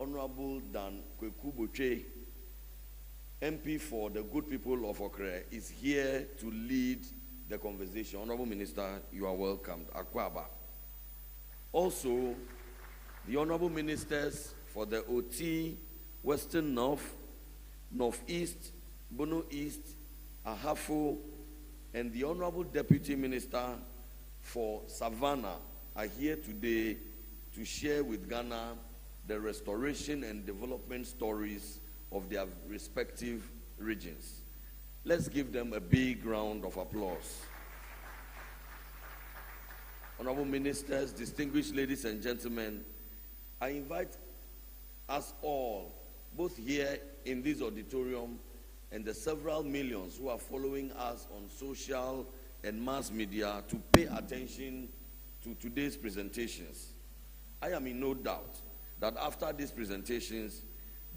Honorable Dan Kwekuboche, MP for the good people of Okre, is here to lead the conversation. Honorable Minister, you are welcomed. Akwaba. Also, the Honorable Ministers for the Oti, Western North, Northeast, Bono East, Ahafo, and the Honorable Deputy Minister for Savannah are here today to share with Ghana the restoration and development stories of their respective regions. Let's give them a big round of applause. Honorable Ministers, distinguished ladies and gentlemen, I invite us all, both here in this auditorium and the several millions who are following us on social and mass media, to pay attention to today's presentations. I am in no doubt that after these presentations,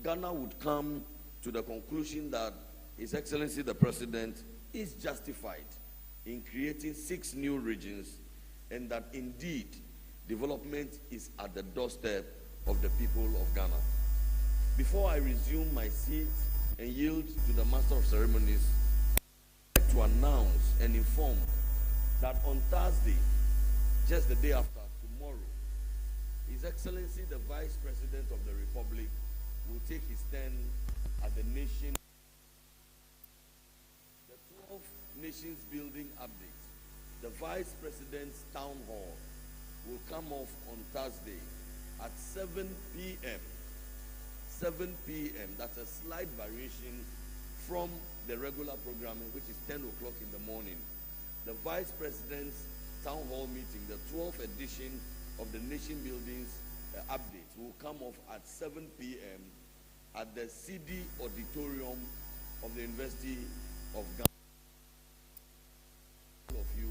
Ghana would come to the conclusion that His Excellency the President is justified in creating 6 new regions, and that indeed development is at the doorstep of the people of Ghana. Before I resume my seat and yield to the Master of Ceremonies, I'd like to announce and inform that on Thursday, just the day after tomorrow, His Excellency the Vice President of the Republic will take his stand at the nation. The 12 Nations Building Update, the Vice President's Town Hall, will come off on Thursday at 7 p.m. 7 p.m. That's a slight variation from the regular programming, which is 10 o'clock in the morning. The Vice President's Town Hall meeting, the 12th edition of the Nation Buildings update, will come off at 7 p.m. at the CD Auditorium of the University of Ghana. All of you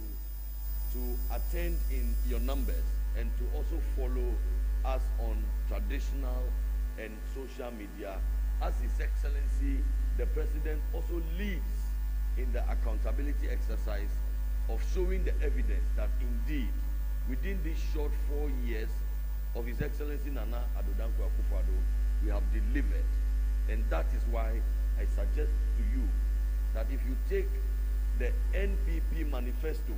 to attend in your numbers and to also follow us on traditional and social media, as His Excellency the President also leads in the accountability exercise of showing the evidence that indeed within these short 4 years of His Excellency Nana Addo Dankwa Akufo-Addo, we have delivered. And that is why I suggest to you that if you take the NPP manifesto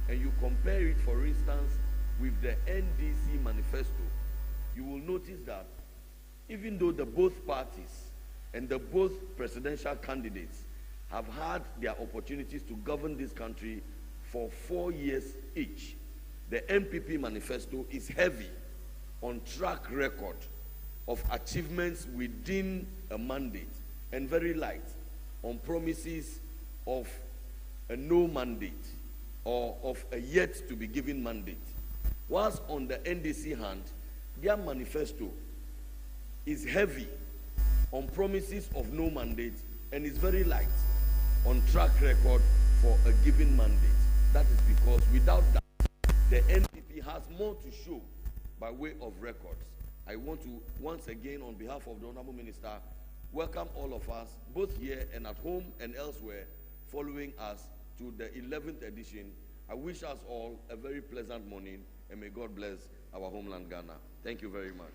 and you compare it, for instance, with the NDC manifesto, you will notice that even though the both parties and the both presidential candidates have had their opportunities to govern this country for 4 years each, the NPP manifesto is heavy on track record of achievements within a mandate and very light on promises of a no mandate or of a yet to be given mandate. Whilst on the NDC hand, their manifesto is heavy on promises of no mandate and is very light on track record for a given mandate. That is because without that, the NPP has more to show by way of records. I want to once again, on behalf of the Honorable Minister, welcome all of us, both here and at home and elsewhere, following us to the 11th edition. I wish us all a very pleasant morning, and may God bless our homeland Ghana. Thank you very much.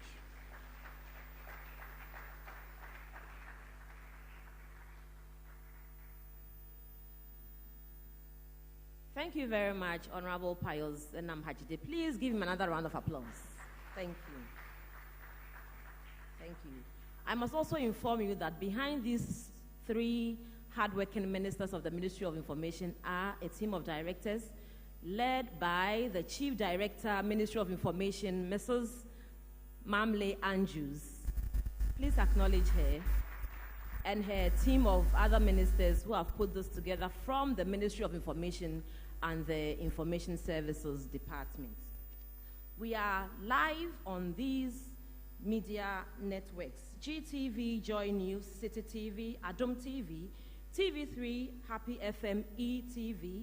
Thank you very much, Honorable Pius Namhajide. Please give him another round of applause. Thank you. Thank you. I must also inform you that behind these 3 hardworking ministers of the Ministry of Information are a team of directors led by the Chief Director, Ministry of Information, Mrs. Mamle Andrews. Please acknowledge her and her team of other ministers who have put this together from the Ministry of Information and the Information Services Department. We are live on these media networks: GTV, Joy News, City TV, Adom TV, TV3, Happy FM, ETV,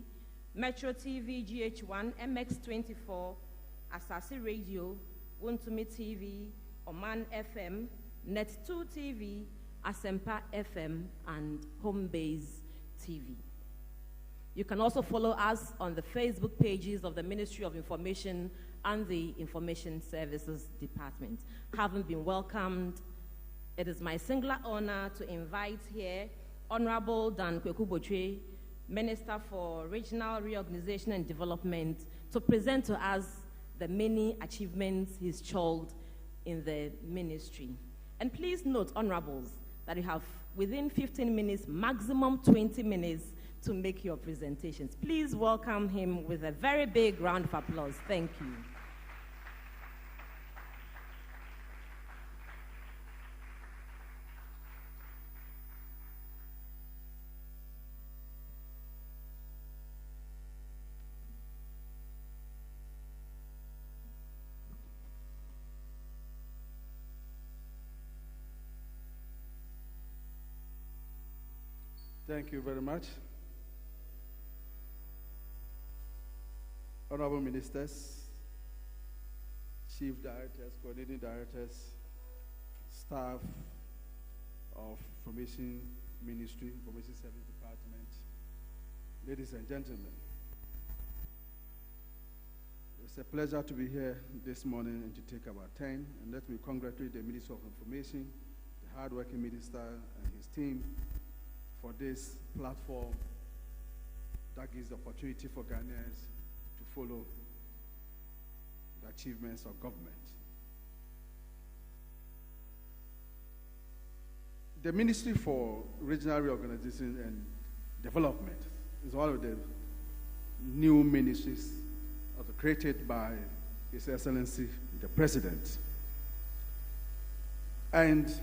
Metro TV, GH1, MX24, Asasi Radio, Wontumi TV, Oman FM, Net2 TV, Asempa FM, and Homebase TV. You can also follow us on the Facebook pages of the Ministry of Information and the Information Services Department. Having been welcomed, it is my singular honor to invite here Honorable Dan Kweku-Botwe, Minister for Regional Reorganization and Development, to present to us the many achievements he's chalked in the ministry. And please note, honorables, that you have within 15 minutes, maximum 20 minutes, to make your presentations. Please welcome him with a very big round of applause. Thank you. Thank you very much. Honorable Ministers, Chief Directors, Coordinating Directors, staff of Information Ministry, Information Service Department, ladies and gentlemen, it's a pleasure to be here this morning and to take our time. And let me congratulate the Minister of Information, the hardworking minister and his team for this platform that gives the opportunity for Ghanaians to follow the achievements of government. The Ministry for Regional Reorganization and Development is one of the new ministries created by His Excellency the President. And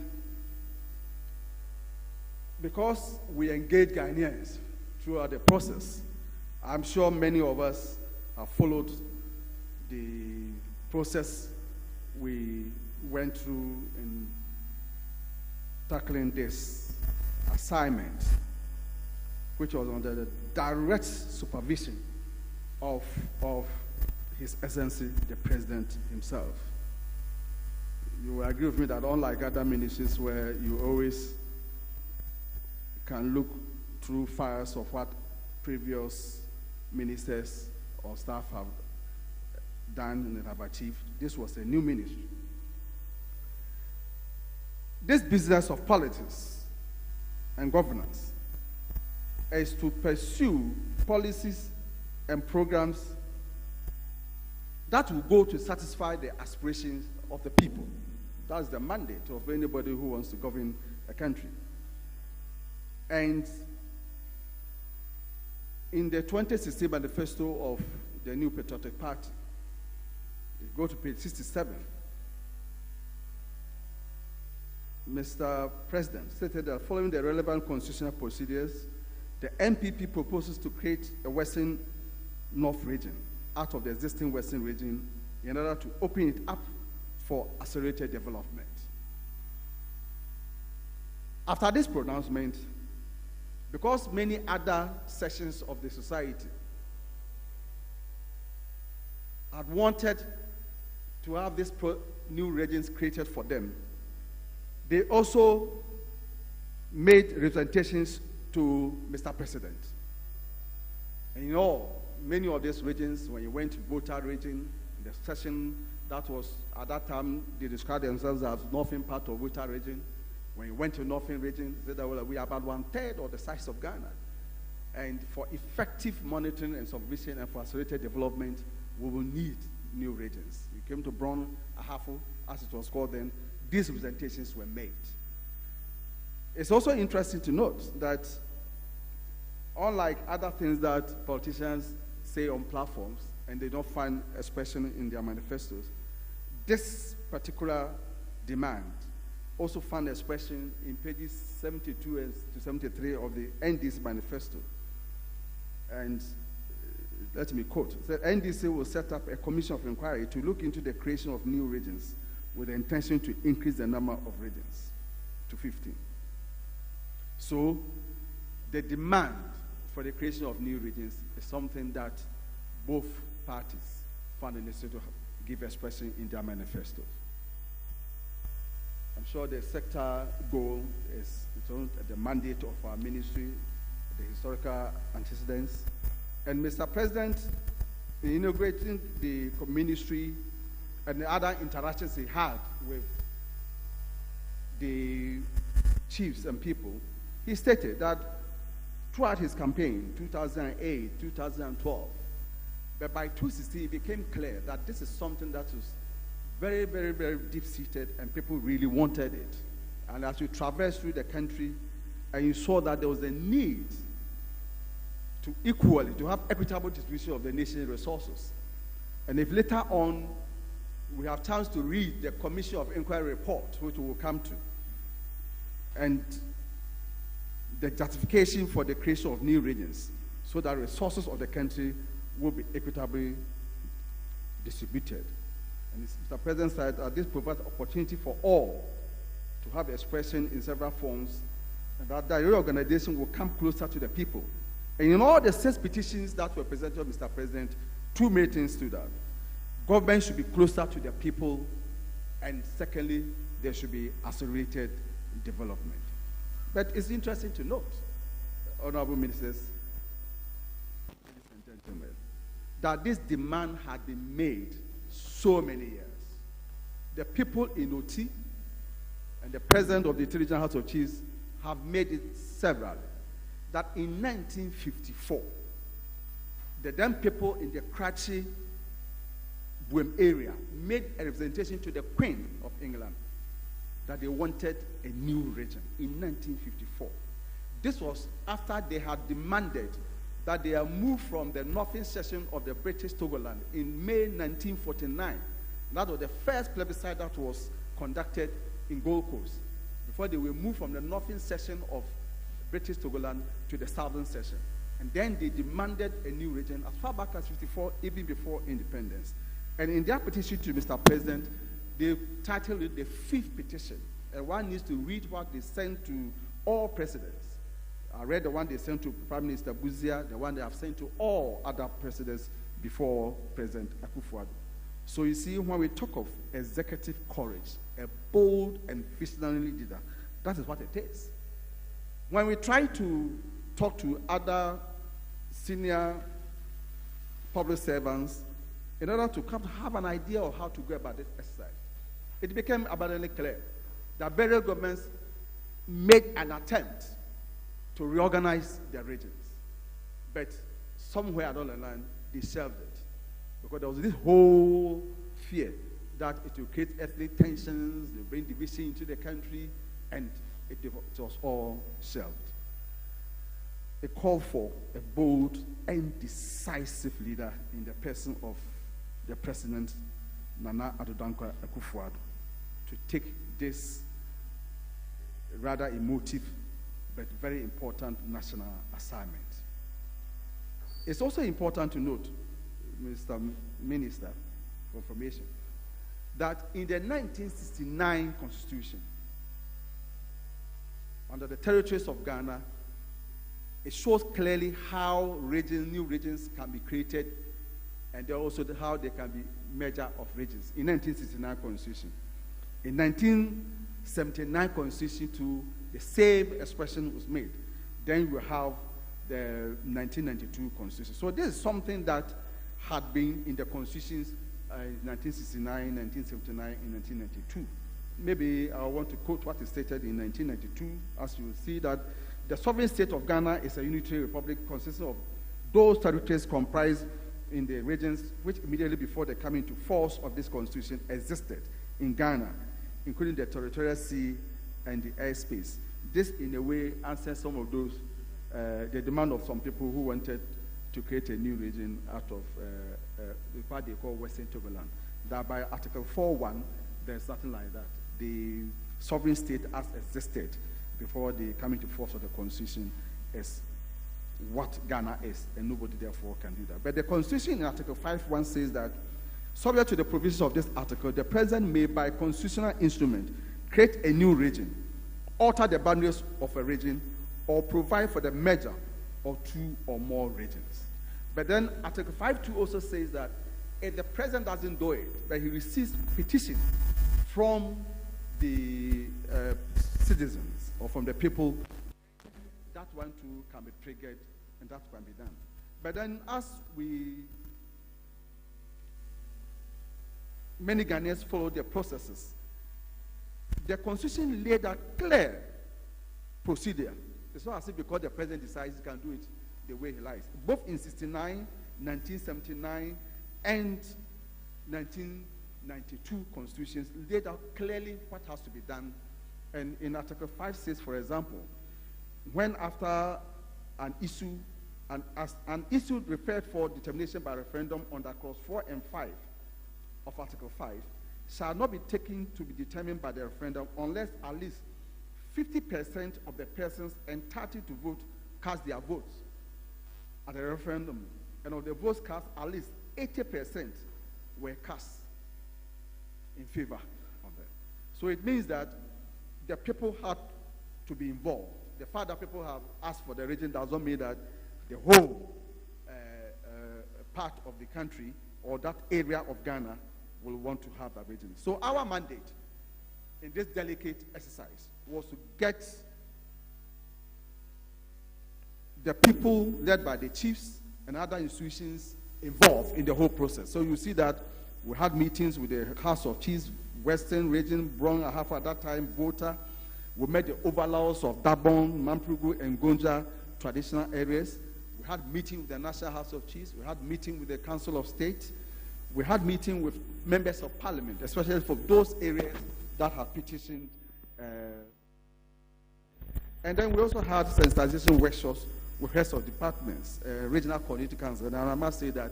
because we engage Ghanaians throughout the process, I'm sure many of us have followed the process we went through in tackling this assignment, which was under the direct supervision of His Excellency the President himself. You will agree with me that unlike other ministries where you always can look through files of what previous ministers or staff have done and have achieved, this was a new ministry. This business of politics and governance is to pursue policies and programs that will go to satisfy the aspirations of the people. That's the mandate of anybody who wants to govern a country. And in the 2016 manifesto of the New Patriotic Party, you go to page 67, Mr. President stated that following the relevant constitutional procedures, the NPP proposes to create a Western North region out of the existing Western region in order to open it up for accelerated development. After this pronouncement, because many other sections of the society had wanted to have these new regions created for them, they also made representations to Mr. President. And you know, many of these regions, when you went to Volta region, the session that was, at that time, they described themselves as northern part of Volta region. When you went to northern region, they said that we are about 1/3 of the size of Ghana. And for effective monitoring and supervision and for accelerated development, we will need new regions. You came to Bono, Ahafo, as it was called then, these representations were made. It's also interesting to note that unlike other things that politicians say on platforms and they don't find expression in their manifestos, this particular demand also found expression in pages 72 to 73 of the NDC manifesto. And let me quote, it said, NDC will set up a commission of inquiry to look into the creation of new regions with the intention to increase the number of regions to 15. So the demand for the creation of new regions is something that both parties found it necessary to give expression in their manifestos. I'm sure the sector goal is the mandate of our ministry, the historical antecedents, And Mr. President, in inaugurating the ministry and the other interactions he had with the chiefs and people, he stated that throughout his campaign, 2008, 2012, but by 2016, it became clear that this is something that was very, very, very deep-seated, and people really wanted it. And as you traversed through the country, and you saw that there was a need to have equitable distribution of the nation's resources. And if later on we have chance to read the Commission of Inquiry report, which we will come to, and the justification for the creation of new regions, so that resources of the country will be equitably distributed. And Mr. President said that this provides opportunity for all to have expression in several forms, and that the reorganization will come closer to the people. And in all the 6 petitions that were presented to Mr. President, 2 main things stood out. Government should be closer to the people, and secondly, there should be accelerated development. But it's interesting to note, honorable ministers, ladies and gentlemen, that this demand had been made so many years. The people in Oti and the president of the Oti Regional House of Chiefs have made it severally. That in 1954, the then people in the Kratchi Buem area made a representation to the Queen of England that they wanted a new region in 1954. This was after they had demanded that they are moved from the northern section of the British Togoland in May 1949. That was the first plebiscite that was conducted in Gold Coast, before they were moved from the northern section of British Togoland to the southern section. And then they demanded a new region as far back as 54, even before independence. And in their petition to Mr. President, they titled it the 5th petition. And one needs to read what they sent to all presidents. I read the one they sent to Prime Minister Buzia, the one they have sent to all other presidents before President Akufo-Addo. So you see, when we talk of executive courage, a bold and visionary leader, that is what it is. When we try to talk to other senior public servants, in order to come to have an idea of how to go about this exercise, it became abundantly clear that various governments made an attempt to reorganize their regions. But somewhere along the line, they shelved it. Because there was this whole fear that it will create ethnic tensions, they will bring division into the country, and it was all shelved. A call for a bold and decisive leader in the person of the President, Nana Addo Dankwa Akufo-Addo, to take this rather emotive but very important national assignment. It's also important to note, Mr. Minister for Information, that in the 1969 Constitution, under the territories of Ghana, it shows clearly how new regions can be created, and also how they can be measure of regions in 1969 Constitution. In 1979 Constitution too, the same expression was made. Then you have the 1992 Constitution. So this is something that had been in the constitutions in 1969, 1979, and 1992. Maybe I want to quote what is stated in 1992, as you will see that the sovereign state of Ghana is a unitary republic consisting of those territories comprised in the regions which immediately before the coming into force of this constitution existed in Ghana, including the territorial sea and the airspace. This, in a way, answers some of those, the demand of some people who wanted to create a new region out of what they call Western Togoland. That by Article 4.1, there's nothing like that. The sovereign state as existed before the coming to force of the constitution is what Ghana is, and nobody therefore can do that. But the constitution in Article 5.1 says that, subject to the provisions of this article, the president may, by constitutional instrument, create a new region, alter the boundaries of a region, or provide for the merger of 2 or more regions. But then Article 5.2 also says that if the president doesn't do it, but he receives petition from the citizens or from the people, that one too can be triggered and that can be done. But then as many Ghanaians follow the processes, the Constitution laid a clear procedure. It's not as if because the president decides he can do it the way he likes. Both in 69, 1979, and 1992 constitutions laid out clearly what has to be done. And in Article 5 says, for example, when after an issue, as an issue referred for determination by referendum under clause 4 and 5 of Article 5 shall not be taken to be determined by the referendum unless at least 50% of the persons entitled to vote cast their votes at the referendum, and of the votes cast, at least 80% were cast in favor of them. So it means that the people had to be involved. The fact that people have asked for the region does not mean that the whole part of the country or that area of Ghana will want to have that region. So our mandate in this delicate exercise was to get the people led by the chiefs and other institutions involved in the whole process. So you see that we had meetings with the House of Chiefs, Western Region, Bron, Ahafo at that time, Volta. We met the overlords of Dabon, Mamprugu, and Gonja traditional areas. We had meeting with the National House of Chiefs. We had meeting with the Council of State. We had meeting with members of Parliament, especially for those areas that had petitioned. And then we also had sensitization workshops with heads of departments, Regional Coordinating Council, and I must say that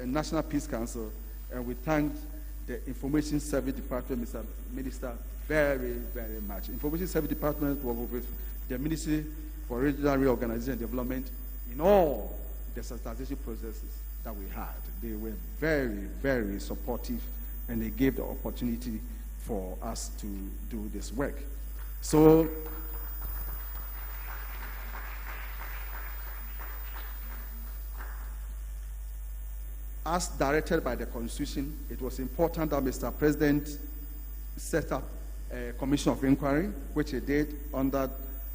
National Peace Council, and we thanked the Information Service Department, Mr. Minister, very, very much. Information Service Department was with the Ministry for Regional Reorganization and Development in all the sensitization processes that we had. They were very, very supportive, and they gave the opportunity for us to do this work. So, as directed by the Constitution, it was important that Mr. President set up a commission of inquiry, which he did under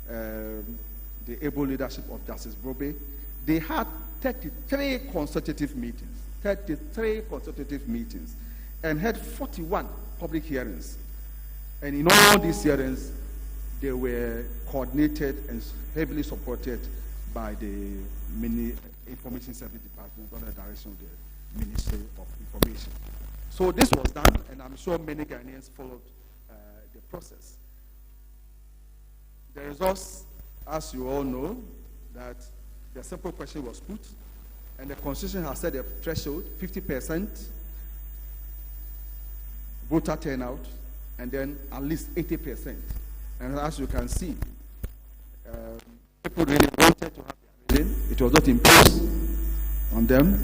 the able leadership of Justice Brobe. They had 33 consecutive meetings, and had 41 public hearings. And in all these hearings, they were coordinated and heavily supported by the Information Service Department under the direction of the Ministry of Information. So this was done, and I'm sure many Ghanaians followed the process. The results, as you all know, that the simple question was put, and the Constitution has set a threshold, 50% voter turnout, and then at least 80%. And as you can see, people really wanted to have their reading. It was not imposed on them.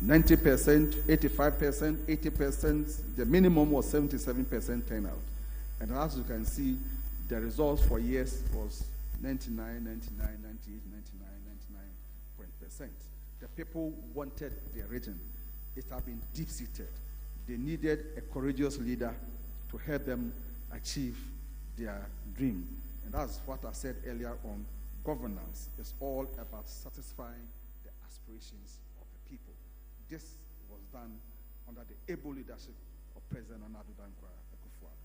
90%, 85%, 80%, the minimum was 77% turnout. And as you can see, the results for years was 99, 99, 98, 99, 99%. The people wanted their region. It had been deep-seated. They needed a courageous leader to help them achieve their dream. And that's what I said earlier on. Governance is all about satisfying the aspirations of the people. This was done under the able leadership of President Akufo-addo.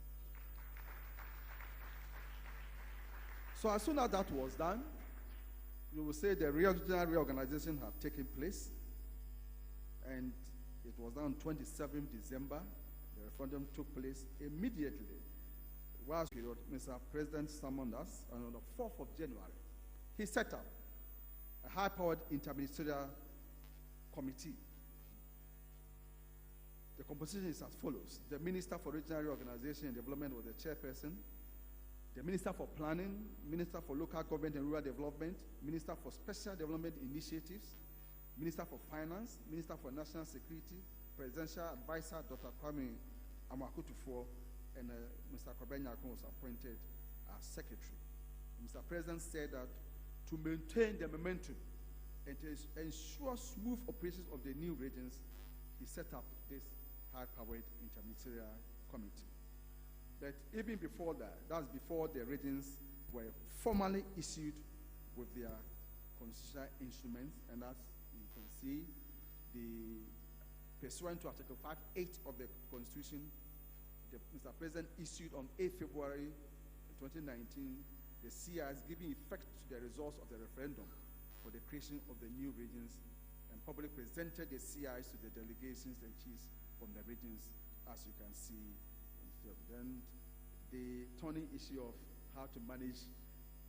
So as soon as that was done, you will say the regional reorganization had taken place, and it was done on 27th December. The referendum took place immediately. Whilst Mr. President summoned us, and on the 4th of January, he set up a high-powered interministerial committee. The composition is as follows. The Minister for Regional Reorganization and Development was the chairperson. The Minister for Planning, Minister for Local Government and Rural Development, Minister for Special Development Initiatives, Minister for Finance, Minister for National Security, Presidential Advisor Dr. Kwame Amakutufo, and Mr. Agyapong was appointed as Secretary. Mr. President said that to maintain the momentum and to ensure smooth operations of the new regions, he set up this high-powered interministerial committee. But even before that, that's before the regions were formally issued with their constitutional instruments, and that's in see, pursuant to Article 5(8) of the Constitution, Mr. President issued on 8 February 2019 the CIs giving effect to the results of the referendum for the creation of the new regions, and publicly presented the CIs to the delegations and chiefs from the regions, as you can see. Then the turning issue of how to manage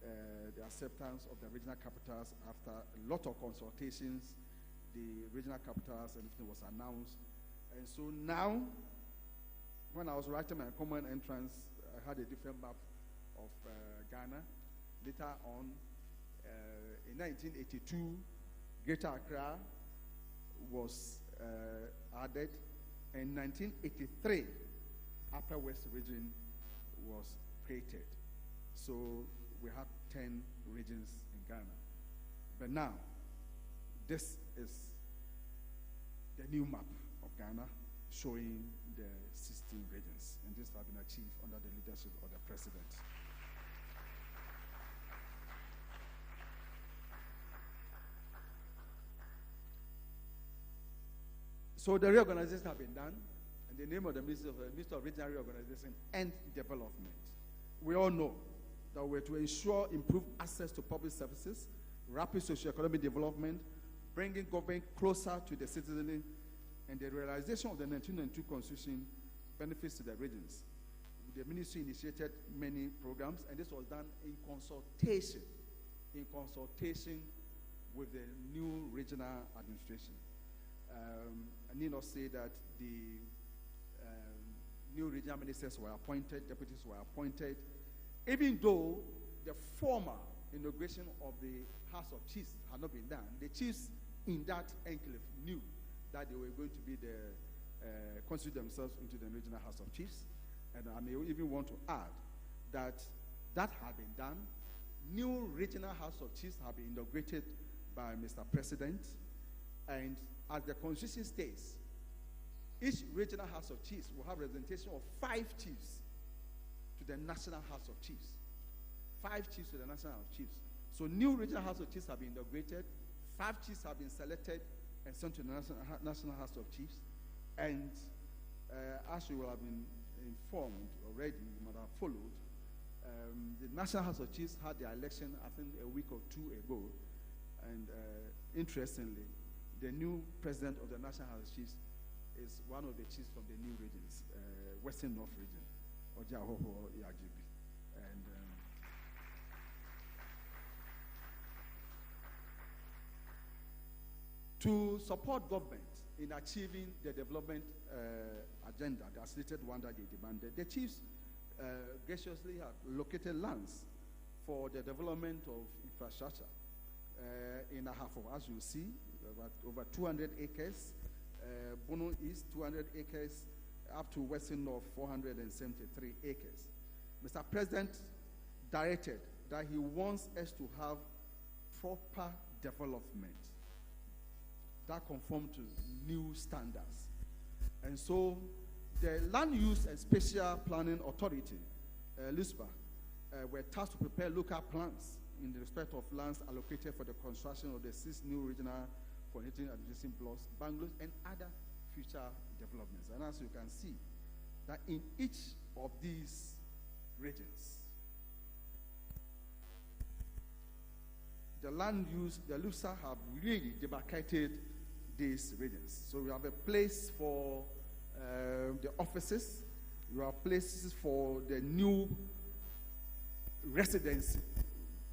the acceptance of the regional capitals after a lot of consultations, the regional capitals and everything was announced. And so now, when I was writing my common entrance, I had a different map of Ghana. Later on, in 1982, Greater Accra was added. In 1983, Upper West Region was created. So we have 10 regions in Ghana. But now, this is the new map of Ghana showing the 16 regions. And this has been achieved under the leadership of the president. So the reorganization has been done, and the name of the Minister of Regional Reorganization and Development. We all know that we're to ensure improved access to public services, rapid socio-economic development, bringing government closer to the citizen, and the realization of the 1992 Constitution benefits to the regions. The ministry initiated many programs, and this was done in consultation with the new regional administration. I need not say that the new regional ministers were appointed, deputies were appointed, even though the former inauguration of the House of Chiefs had not been done. The chiefs in that enclave knew that they were going to be constitute themselves into the regional House of Chiefs. And I may even want to add that that had been done. New regional House of Chiefs have been inaugurated by Mr. President. And as the Constitution states, each regional House of Chiefs will have representation of 5 chiefs to the National House of Chiefs. 5 chiefs to the National House of Chiefs. So new regional House of Chiefs have been inaugurated. 5 chiefs have been selected and sent to the National House of Chiefs. And as you will have been informed already, you might have followed, the National House of Chiefs had their election, I think, a week or 2 ago. And interestingly, the new president of the National House of Chiefs is one of the chiefs from the new regions, Western North Region, Agyapong. And to support government in achieving the development agenda, the stated one that they demanded, the chiefs graciously have located lands for the development of infrastructure in Ahafo, as you see, over 200 acres, Bono East, 200 acres, up to Western North, 473 acres. Mr. President directed that he wants us to have proper development that conform to new standards. And so the Land Use and Spatial Planning Authority, LUSPA, were tasked to prepare local plans in the respect of lands allocated for the construction of the 6 new regional coordinating administration blocks, bungalows, and other future developments. And as you can see, that in each of these regions, the land use, the LUSA have really demarcated these regions. So we have a place for the offices, we have places for the new residency,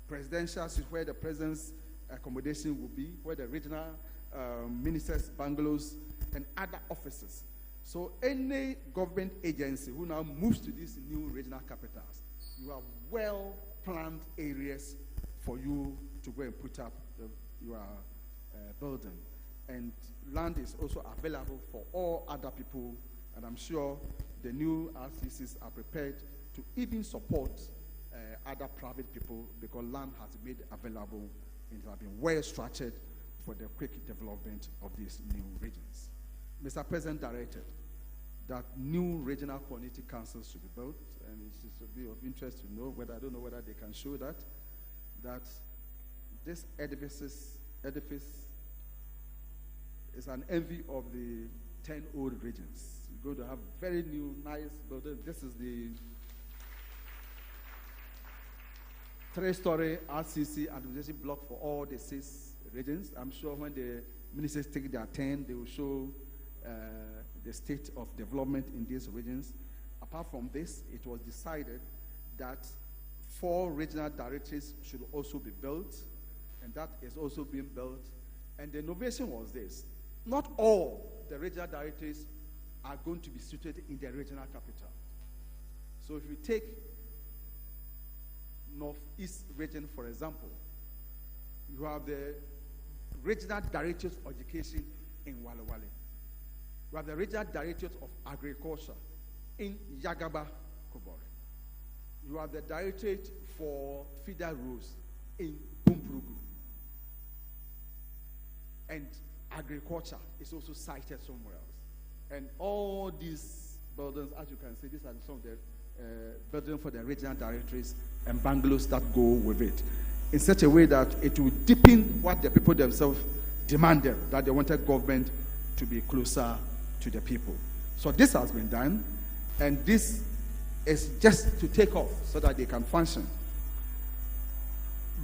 presidential, where the president's accommodation will be, where the regional ministers' bungalows and other offices. So any government agency who now moves to these new regional capitals, you have well-planned areas for you to go and put up your building. And land is also available for all other people, and I'm sure the new RCCs are prepared to even support other private people, because land has been made available and it has been well structured for the quick development of these new regions. Mr. President directed that new regional community councils should be built, and it should be of interest to know whether, I don't know whether they can show that, this edifice is an envy of the 10 old regions. You're going to have very new, nice buildings. This is the 3-story RCC administration block for all the 6 regions. I'm sure when the ministers take their turn, they will show the state of development in these regions. Apart from this, it was decided that 4 regional directorates should also be built, and that is also being built. And the innovation was this: not all the regional directorates are going to be situated in the regional capital. So if you take Northeast Region, for example, you have the Regional Directorate of Education in Wale Wale. You have the Regional Directorate of Agriculture in Yagaba, Kobore. You have the Directorate for Feeder Roads in Bumbrugu. And agriculture is also cited somewhere else. And all these buildings, as you can see, these are some of the buildings for the regional directories and bungalows that go with it, in such a way that it will deepen what the people themselves demanded, that they wanted government to be closer to the people. So this has been done, and this is just to take off so that they can function.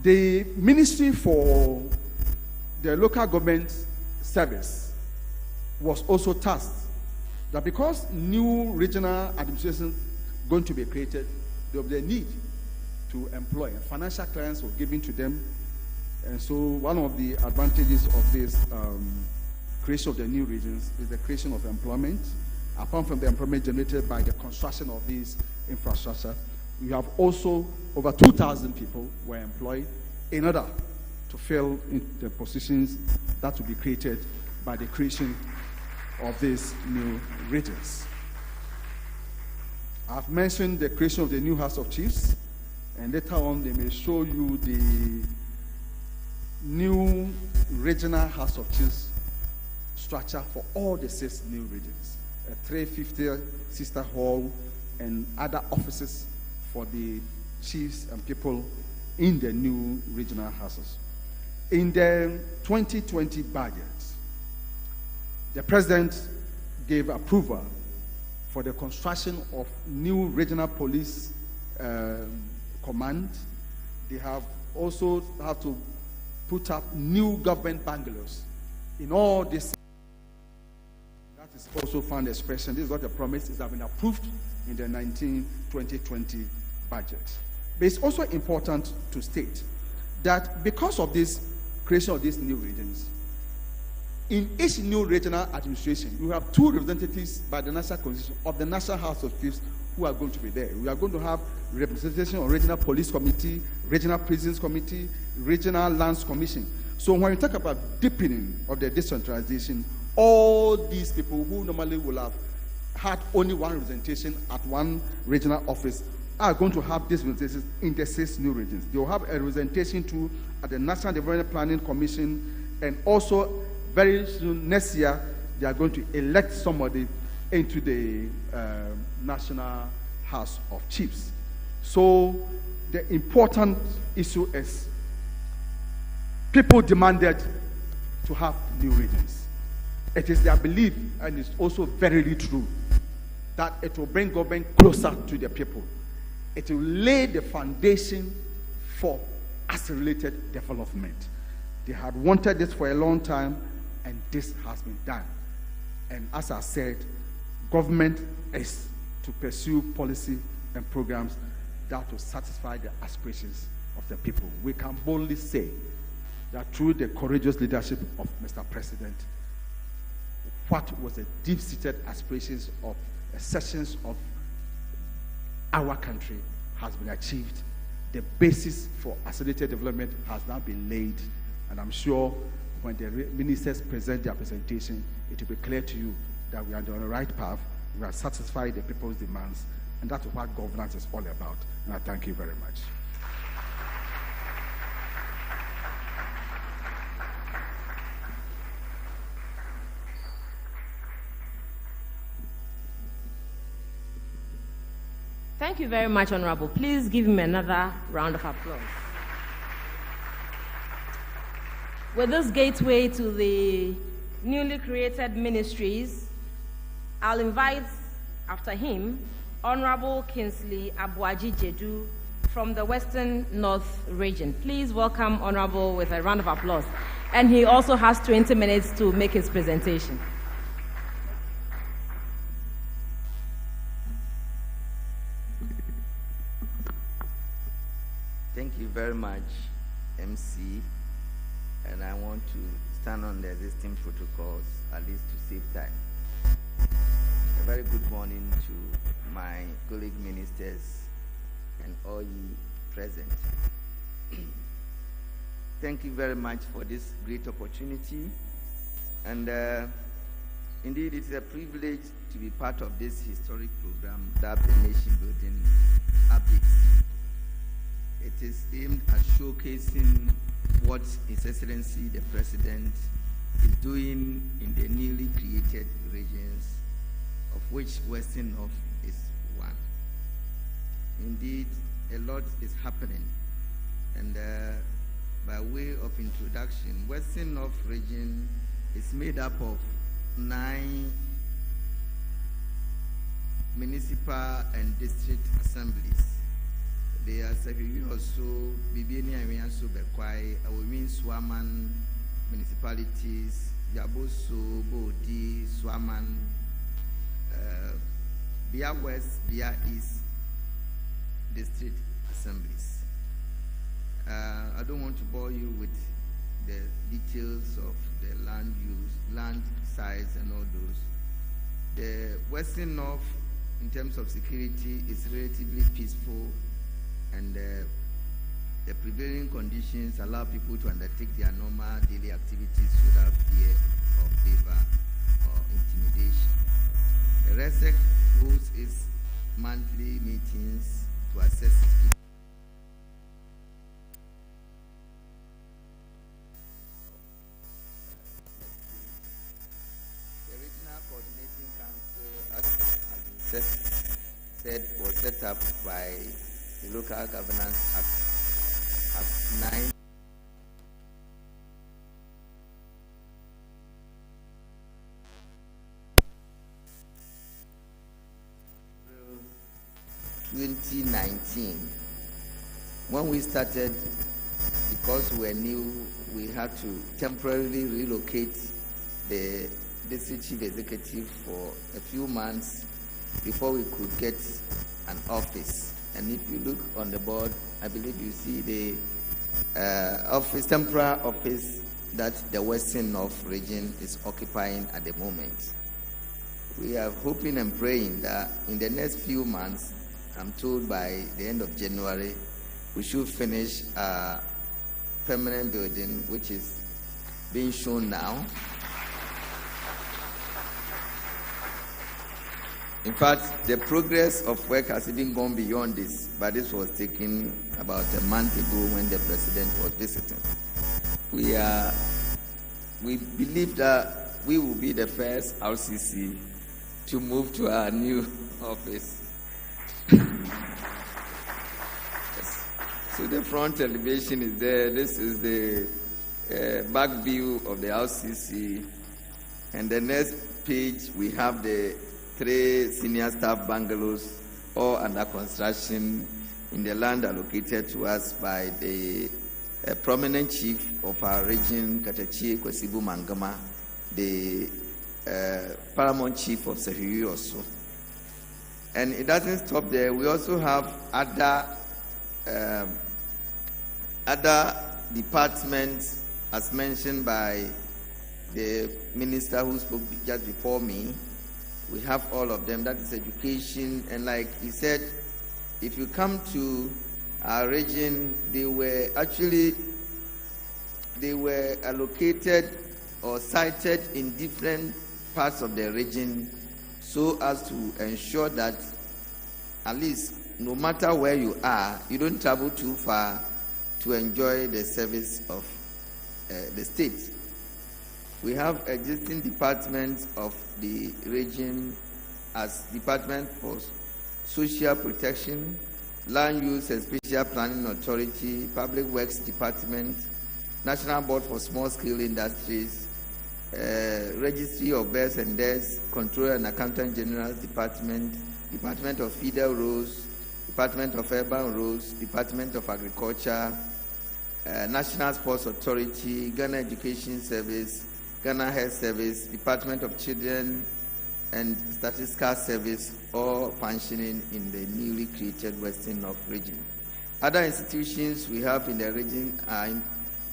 The Ministry for the Local Government Service was also tasked that because new regional administrations going to be created, there will be a need to employ. Financial clients were given to them. And so one of the advantages of this creation of the new regions is the creation of employment. Apart from the employment generated by the construction of these infrastructure, we have also over 2,000 people were employed in order to fill in the positions that will be created by the creation of these new regions. I've mentioned the creation of the new House of Chiefs, and later on they may show you the new regional House of Chiefs structure for all the 6 new regions. A 350 sister hall and other offices for the chiefs and people in the new regional houses. In the 2020 budget, the President gave approval for the construction of new regional police command. They have also had to put up new government bungalows in all this. That is also found expression. This is what the promise is, have been approved in the 2020 budget. But it's also important to state that because of this creation of these new regions, in each new regional administration, you have 2 representatives by the National Constitution of the National House of Chiefs who are going to be there. We are going to have representation on Regional Police Committee, Regional Prisons Committee, Regional Lands Commission. So when you talk about deepening of the decentralization, all these people who normally will have had only one representation at one regional office are going to have these representations in the 6 new regions. They will have a representation too at the National Development Planning Commission, and also very soon next year they are going to elect somebody into the National House of Chiefs. So the important issue is people demanded to have new regions. It is their belief, and it's also very true, that it will bring government closer to the people. It will lay the foundation for accelerated development. They had wanted this for a long time, and this has been done. And as I said, government is to pursue policy and programs that will satisfy the aspirations of the people. We can boldly say that through the courageous leadership of Mr. President, what was the deep-seated aspirations of sections of our country has been achieved. The basis for accelerated development has now been laid, and I'm sure when the ministers present their presentation, it will be clear to you that we are on the right path, we are satisfying the people's demands, and that's what governance is all about. And I thank you very much. Thank you very much, Honorable. Please give him another round of applause. With this gateway to the newly created ministries, I'll invite after him Honorable Kingsley Abuaji-Jedu from the Western North Region. Please welcome Honorable with a round of applause. And he also has 20 minutes to make his presentation. Thank you very much, MC. And I want to stand on the existing protocols, at least to save time. A very good morning to my colleague ministers and all ye present. Thank you very much for this great opportunity. And indeed, it's a privilege to be part of this historic program, the Nation Building Updates. It is aimed at showcasing what His Excellency the President is doing in the newly created regions, of which Western North is one. Indeed, a lot is happening. And by way of introduction, Western North Region is made up of 9 municipal and district assemblies. They are also Bibiani and Mianso Bekwai, Awin Swaman municipalities, Yaboso, Bodi, Swaman, Bia West, Bia East district assemblies. I don't want to bore you with the details of the land use, land size and all those. The Western North, in terms of security, is relatively peaceful, and the prevailing conditions allow people to undertake their normal daily activities without fear of favor or intimidation. The RESEC holds its monthly meetings to assess the Regional Coordinating Council, as has been said, was set up by the Local Governance Act 9. In 2019, when we started, because we're new, we had to temporarily relocate the district chief executive for a few months before we could get an office. And if you look on the board, I believe you see the office, temporary office that the Western North Region is occupying at the moment. We are hoping and praying that in the next few months, I'm told by the end of January, we should finish a permanent building, which is being shown now. In fact, the progress of work has even gone beyond this, but this was taken about a month ago when the president was visiting. We believe that we will be the first RCC to move to our new office. Yes. So the front elevation is there. This is the back view of the RCC. And the next page, we have the 3 senior staff bungalows, all under construction in the land allocated to us by the prominent chief of our region, Katachi Kwesibu Mangama, the paramount chief of Sahiri also. And it doesn't stop there. We also have other departments, as mentioned by the minister who spoke just before me. We have all of them. That is education. And like he said, if you come to our region, they were allocated or sited in different parts of the region so as to ensure that at least no matter where you are, you don't travel too far to enjoy the service of the state. We have existing departments of the region as Department for Social Protection, Land Use and Special Planning Authority, Public Works Department, National Board for Small Scale Industries, Registry of Births and Deaths, Controller and Accountant General's Department, Department of Feeder Roads, Department of Urban Roads, Department of Agriculture, National Sports Authority, Ghana Education Service, Ghana Health Service, Department of Children and Statistical Service, all functioning in the newly created Western North Region. Other institutions we have in the region are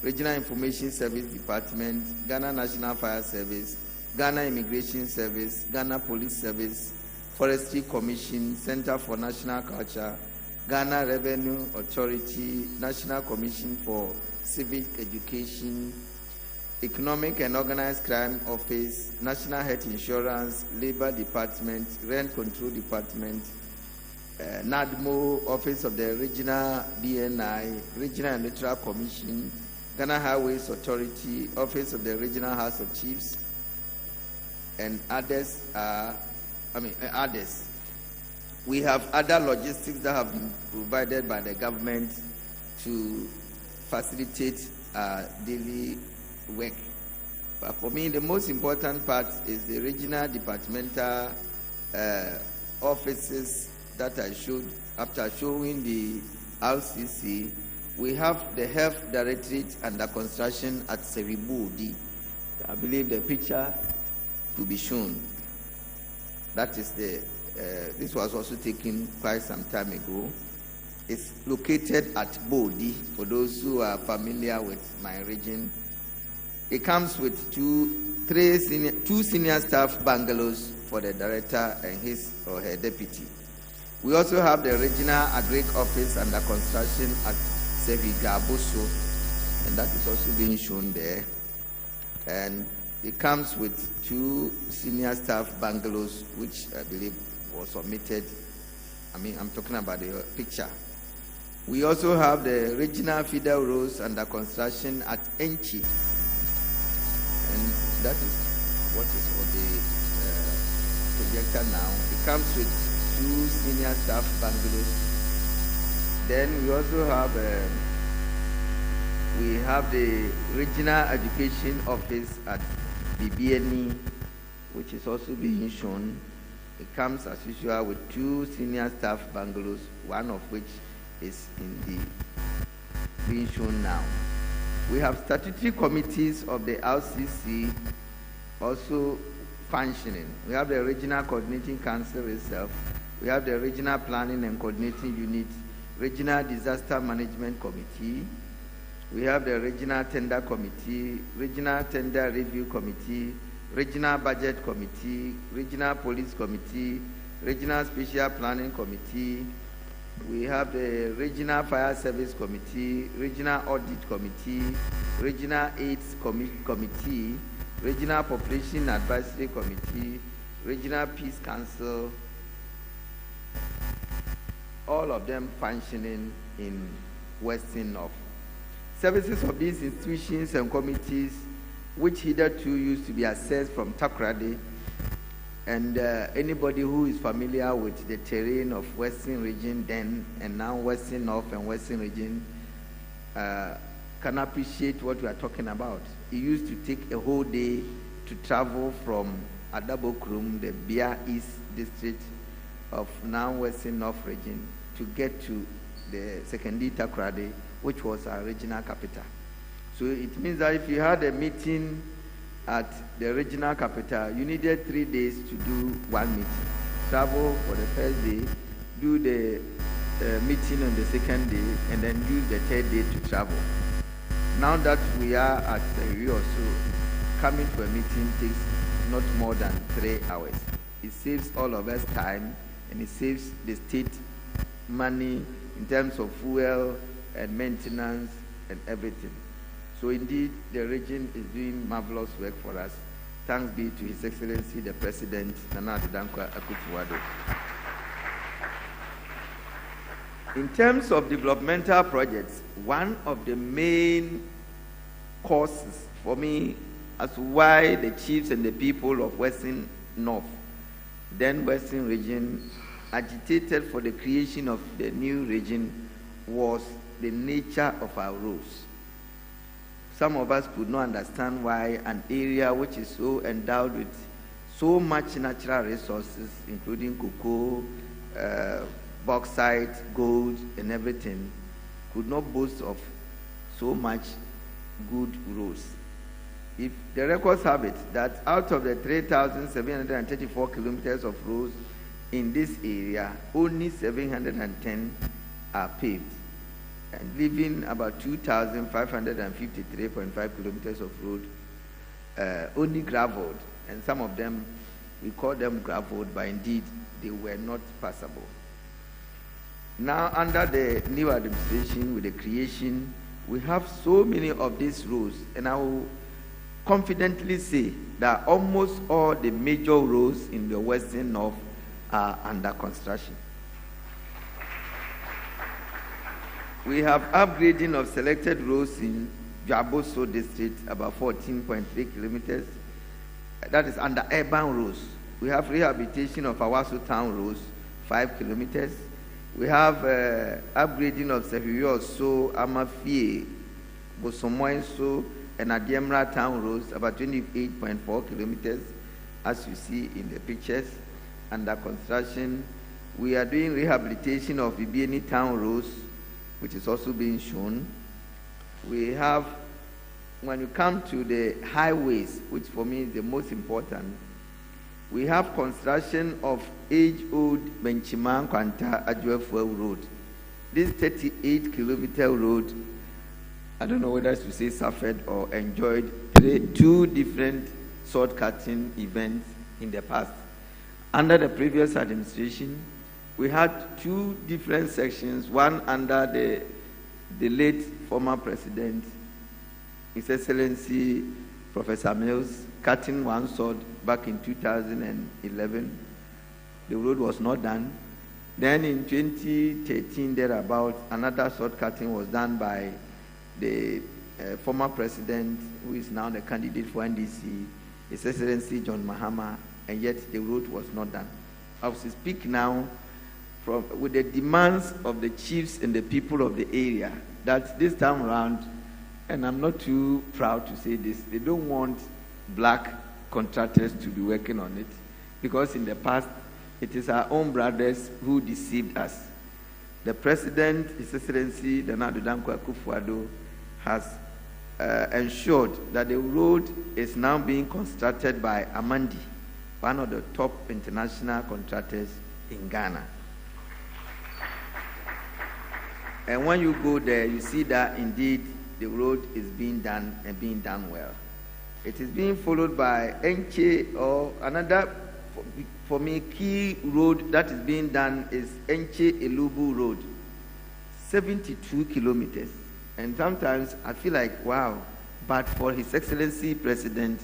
Regional Information Service Department, Ghana National Fire Service, Ghana Immigration Service, Ghana Police Service, Forestry Commission, Center for National Culture, Ghana Revenue Authority, National Commission for Civic Education, Economic and Organized Crime Office, National Health Insurance, Labor Department, Rent Control Department, NADMO, Office of the Regional BNI, Regional and Electoral Commission, Ghana Highways Authority, Office of the Regional House of Chiefs, and others. Others. We have other logistics that have been provided by the government to facilitate daily work. But for me, the most important part is the regional departmental offices that I showed. After showing the RCC, we have the Health Directorate under construction at Seribodi. I believe the picture to be shown. That is this was also taken quite some time ago. It's located at Bodi, for those who are familiar with my region. It comes with two senior staff bungalows for the director and his or her deputy. We also have the Regional Agric Office under construction at Sevigaboso, and that is also being shown there. And it comes with two senior staff bungalows, which I believe was submitted. I'm talking about the picture. We also have the regional feeder roads under construction at Enchi, and that is what is for the projector now. It comes with two senior staff bungalows. Then we also have the regional education office at BBNE, which is also being shown. It comes as usual with two senior staff bungalows, one of which is being shown now. We have statutory committees of the RCC also functioning. We have the Regional Coordinating Council itself. We have the Regional Planning and Coordinating Unit, Regional Disaster Management Committee. We have the Regional Tender Committee, Regional Tender Review Committee, Regional Budget Committee, Regional Police Committee, Regional Special Planning Committee. We have the Regional Fire Service Committee, Regional Audit Committee, Regional AIDS Committee, Regional Population Advisory Committee, Regional Peace Council, all of them functioning in Western North. Services of these institutions and committees, which hitherto used to be accessed from Takoradi, and anybody who is familiar with the terrain of Western Region then and now Western North and Western Region can appreciate what we are talking about. It used to take a whole day to travel from Adabokrum, the Bia East district of now Western North Region, to get to the Sekendi Takoradi, which was our regional capital. So it means that if you had a meeting at the regional capital, you needed 3 days to do one meeting. Travel for the first day, do the meeting on the second day, and then use the third day to travel. Now that we are at Rio, so coming to a meeting takes not more than 3 hours. It saves all of us time, and it saves the state money in terms of fuel and maintenance and everything. So indeed, the region is doing marvelous work for us. Thanks be to His Excellency the President, Nana Addo Akufo-Addo. In terms of developmental projects, one of the main causes for me as to why the chiefs and the people of Western North, then Western Region, agitated for the creation of the new region was the nature of our roads. some of us could not understand why an area which is so endowed with so much natural resources, including cocoa, bauxite, gold, and everything, could not boast of so much good roads. If the records have it that out of the 3,734 kilometers of roads in this area, only 710 are paved, and leaving about 2,553.5 kilometers of road only graveled, and some of them, we call them graveled, but indeed they were not passable. Now, under the new administration, with the creation, we have so many of these roads, and I will confidently say that almost all the major roads in the Western North are under construction. We have upgrading of selected roads in Agyapong district, about 14.3 kilometers. That is under urban roads. We have rehabilitation of Awaso town roads, 5 kilometers. We have upgrading of Sefiyoso, Amafie, Bosomoenso, and Adiemra town roads, about 28.4 kilometers, as you see in the pictures, under construction. We are doing rehabilitation of Ibieni town roads, which is also being shown. We have, when you come to the highways, which for me is the most important, we have construction of age-old Benchiman Kwanta Agyapong Road. This 38-kilometer road, I don't know whether to say suffered or enjoyed two different sword-cutting events in the past. Under the previous administration, we had two different sections, one under the late former president, His Excellency Professor Mills, cutting one sword back in 2011. The road was not done. Then in 2013, thereabout, another sword cutting was done by the former president, who is now the candidate for NDC, His Excellency John Mahama, and yet the road was not done. As we speak now, with the demands of the chiefs and the people of the area, that this time around, and I'm not too proud to say this, they don't want black contractors to be working on it, because in the past, it is our own brothers who deceived us. The president, His Excellency akufo-addo, has ensured that the road is now being constructed by Amandi, one of the top international contractors in Ghana. And when you go there, you see that indeed the road is being done and being done well. It is being followed by Enche, or another, for me, key road that is being done is Enche Elubu Road, 72 kilometers. And sometimes I feel like, wow, but for His Excellency President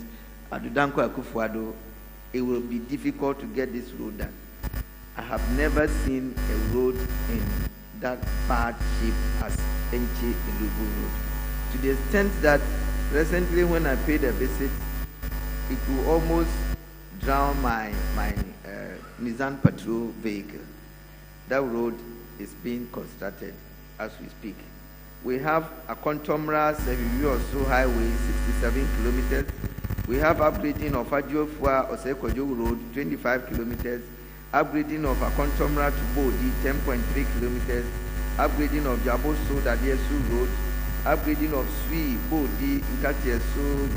akufo-addo, it will be difficult to get this road done. I have never seen a road in that bad shape as Enche Elubu Road. To the extent that recently when I paid a visit, it will almost drown my Nissan Patrol vehicle. That road is being constructed as we speak. We have a Kontomra Seviyoso Highway, 67 kilometers. We have upgrading of Agyapong Osekojo Road, 25 kilometers. Upgrading of a Kontomra to Bodi, 10.3 kilometers. Upgrading of Jaboso Dadiesu Road. Upgrading of Sui, Bodi, Nkatiesu,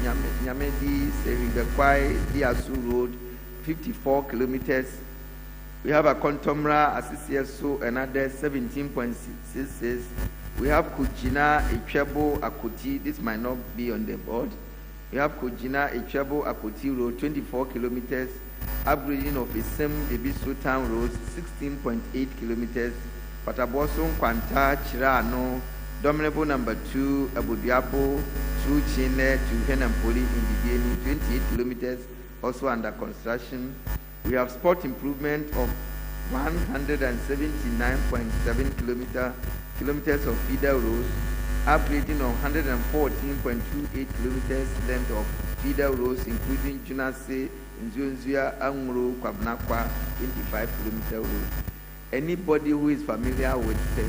Nyamedi, Sevibekwai, Diasu Road, 54 kilometers. We have a Kontomra, Asisieso, another 17.66. We have Kujina, Echebo, Akoti. This might not be on the board. We have Kujina, Echebo, Akoti Road, 24 kilometers. Upgrading of Isem, Ebisu Town Road, 16.8 kilometers. Pataboson, Kwanta, Chirano, Dominable number 2, Abudiapo, through Chile to Henampoli in Bibieni, 28 kilometers, also under construction. We have spot improvement of 179.7 kilometers of feeder roads, upgrading of 114.28 kilometers length of feeder roads, including Junase, Nzunzia, Angro, Kwabnakwa, 25 kilometer road. Anybody who is familiar with the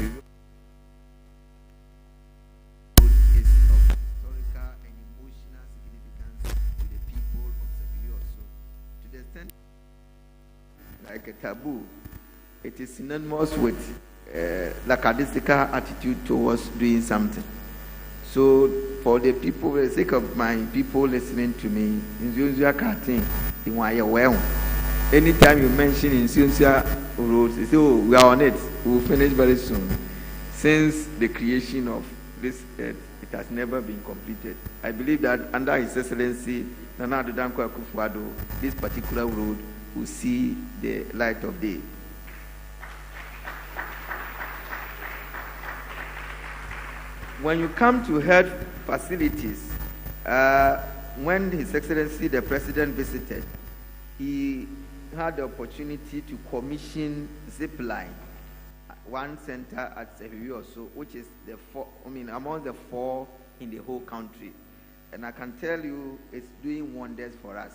is of historical taboo. It is synonymous with lackadaisical attitude towards doing something. So for the people, for the sake of my people listening to me, anytime you mention in Insuncia roads, they say, oh, we are on it, we will finish very soon. Since the creation of this earth, it has never been completed. I believe that under His Excellency Nana Addo Dankwa Akufo-Addo, this particular road will see the light of day. When you come to health facilities, when His Excellency the President visited, he had the opportunity to commission Zipline, one center at Sehiwi also, which is among the 4 in the whole country. And I can tell you it's doing wonders for us.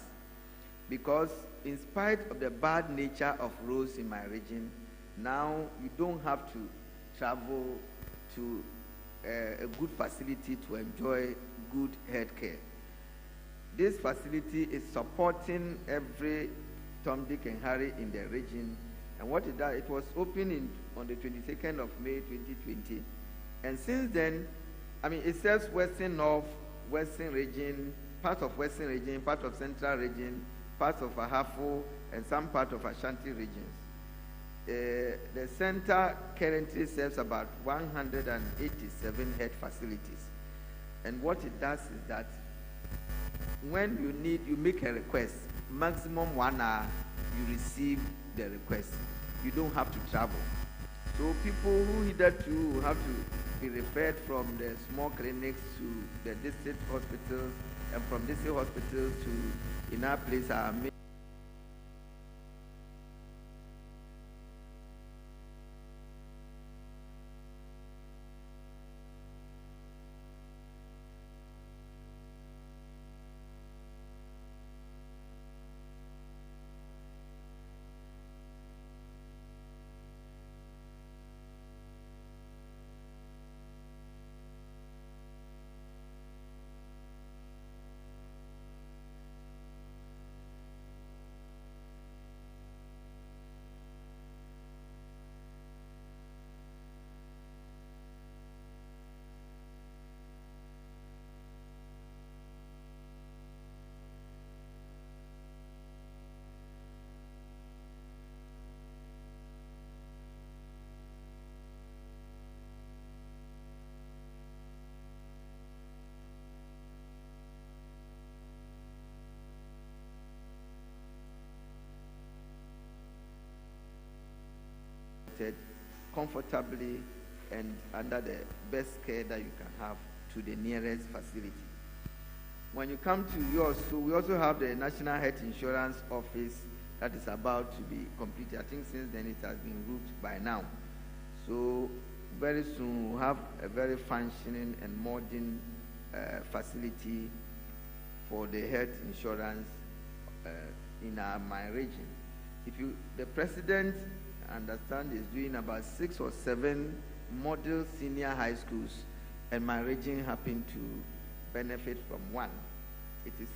Because in spite of the bad nature of roads in my region, now you don't have to travel to a good facility to enjoy good health care. This facility is supporting every Tom, Dick, and Harry in the region. And what it does, it was opened on the 22nd of May 2020. And since then, it serves Western North, Western Region, part of Western Region, part of Central Region, parts of Ahafo, and some part of Ashanti regions. The center currently serves about 187 health facilities. And what it does is that when you make a request, maximum 1 hour, you receive the request. You don't have to travel. So people who hitherto have to be referred from the small clinics to the district hospitals, and from district hospitals to in our place are made. Comfortably and under the best care that you can have to the nearest facility. When you come to yours, so we also have the National Health Insurance Office that is about to be completed. I think since then it has been roofed by now. So very soon we'll have a very functioning and modern facility for the health insurance in my region. The president, understand, is doing about 6 or 7 model senior high schools, and my region happened to benefit from one. It is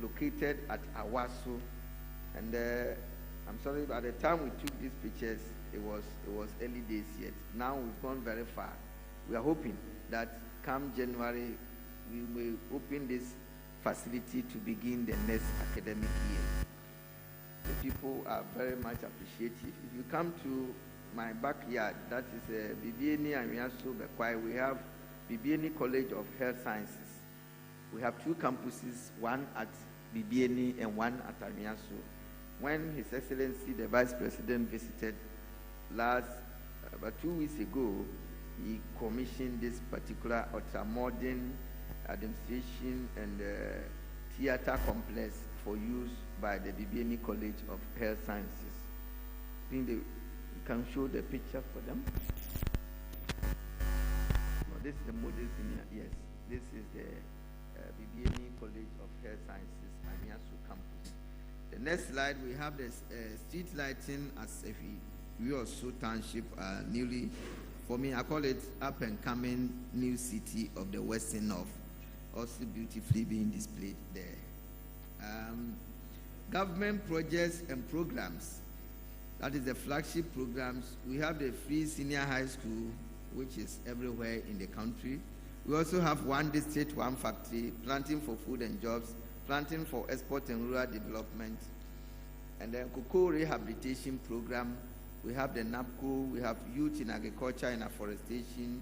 located at Awasu, and I'm sorry, by the time we took these pictures, it was early days yet. Now we've gone very far. We are hoping that come January, we will open this facility to begin the next academic year. The people are very much appreciative. If you come to my backyard, that is Bibiani and Miasu Bekwai, we have Bibiani College of Health Sciences. We have 2 campuses, one at Bibiani and one at Amiasu. When His Excellency the Vice President visited about 2 weeks ago, he commissioned this particular ultra-modern administration and theater complex for use by the Bibiani College of Health Sciences. I think you can show the picture for them. This is the model senior. Yes, this is the Bibiani College of Health Sciences, Amiasu campus. The next slide, we have the street lighting at we also township newly forming. I call it up and coming new city of the Western North, also beautifully being displayed there. Government projects and programs. That is the flagship programs. We have the free senior high school, which is everywhere in the country. We also have one district, one factory, planting for food and jobs, planting for export and rural development, and then cocoa rehabilitation program. We have the NAPCO, we have youth in agriculture and afforestation,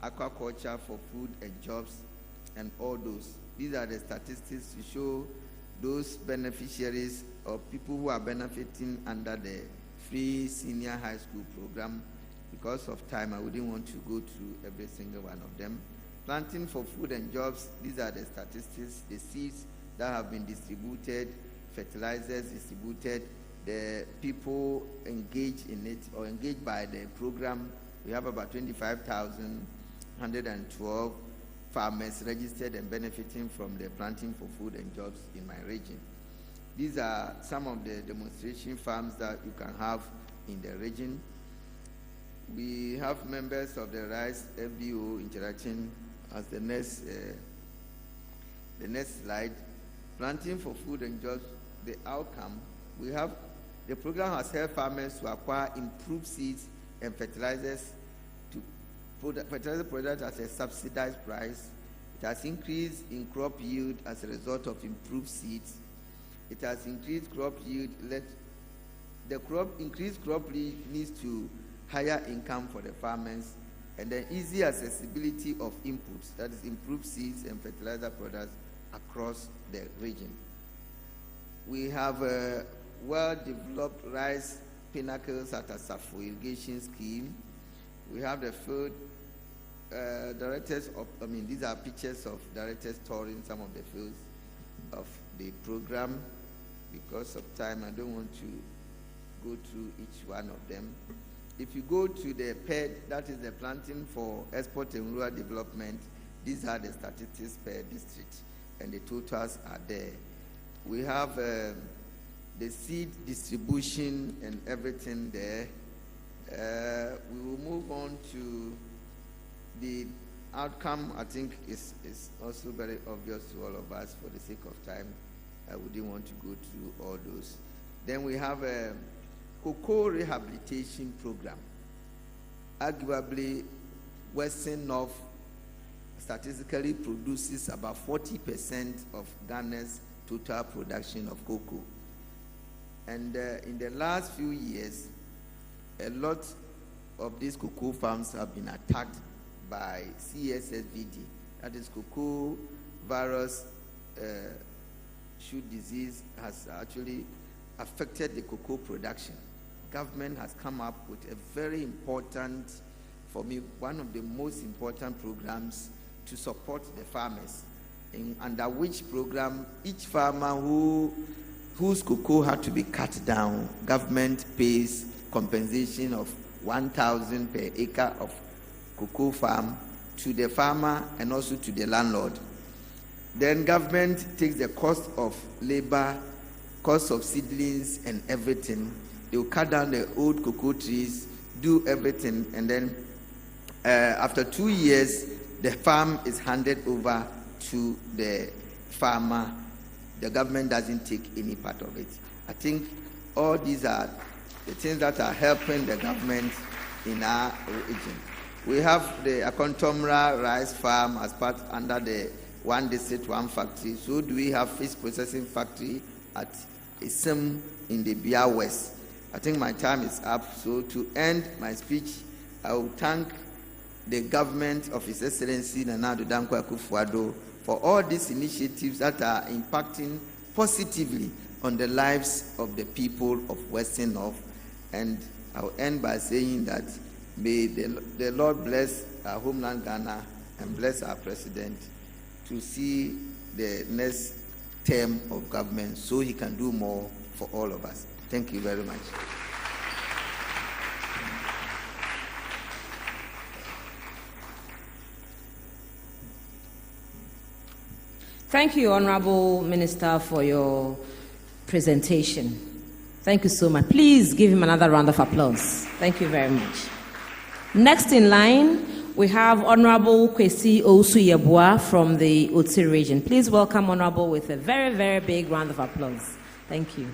aquaculture for food and jobs, and all those. These are the statistics to show those beneficiaries or people who are benefiting under the free senior high school program. Because of time, I wouldn't want to go through every single one of them. Planting for food and jobs, these are the statistics, the seeds that have been distributed, fertilizers distributed, the people engaged in it or engaged by the program. We have about 25,112 farmers registered and benefiting from the planting for food and jobs in my region. These are some of the demonstration farms that you can have in the region. We have members of the RISE FBO interaction as the next slide. Planting for food and jobs, the outcome. We have, the program has helped farmers to acquire improved seeds and fertilizers to fertilizer products at a subsidized price. It has increased in crop yield as a result of improved seeds. It has increased crop yield. Increased crop yield leads to higher income for the farmers, and the easy accessibility of inputs, that is improved seeds and fertilizer products across the region. We have a well-developed rice pinnacles at Ahafo irrigation scheme. We have the field directors of, these are pictures of directors touring some of the fields of the program. Because of time, I don't want to go through each one of them. If you go to the PED, that is the planting for export and rural development, these are the statistics per district, and the totals are there. We have the seed distribution and everything there. We will move on to the outcome. I think is also very obvious to all of us. For the sake of time, I wouldn't want to go through all those. Then we have a cocoa rehabilitation program. Arguably, Western North statistically produces about 40% of Ghana's total production of cocoa. And in the last few years, a lot of these cocoa farms have been attacked by CSSVD, that is cocoa virus shoot disease has actually affected the cocoa production. Government has come up with a very important, for me, one of the most important programs to support the farmers, under which program each farmer whose cocoa had to be cut down, government pays compensation of 1,000 per acre of cocoa farm to the farmer and also to the landlord. Then government takes the cost of labor, cost of seedlings and everything. They will cut down the old cocoa trees, do everything, and then after 2 years, the farm is handed over to the farmer. The government doesn't take any part of it. I think all these are the things that are helping the government in our region. We have the Akontomra rice farm as part under the one district, one factory. So do we have fish processing factory at Isam in the Bia West. I think my time is up. So to end my speech, I will thank the government of His Excellency Nana Addo Dankwa Akufo-Addo for all these initiatives that are impacting positively on the lives of the people of Western North. And I'll end by saying that may the Lord bless our homeland Ghana and bless our president to see the next term of government so he can do more for all of us. Thank you very much. Thank you, Honorable Minister, for your presentation. Thank you so much. Please give him another round of applause. Thank you very much. Next in line, we have Honorable Kwesi Osu-Yeboah from the Oti Region. Please welcome Honorable with a very, very big round of applause. Thank you.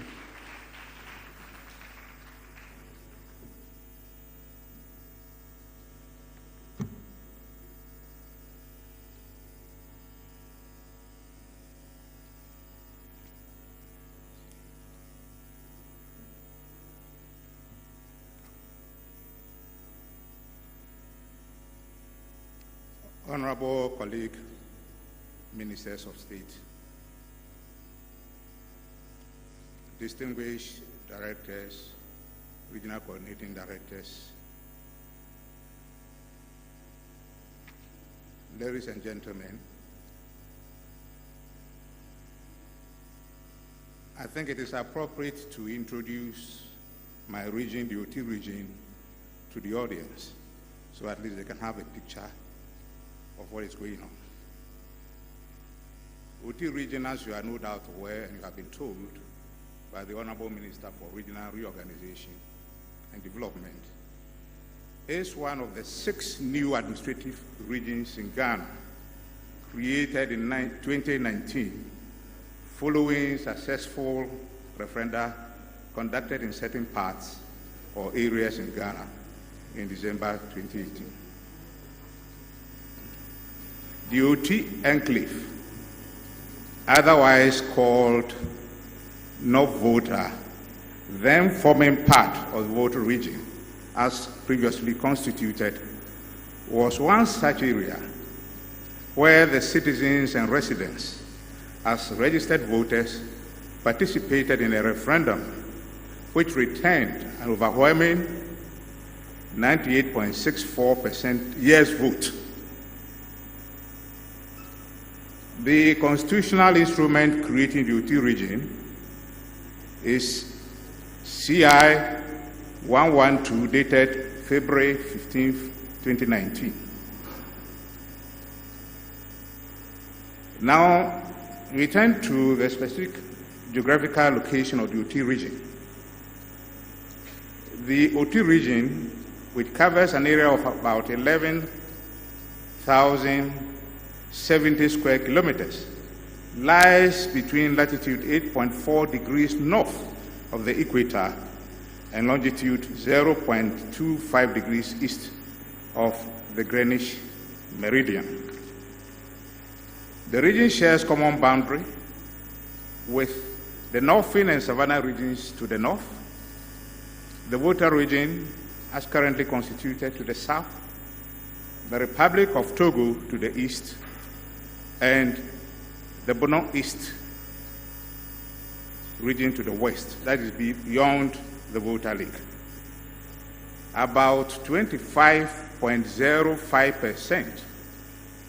Honorable colleague, ministers of state, distinguished directors, regional coordinating directors, ladies and gentlemen, I think it is appropriate to introduce my region, the Oti region, to the audience, so at least they can have a picture of what is going on. Oti region, as you are no doubt aware and you have been told by the Honorable Minister for Regional Reorganization and Development, is one of the 6 new administrative regions in Ghana created in 2019 following successful referenda conducted in certain parts or areas in Ghana in December 2018. The Oti Enclave, otherwise called North Volta, then forming part of the Oti Region as previously constituted, was one such area where the citizens and residents, as registered voters, participated in a referendum which returned an overwhelming 98.64% yes vote. The constitutional instrument creating the Oti region is CI 112 dated February 15, 2019. Now, we turn to the specific geographical location of the Oti region. The Oti region, which covers an area of about 11,070 square kilometers, lies between latitude 8.4 degrees north of the equator and longitude 0.25 degrees east of the Greenwich meridian. The region shares common boundary with the Northern and Savannah regions to the north, the Volta region as currently constituted to the south, the Republic of Togo to the east, and the Bono East region to the west, that is beyond the Volta Lake. About 25.05%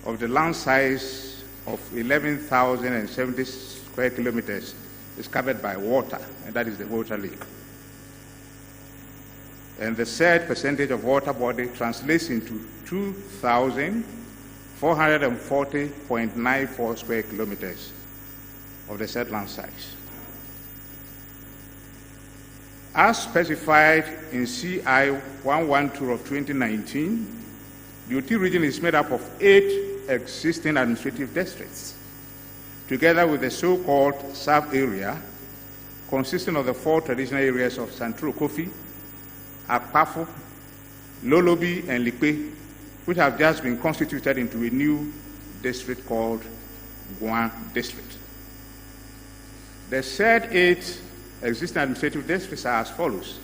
of the land size of 11,070 square kilometers is covered by water, and that is the Volta Lake. And the said percentage of water body translates into 2,440.94 square kilometers of the said land size. As specified in CI 112 of 2019, the Oti region is made up of 8 existing administrative districts, together with the so-called South area, consisting of the 4 traditional areas of Santro Kofi, Akufo, Lolobi, and Likpe, which have just been constituted into a new district called Guan District. The said 8 existing administrative districts are as follows: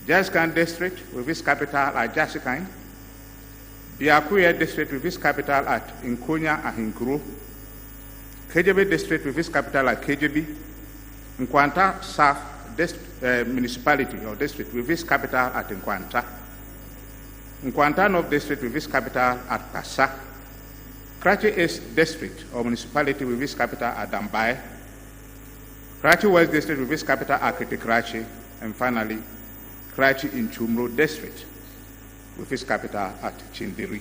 Jaskan District with its capital at Jasikan, Biakuya District with its capital at Nkonya Ahinkuro, Kejebe District with its capital at Kejebi, Nkwanta South Municipality or District with its capital at Nkwanta, Nkwanta North District with its capital at Kasa, Karachi East District or Municipality with its capital at Dambai, Karachi West District with its capital at Karachi, and finally, Karachi Inchumro District with its capital at Chindiri.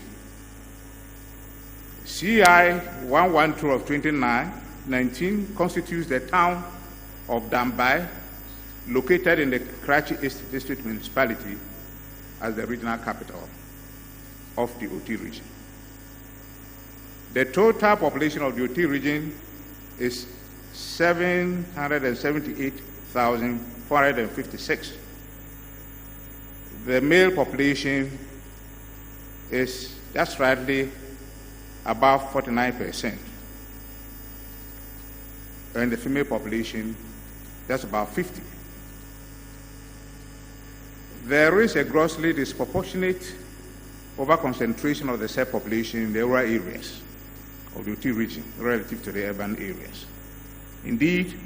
CI 112 of 2019 constitutes the town of Dambai, located in the Karachi East District Municipality, as the regional capital of the Oti region. The total population of the Oti region is 778,456. The male population is just slightly above 49%, and the female population just about 50%. There is a grossly disproportionate over-concentration of the said population in the rural areas of the Oti region relative to the urban areas. Indeed,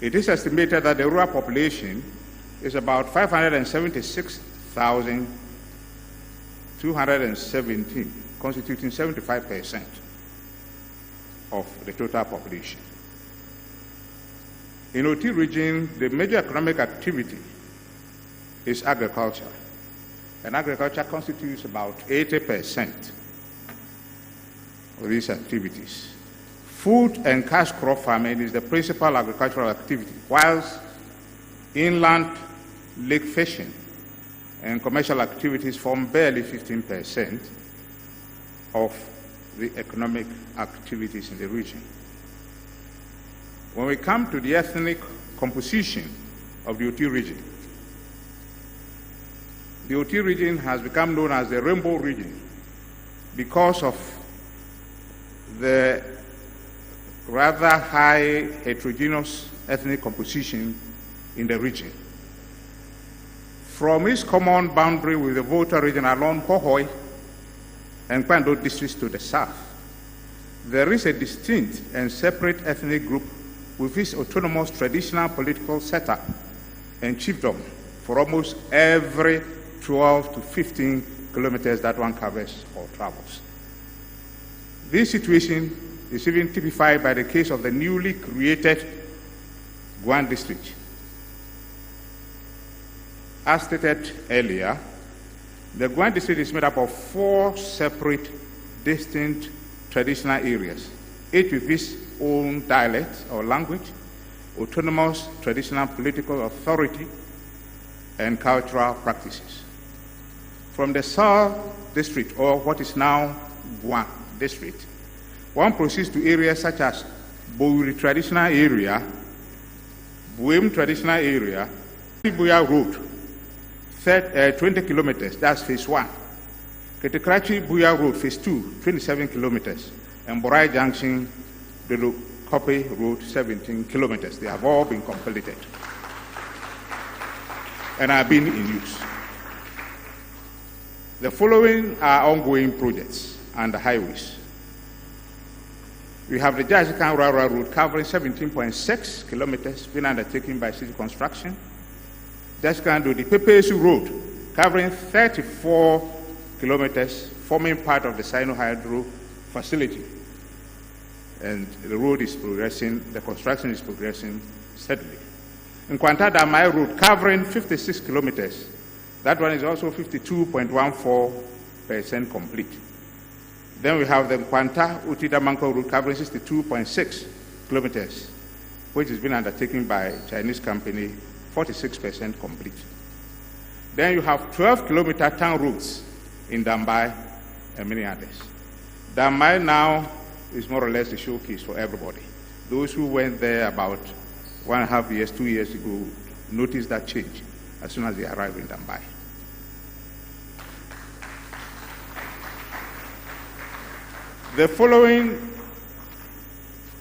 it is estimated that the rural population is about 576,217, constituting 75% of the total population. In Oti region, the major economic activity is agriculture, and agriculture constitutes about 80% of these activities. Food and cash crop farming is the principal agricultural activity, whilst inland lake fishing and commercial activities form barely 15% of the economic activities in the region. When we come to the ethnic composition of the Oti region has become known as the Rainbow Region because of the rather high heterogeneous ethnic composition in the region. From its common boundary with the Volta region along Hohoi and Kwando districts to the south, there is a distinct and separate ethnic group with its autonomous traditional political setup and chiefdom for almost every 12 to 15 kilometers that one covers or travels. This situation is even typified by the case of the newly created Guan district. As stated earlier, the Guan district is made up of 4 separate, distinct traditional areas, each with its own dialect or language, autonomous traditional political authority, and cultural practices. From the South district, or what is now Guan district, one proceeds to areas such as Bouri traditional area, Buem traditional area, Buya Road, 20 kilometers, that's phase 1. Ketekrachi Buya Road, phase 2, 27 kilometers, and Borai Junction, Dodo Kope Road, 17 kilometers. They have all been completed and are being in use. The following are ongoing projects and the highways. We have the Jajikan Rural Road covering 17.6 kilometers being undertaken by city construction. Jajikan do the Pepesu Road covering 34 kilometers forming part of the Sino Hydro facility. And the road is progressing, the construction is progressing steadily. In Kwantada Mai Road covering 56 kilometers, that one is also 52.14% complete. Then we have the Kwanta Uti-Damanko Road covering 62.6 kilometers, which has been undertaken by a Chinese company, 46% complete. Then you have 12-kilometer town roads in Dambai and many others. Dambai now is more or less a showcase for everybody. Those who went there about 1.5 years, 2 years ago, noticed that change as soon as they arrived in Dambai. The following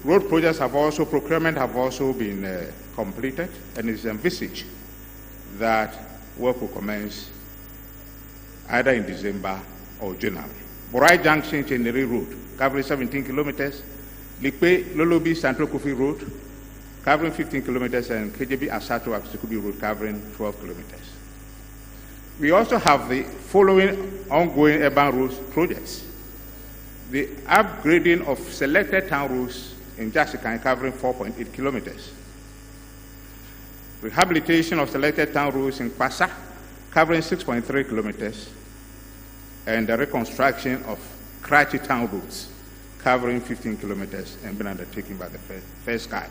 road projects procurement have also been completed, and it is envisaged that work will commence either in December or January. Borai Junction, Cheneri Road, covering 17 kilometers, Likpe Lolobi Central Kofi Road, covering 15 kilometers, and KJB Asato Aksikubi Road, covering 12 kilometers. We also have the following ongoing urban roads projects. The upgrading of selected town roads in Jasikan covering 4.8 kilometers. Rehabilitation of selected town roads in Pasa covering 6.3 kilometers. And the reconstruction of Krachi town roads covering 15 kilometers and been undertaken by the First Sky.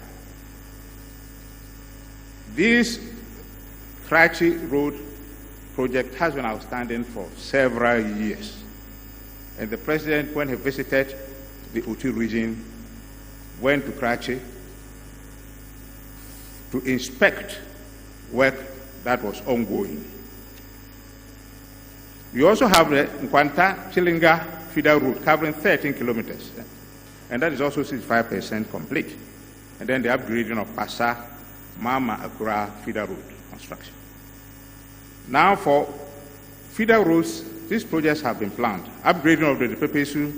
This Krachi road project has been outstanding for several years. And the president, when he visited the Oti region, went to Krachi to inspect work that was ongoing. We also have the Nkwanta Chilinga feeder road covering 13 kilometers, and that is also 65% complete. And then the upgrading of Pasa Mama Akura feeder road construction. Now for Feeder roads, these projects have been planned. Upgrading of the Pepesu,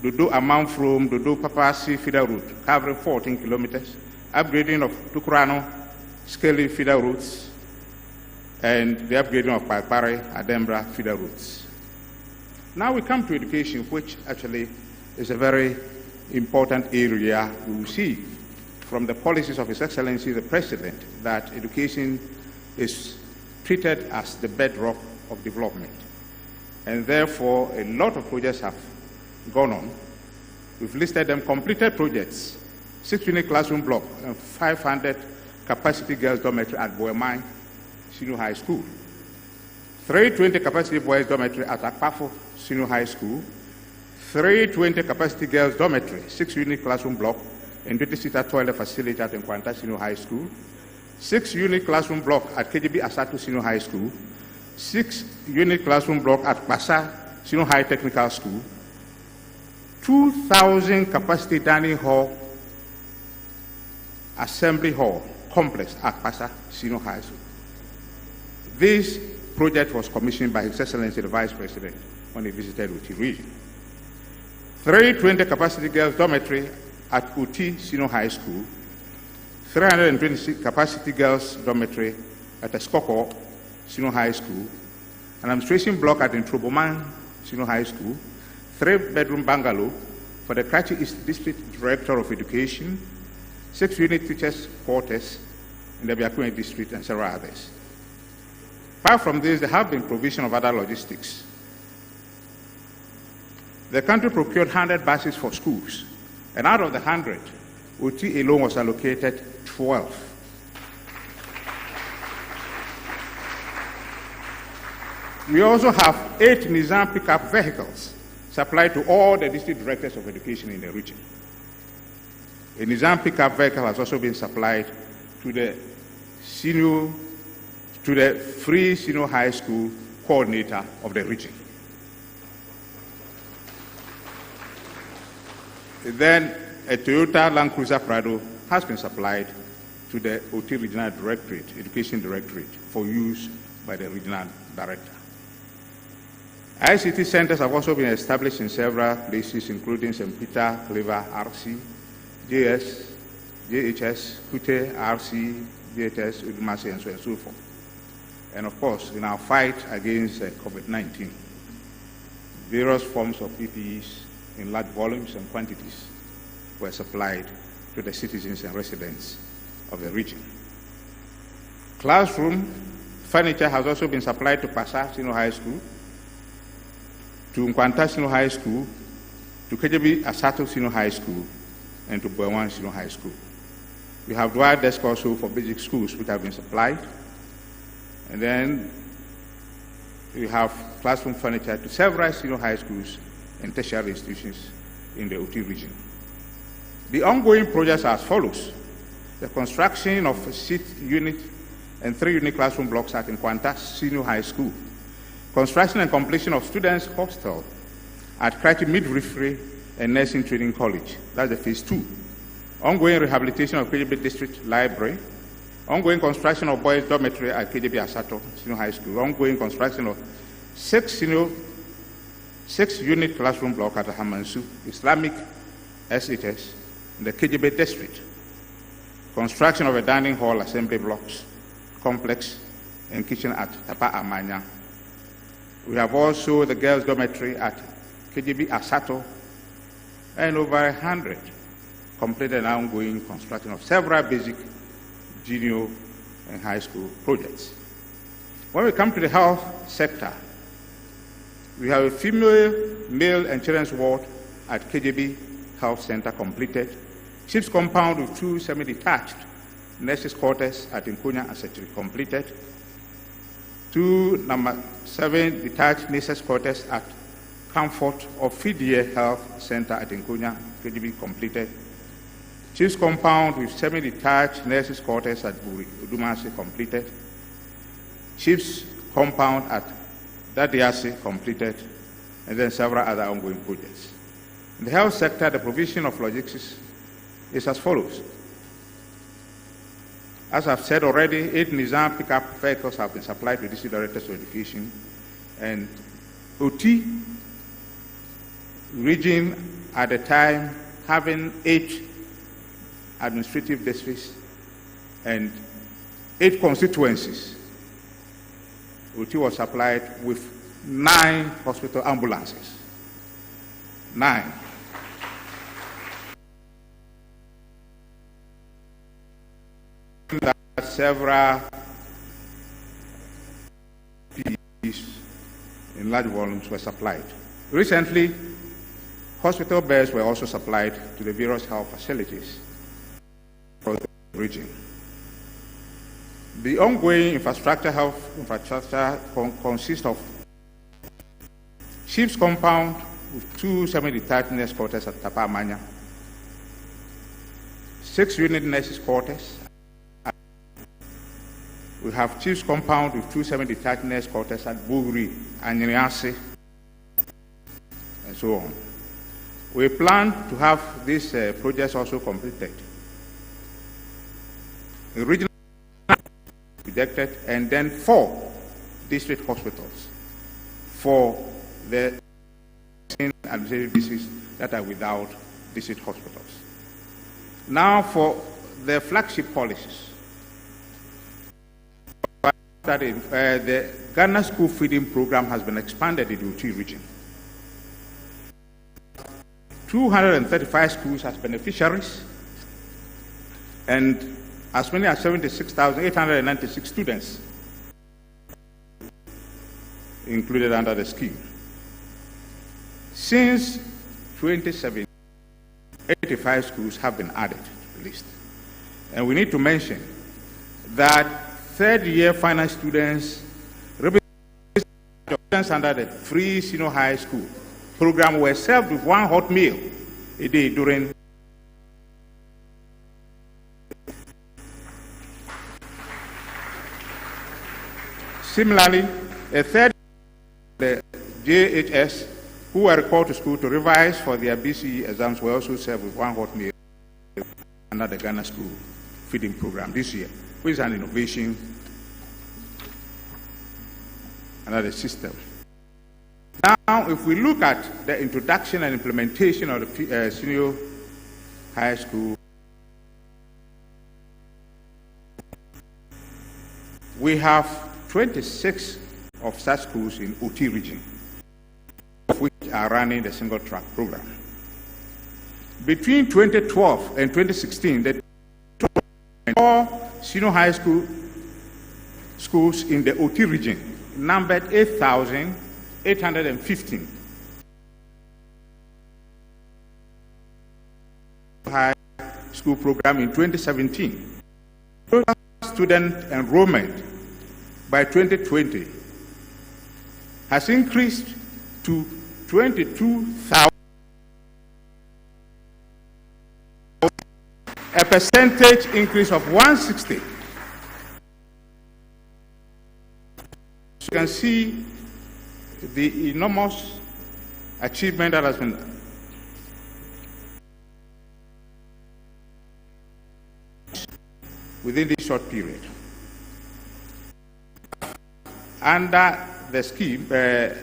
Dodo Amanfrom, Dodo Papasi feeder route, covering 14 kilometers. Upgrading of Tukurano, Skelly feeder routes, and the upgrading of Paipare, Adembra feeder routes. Now we come to education, which actually is a very important area. We will see from the policies of His Excellency the President that education is treated as the bedrock of development. And therefore, a lot of projects have gone on. We've listed them: completed projects, 6-unit classroom block and 500 capacity girls dormitory at Boemai Senior High School, 320 capacity boys dormitory at Akufo Senior High School, 320 capacity girls dormitory, 6-unit classroom block and 20-seater toilet facility at Nkwanta Senior High School, 6-unit classroom block at KGB Asatu Senior High School, 6-unit classroom block at Pasa Senior High Technical School, 2,000 capacity dining hall, assembly hall complex at Pasa Senior High School. This project was commissioned by His Excellency the Vice President when he visited Oti Region. 320 capacity girls dormitory at Oti Senior High School, 326 capacity girls dormitory at Eskoko Senior High School, an administration block at Ntroboman Senior High School, 3-bedroom bungalow for the Krachi East District Director of Education, 6-unit teachers' quarters in the Biakune District, and several others. Apart from this, there have been provision of other logistics. The country procured 100 buses for schools, and out of the 100, Oti alone was allocated 12. We also have 8 Nizam pickup vehicles supplied to all the district directors of education in the region. A Nizam pickup vehicle has also been supplied to the free senior high school coordinator of the region. Then a Toyota Land Cruiser Prado has been supplied to the Oti Regional Directorate, Education Directorate, for use by the regional director. ICT centers have also been established in several places, including St. Peter, Clever, RC, JS, JHS, Kute, RC, JHS, Udumasi, and so on and so forth. And of course, in our fight against COVID-19, various forms of PPEs in large volumes and quantities were supplied to the citizens and residents of the region. Classroom furniture has also been supplied to Pasa Senior High School, to Nkwanta Senior High School, to KJB Asato Senior High School, and to Boewan Senior High School. We have dual desks also for basic schools which have been supplied. And then we have classroom furniture to several senior high schools and tertiary institutions in the Oti region. The ongoing projects are as follows: the construction of a 6-unit and 3-unit classroom blocks at Nkwanta Senior High School, construction and completion of students' hostel at Krachi Midwifery and Nursing Training College. That's the phase 2. Ongoing rehabilitation of KJB District Library, ongoing construction of boys' dormitory at KJB Asato Senior High School, ongoing construction of 6-unit classroom block at Hamansu Islamic SHS in the KJB District, construction of a dining hall, assembly blocks, complex, and kitchen at Tapa Amanya. We have also the girls' dormitory at KJB Asato, and over 100 completed and ongoing construction of several basic junior and high school projects. When we come to the health sector, we have a female, male, and children's ward at KJB Health Center completed, Chief's compound with 2 semi-detached nurses' quarters at Nkonya and Secretary completed, 2 number 7 detached nurses' quarters at Comfort of Fidie Health Center at Nkonya, KJB completed, Chief's compound with semi-detached nurses' quarters at Buri, Udumasi completed, Chief's compound at Dadiasi completed, and then several other ongoing projects. In the health sector, the provision of logistics is as follows. As I've said already, 8 Nizam pickup vehicles have been supplied to district directors of education, And Oti Region at the time having 8 administrative districts and 8 constituencies. Oti was supplied with 9 hospital ambulances. 9. That several PPEs in large volumes were supplied. Recently, hospital beds were also supplied to the various health facilities across the region. The ongoing health infrastructure consists of Chief's Compound with 2 semi-detached nurse quarters at Tapamanya, 6 unit nurses quarters. We have Chief's Compound with 2 semi-detached nurse quarters at Bugri and Nyase, and so on. We plan to have these projects also completed. The regional projected, and then 4 district hospitals for the administrative districts that are without district hospitals. Now for the flagship policies. The Ghana School Feeding Program has been expanded in the Oti Region. 235 schools as beneficiaries, and as many as 76,896 students included under the scheme. Since 2017, 85 schools have been added to the list. And we need to mention that third-year final students under the free senior high school program were served with 1 hot meal a day during Similarly, a third the JHS who were recalled to school to revise for their BCE exams were also served with 1 hot meal under the Ghana School Feeding Program this year, which is an innovation under the system. Now, if we look at the introduction and implementation of the senior high school, we have 26 of such schools in Oti Region, of which are running the single track program. Between 2012 and 2016, the all senior high school schools in the Oti Region numbered 8,815. High school program in 2017. Total student enrollment by 2020 has increased to 22,000, a percentage increase of 160. So you can see the enormous achievement that has been within this short period. Under the scheme, the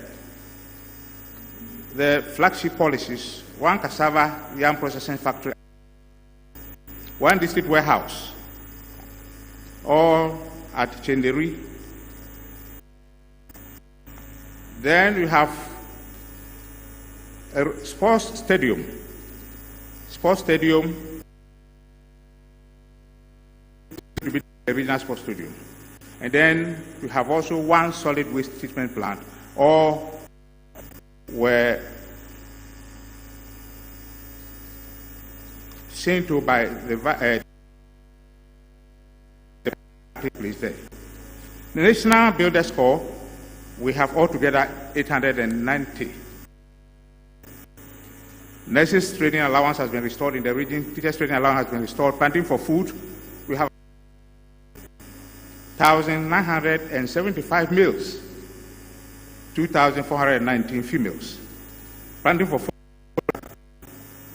flagship policies, 1 cassava yam processing factory, 1 district warehouse, all at Chenderi. Then we have a sports stadium, a regional sports stadium. And then we have also 1 solid waste treatment plant, all were seen to by the place there. The National Builders Corps, we have altogether 890. Nurses training allowance has been restored in the region. Teachers training allowance has been restored. Planting for food, we have 1,975 males, 2,419 females. Planting for food,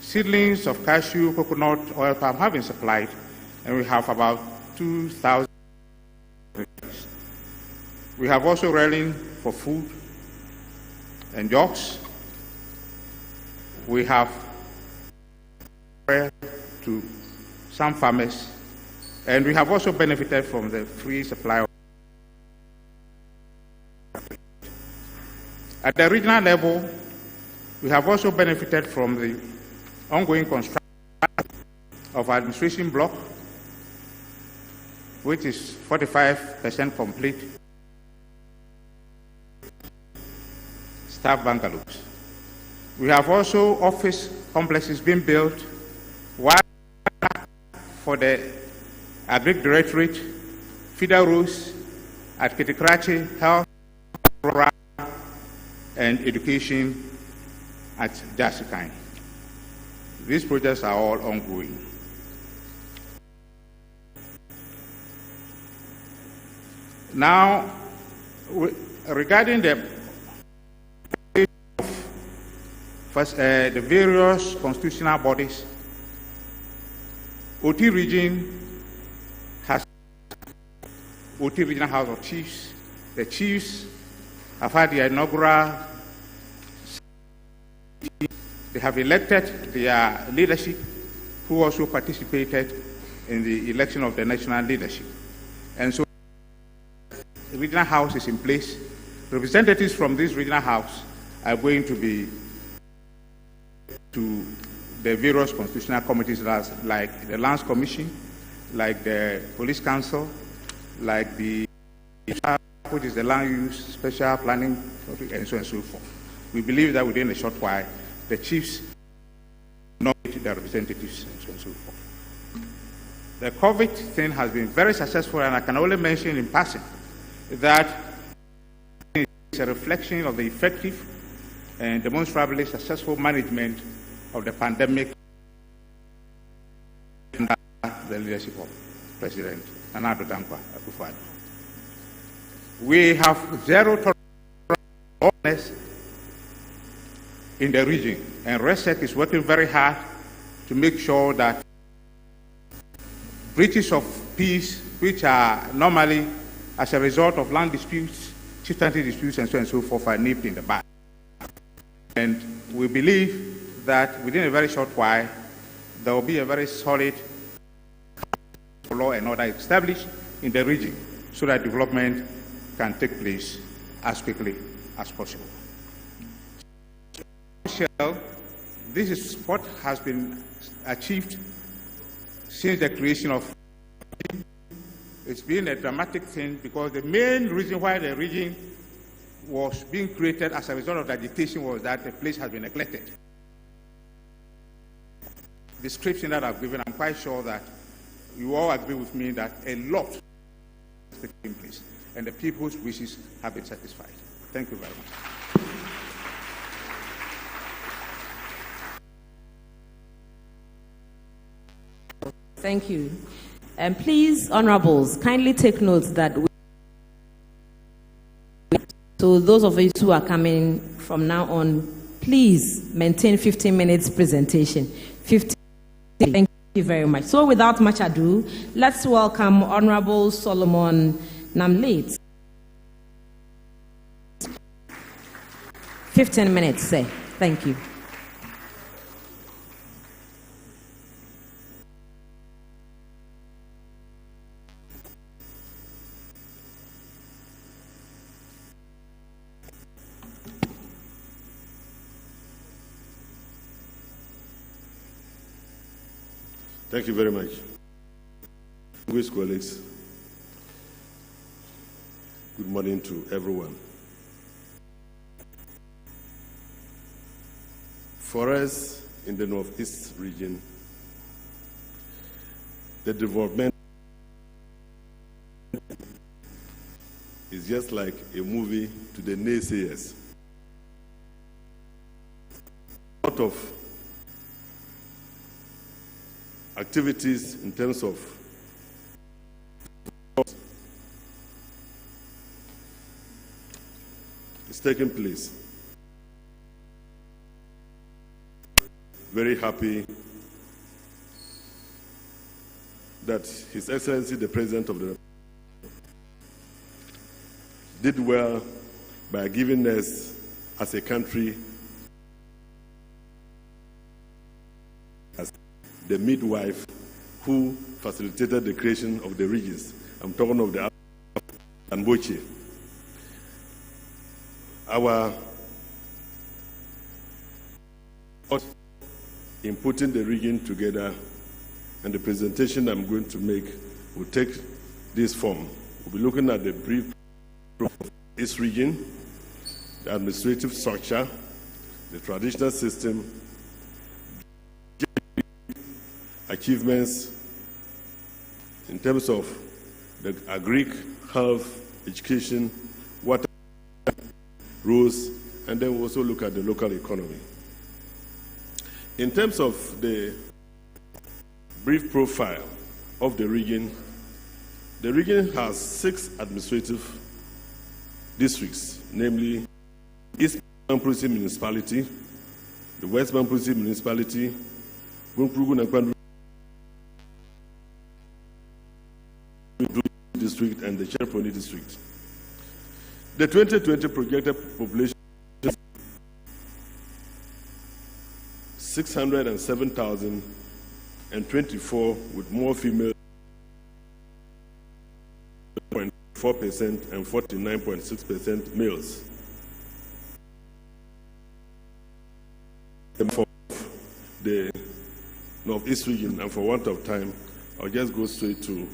seedlings of cashew, coconut, oil palm have been supplied, and we have about 2,000. We have also railing for food, and jobs. We have to some farmers, and we have also benefited from the free supply of. At the regional level, we have also benefited from the ongoing construction of administration block, which is 45% complete, staff bungalows. We have also office complexes being built, one for the Agric Directorate, feeder roads at Kitikrachi, health, and education at Jasikai. These projects are all ongoing. Now, regarding the various constitutional bodies, Oti Region has Oti Regional House of Chiefs. The chiefs have had the inaugural. They have elected their leadership, who also participated in the election of the national leadership. And so the regional house is in place. Representatives from this regional house are going to be to the various constitutional committees like the Lands Commission, like the Police Council, like the which is the Land Use Special Planning, and so on and so forth. We believe that within a short while, the chiefs nominate their representatives, and so on and so forth. The COVID thing has been very successful, and I can only mention in passing that it's a reflection of the effective and demonstrably successful management of the pandemic under the leadership of President Akufo-addo. We have zero tolerance in the region, and RESEC is working very hard to make sure that breaches of peace, which are normally as a result of land disputes, chieftaincy disputes, and so on and so forth, are nipped in the bud. And we believe that within a very short while, there will be a very solid law and order established in the region so that development can take place as quickly as possible. This is what has been achieved since the creation of. It's been a dramatic thing because the main reason why the region was being created as a result of the agitation was that the place has been neglected. Description that I've given, I'm quite sure that you all agree with me that a lot is taking place and the people's wishes have been satisfied. Thank you very much. Thank you. And please, honorables, kindly take note that so those of you who are coming from now on, please maintain 15 minutes presentation. 15. Thank you very much. So without much ado, let's welcome Honorable Solomon Namlate. 15 minutes, sir. Thank you. Thank you very much. Distinguished colleagues, good morning to everyone. For us in the Northeast region, the development is just like a movie to the naysayers. A lot of activities in terms of is taking place. Very happy that His Excellency the President of the did well by giving us as a country as the midwife who facilitated the creation of the regions. I'm talking of the Ahafo and Boche. Our in putting the region together, and the presentation I'm going to make will take this form. We'll be looking at the brief of East Region, the administrative structure, the traditional system, achievements in terms of the agric, health, education, water, roads, and then we'll also look at the local economy. In terms of the brief profile of the region has 6 administrative districts, namely East Mamprusi Municipality, the West Mamprusi Municipality, Bunkrugu Nakwandu District, and the Cherponi District. The 2020 projected population is 607,024, with more females 0.4% and 49.6% males. For the Northeast region, and for want of time, I'll just go straight to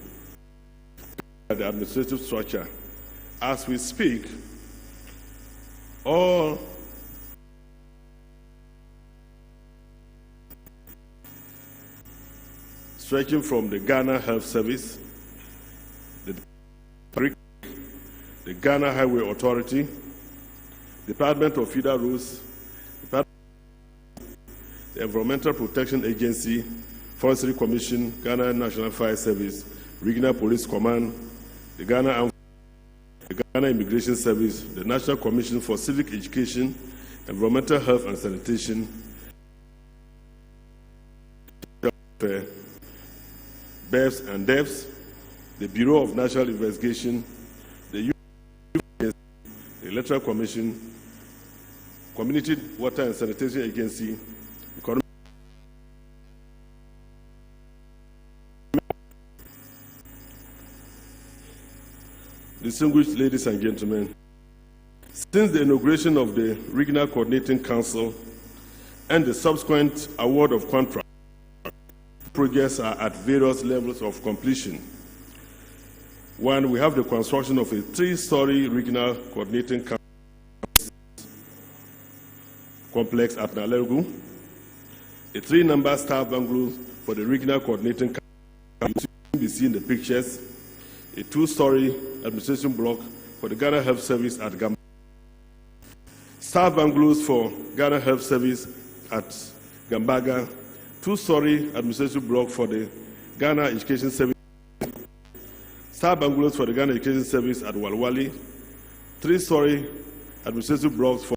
the administrative structure. As we speak, all stretching from the Ghana Health Service, the Ghana Highway Authority, Department of Feeder Roads, the Environmental Protection Agency, Forestry Commission, Ghana National Fire Service, Regional Police Command, the Ghana Immigration Service, the National Commission for Civic Education, Environmental Health and Sanitation, BEFs and DEFs, the Bureau of National Investigation, the Electoral Commission, Community Water and Sanitation Agency, Distinguished ladies and gentlemen, since the inauguration of the Regional Coordinating Council and the subsequent award of contract, projects are at various levels of completion. One, we have the construction of a 3-story Regional Coordinating Council complex at Nalegu, a 3-number staff bungalow for the Regional Coordinating Council, you can see in the pictures, a 2-story administration block for the Ghana Health Service at Gambaga, staff bungalows for Ghana Health Service at Gambaga, 2-story administration block for the Ghana Education Service, staff bungalows for the Ghana Education Service at Walwali, 3-story administration blocks for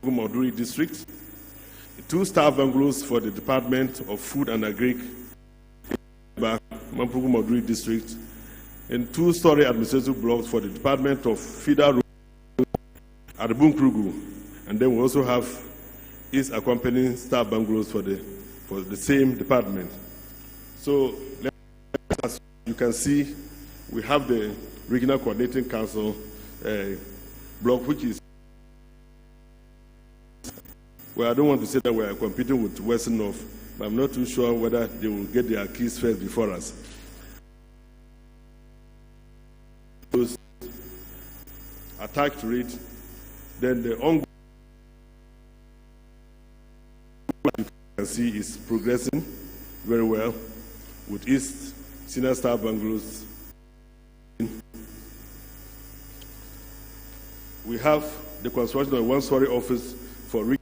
Moduri District, 2 staff bungalows for the Department of Food and Agric, Mampuku Moduri District, and 2-story administrative blocks for the Department of Feeder Roads at Bunkrugu, and then we also have East accompanying staff bungalows for the same department. So, as you can see, we have the Regional Coordinating Council block, which is, well, I don't want to say that we are competing with Western North, but I'm not too sure whether they will get their keys first before us. Those attached to it, then the ongoing, you can see, is progressing very well with East senior staff bungalows. We have the construction of a 1-story office for region.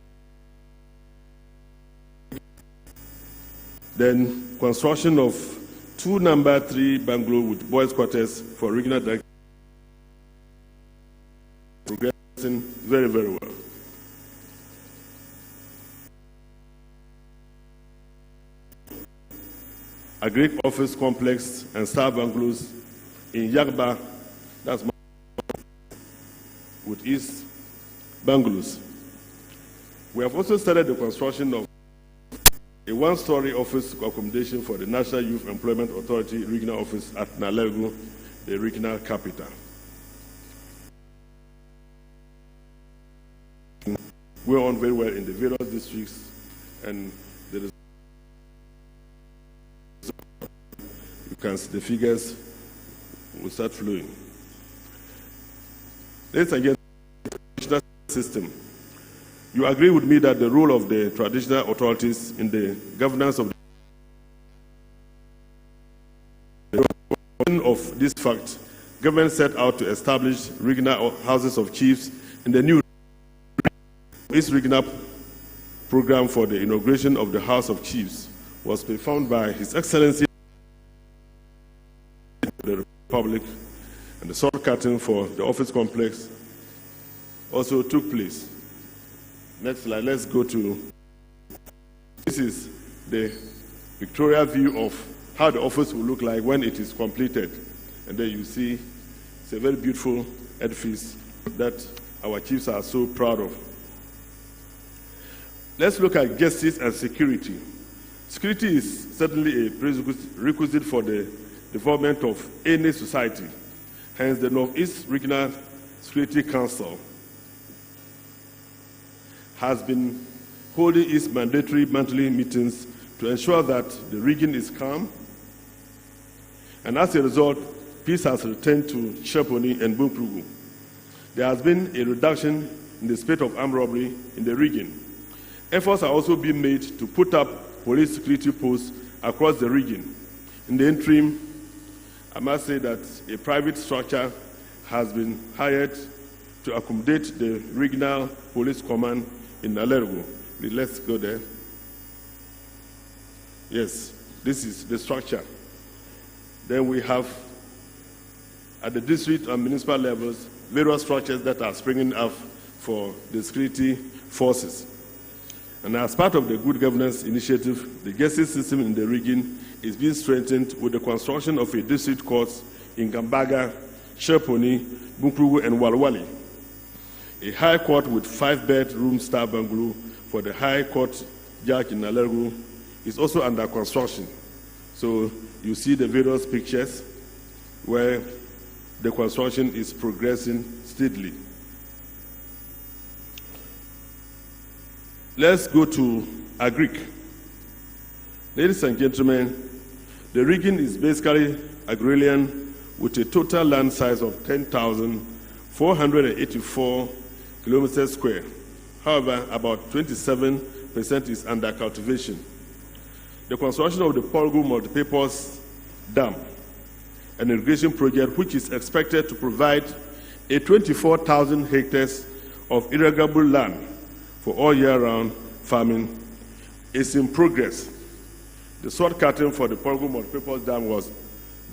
Then construction of 2 number 3 bungalow with boys' quarters for regional director. Progressing very, very well. Agric office complex and staff bungalows in Yagba, that's with East bungalows. We have also started the construction of a one-story office accommodation for the National Youth Employment Authority regional office at Nalegu, the regional capital. We're on very well in the various districts, and there is, you can see the figures will start flowing. Let's again the system. You agree with me that the role of the traditional authorities in the governance of this fact, government set out to establish regional houses of chiefs in the new East regional program for the inauguration of the House of Chiefs was performed by His Excellency the Republic, and the sword cutting for the office complex also took place. Next slide, let's go to, this is the pictorial view of how the office will look like when it is completed. And then you see it's a very beautiful edifice that our chiefs are so proud of. Let's look at justice and security. Security is certainly a prerequisite for the development of any society. Hence, the Northeast Regional Security Council has been holding its mandatory monthly meetings to ensure that the region is calm. And as a result, peace has returned to Sheponi and Bunkrugu. There has been a reduction in the spate of armed robbery in the region. Efforts are also being made to put up police security posts across the region. In the interim, I must say that a private structure has been hired to accommodate the regional police command in Nalegu. Let's go there. Yes, this is the structure. Then we have, at the district and municipal levels, various structures that are springing up for the security forces. And as part of the good governance initiative, the justice system in the region is being strengthened with the construction of a district court in Gambaga, Sheponi, Bunkrugu, and Walwali. A high court with 5-bedroom star bungalow for the High Court judge in Nalegu is also under construction. So you see the various pictures where the construction is progressing steadily. Let's go to Agric. Ladies and gentlemen, the region is basically agrarian with a total land size of 10,484 kilometers square. However, about 27% is under cultivation. The construction of the Polgu multipurpose dam, an irrigation project which is expected to provide a 24,000 hectares of irrigable land for all year-round farming, is in progress. The sword cutting for the Polgu multipurpose dam was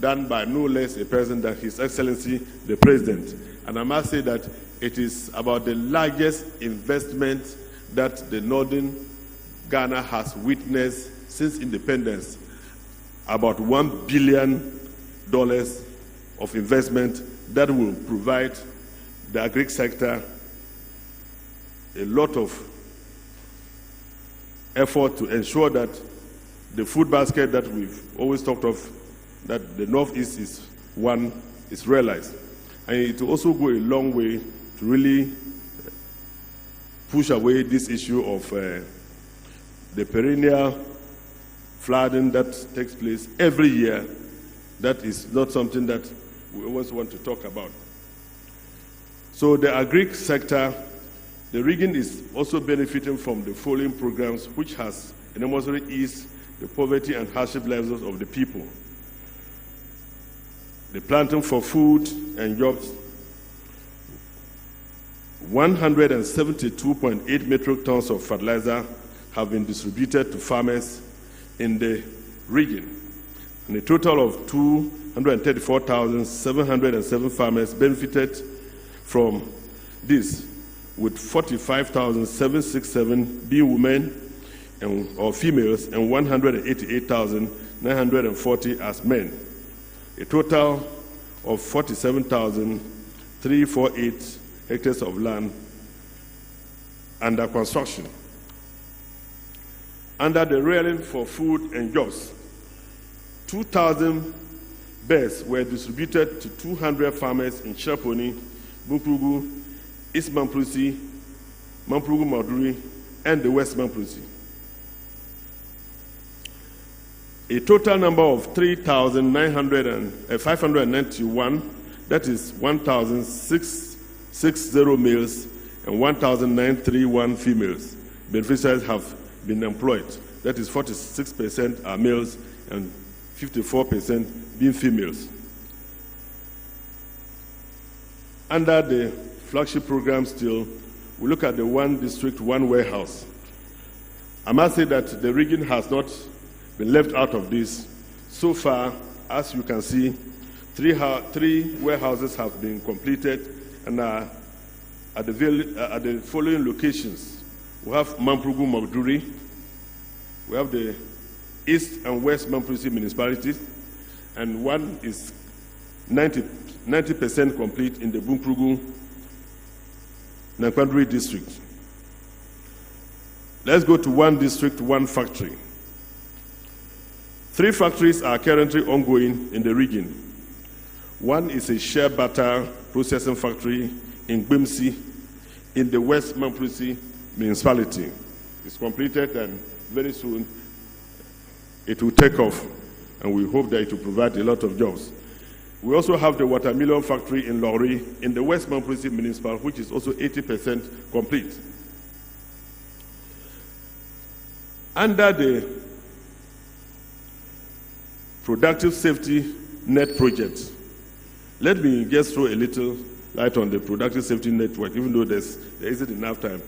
done by no less a person than His Excellency the President. And I must say that it is about the largest investment that the northern Ghana has witnessed since independence. About $1 billion of investment that will provide the agri sector a lot of effort to ensure that the food basket that we've always talked of, that the Northeast is realized. And it will also go a long way to really push away this issue of the perennial flooding that takes place every year. That is not something that we always want to talk about. So the agri sector, the region is also benefiting from the following programs which has enormously eased the poverty and hardship levels of the people. The planting for food and jobs, 172.8 metric tons of fertilizer have been distributed to farmers in the region. And a total of 234,707 farmers benefited from this, with 45,767 being women or females and 188,940 as men. A total of 47,348 hectares of land under construction. Under the railing for food and jobs, 2,000 beds were distributed to 200 farmers in Shaponi, Bunkrugu, East Mamprusi, Mamprugu Maduri, and the West Mamprusi. A total number of 3,591, that is 1,660 males and 1,931 females, beneficiaries have been employed. That is 46% are males and 54% being females. Under the flagship program still, we look at the one district, one warehouse. I must say that the region has not been left out of this. So far, as you can see, three warehouses have been completed and are at the following locations. We have Mamprugu Maduri, we have the East and West Mamprusi municipalities, and one is 90% complete in the Bunkrugu Nakwanduri district. Let's go to one district, one factory. 3 factories are currently ongoing in the region. One is a shea butter processing factory in Gbemsi in the West Mamprusi municipality. It's completed and very soon it will take off, and we hope that it will provide a lot of jobs. We also have the watermelon factory in Lori in the West Mamprusi municipal, which is also 80% complete. Under the Productive Safety Net project, let me just throw a little light on the Productive Safety Network, even though there isn't enough time.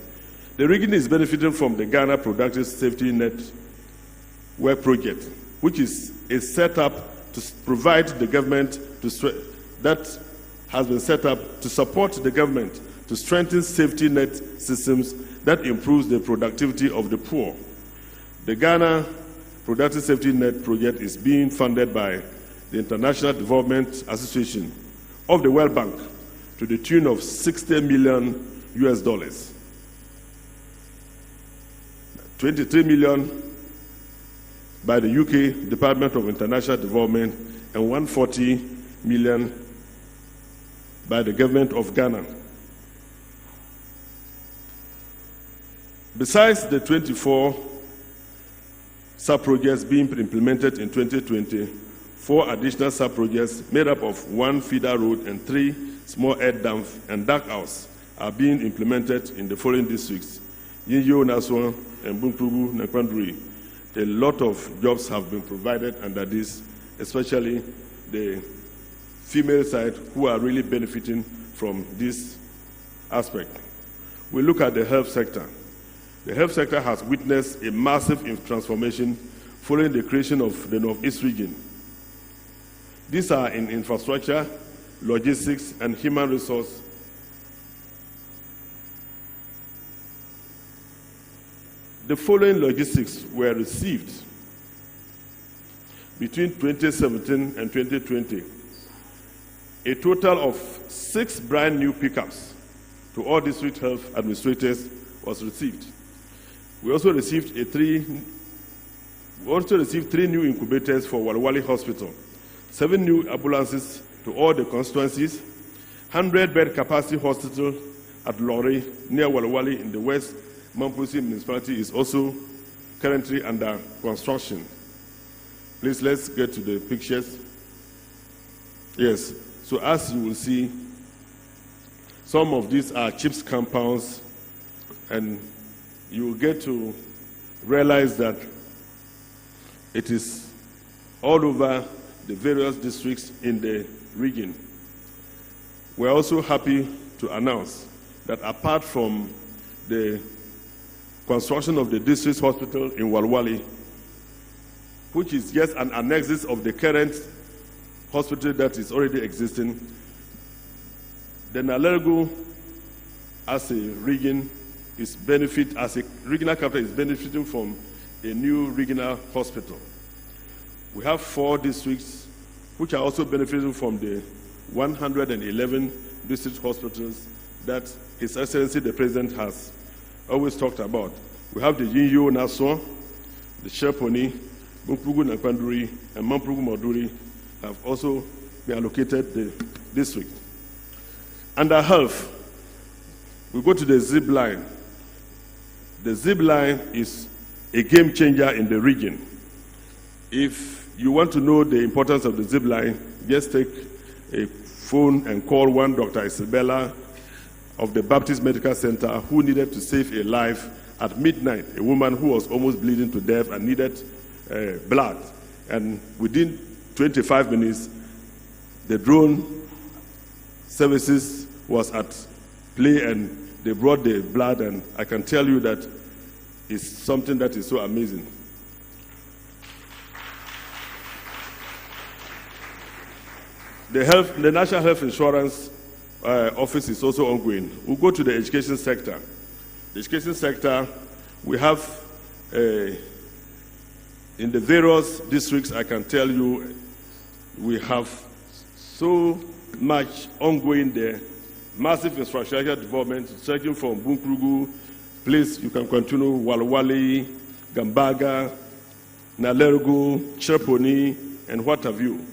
The region is benefiting from the Ghana Productive Safety Network project, which is a setup to provide the government that has been set up to support the government to strengthen safety net systems that improves the productivity of the poor. The Ghana Productive Safety Net project is being funded by the International Development Association of the World Bank to the tune of $60 million, 23 million by the UK Department of International Development and 140 million by the government of Ghana. Besides the 24 sub-projects being implemented in 2020, 4 additional sub-projects made up of 1 feeder road and 3 small air dams and dark house are being implemented in the following districts: Yinyo, Naswan, and Bunkrugu, Nakwanduri. A lot of jobs have been provided under this, especially the female side who are really benefiting from this aspect. We look at the health sector. The health sector has witnessed a massive transformation following the creation of the Northeast region. These are in infrastructure, logistics, and human resource. The following logistics were received between 2017 and 2020. A total of 6 brand new pickups to all district health administrators was received. We also received 3 new incubators for Walwali Hospital, 7 new ambulances to all the constituencies, 100-bed capacity hospital at Lori near Walwali in the West Mamprusi municipality is also currently under construction. Please, let's get to the pictures. Yes, so as you will see, some of these are CHIPS compounds, and you will get to realize that it is all over the various districts in the region. We're also happy to announce that apart from the construction of the district hospital in Walwali, which is just an annexus of the current hospital that is already existing, the Nalergu as a region as a regional capital is benefiting from a new regional hospital. We have 4 districts which are also benefiting from the 111 district hospitals that His Excellency the President has always talked about. We have the Yinyo Naso, the Sheponi, Bunkpugu Nakwanduri, and Mampugu Moduri have also been allocated the district. Under health, we go to the zip line. The zip line is a game changer in the region. If you want to know the importance of the zip line, just take a phone and call one Dr. Isabella of the Baptist Medical Center who needed to save a life at midnight, a woman who was almost bleeding to death and needed blood. And within 25 minutes, the drone services was at play and they brought the blood, and I can tell you that it's something that is so amazing. The National Health Insurance Office is also ongoing. We'll go to the education sector. The education sector, we have in the various districts, I can tell you, we have so much ongoing there. Massive infrastructure development, searching from Bunkrugu, place you can continue, Walwali, Gambaga, Nalergo, Cheponi, and what have you.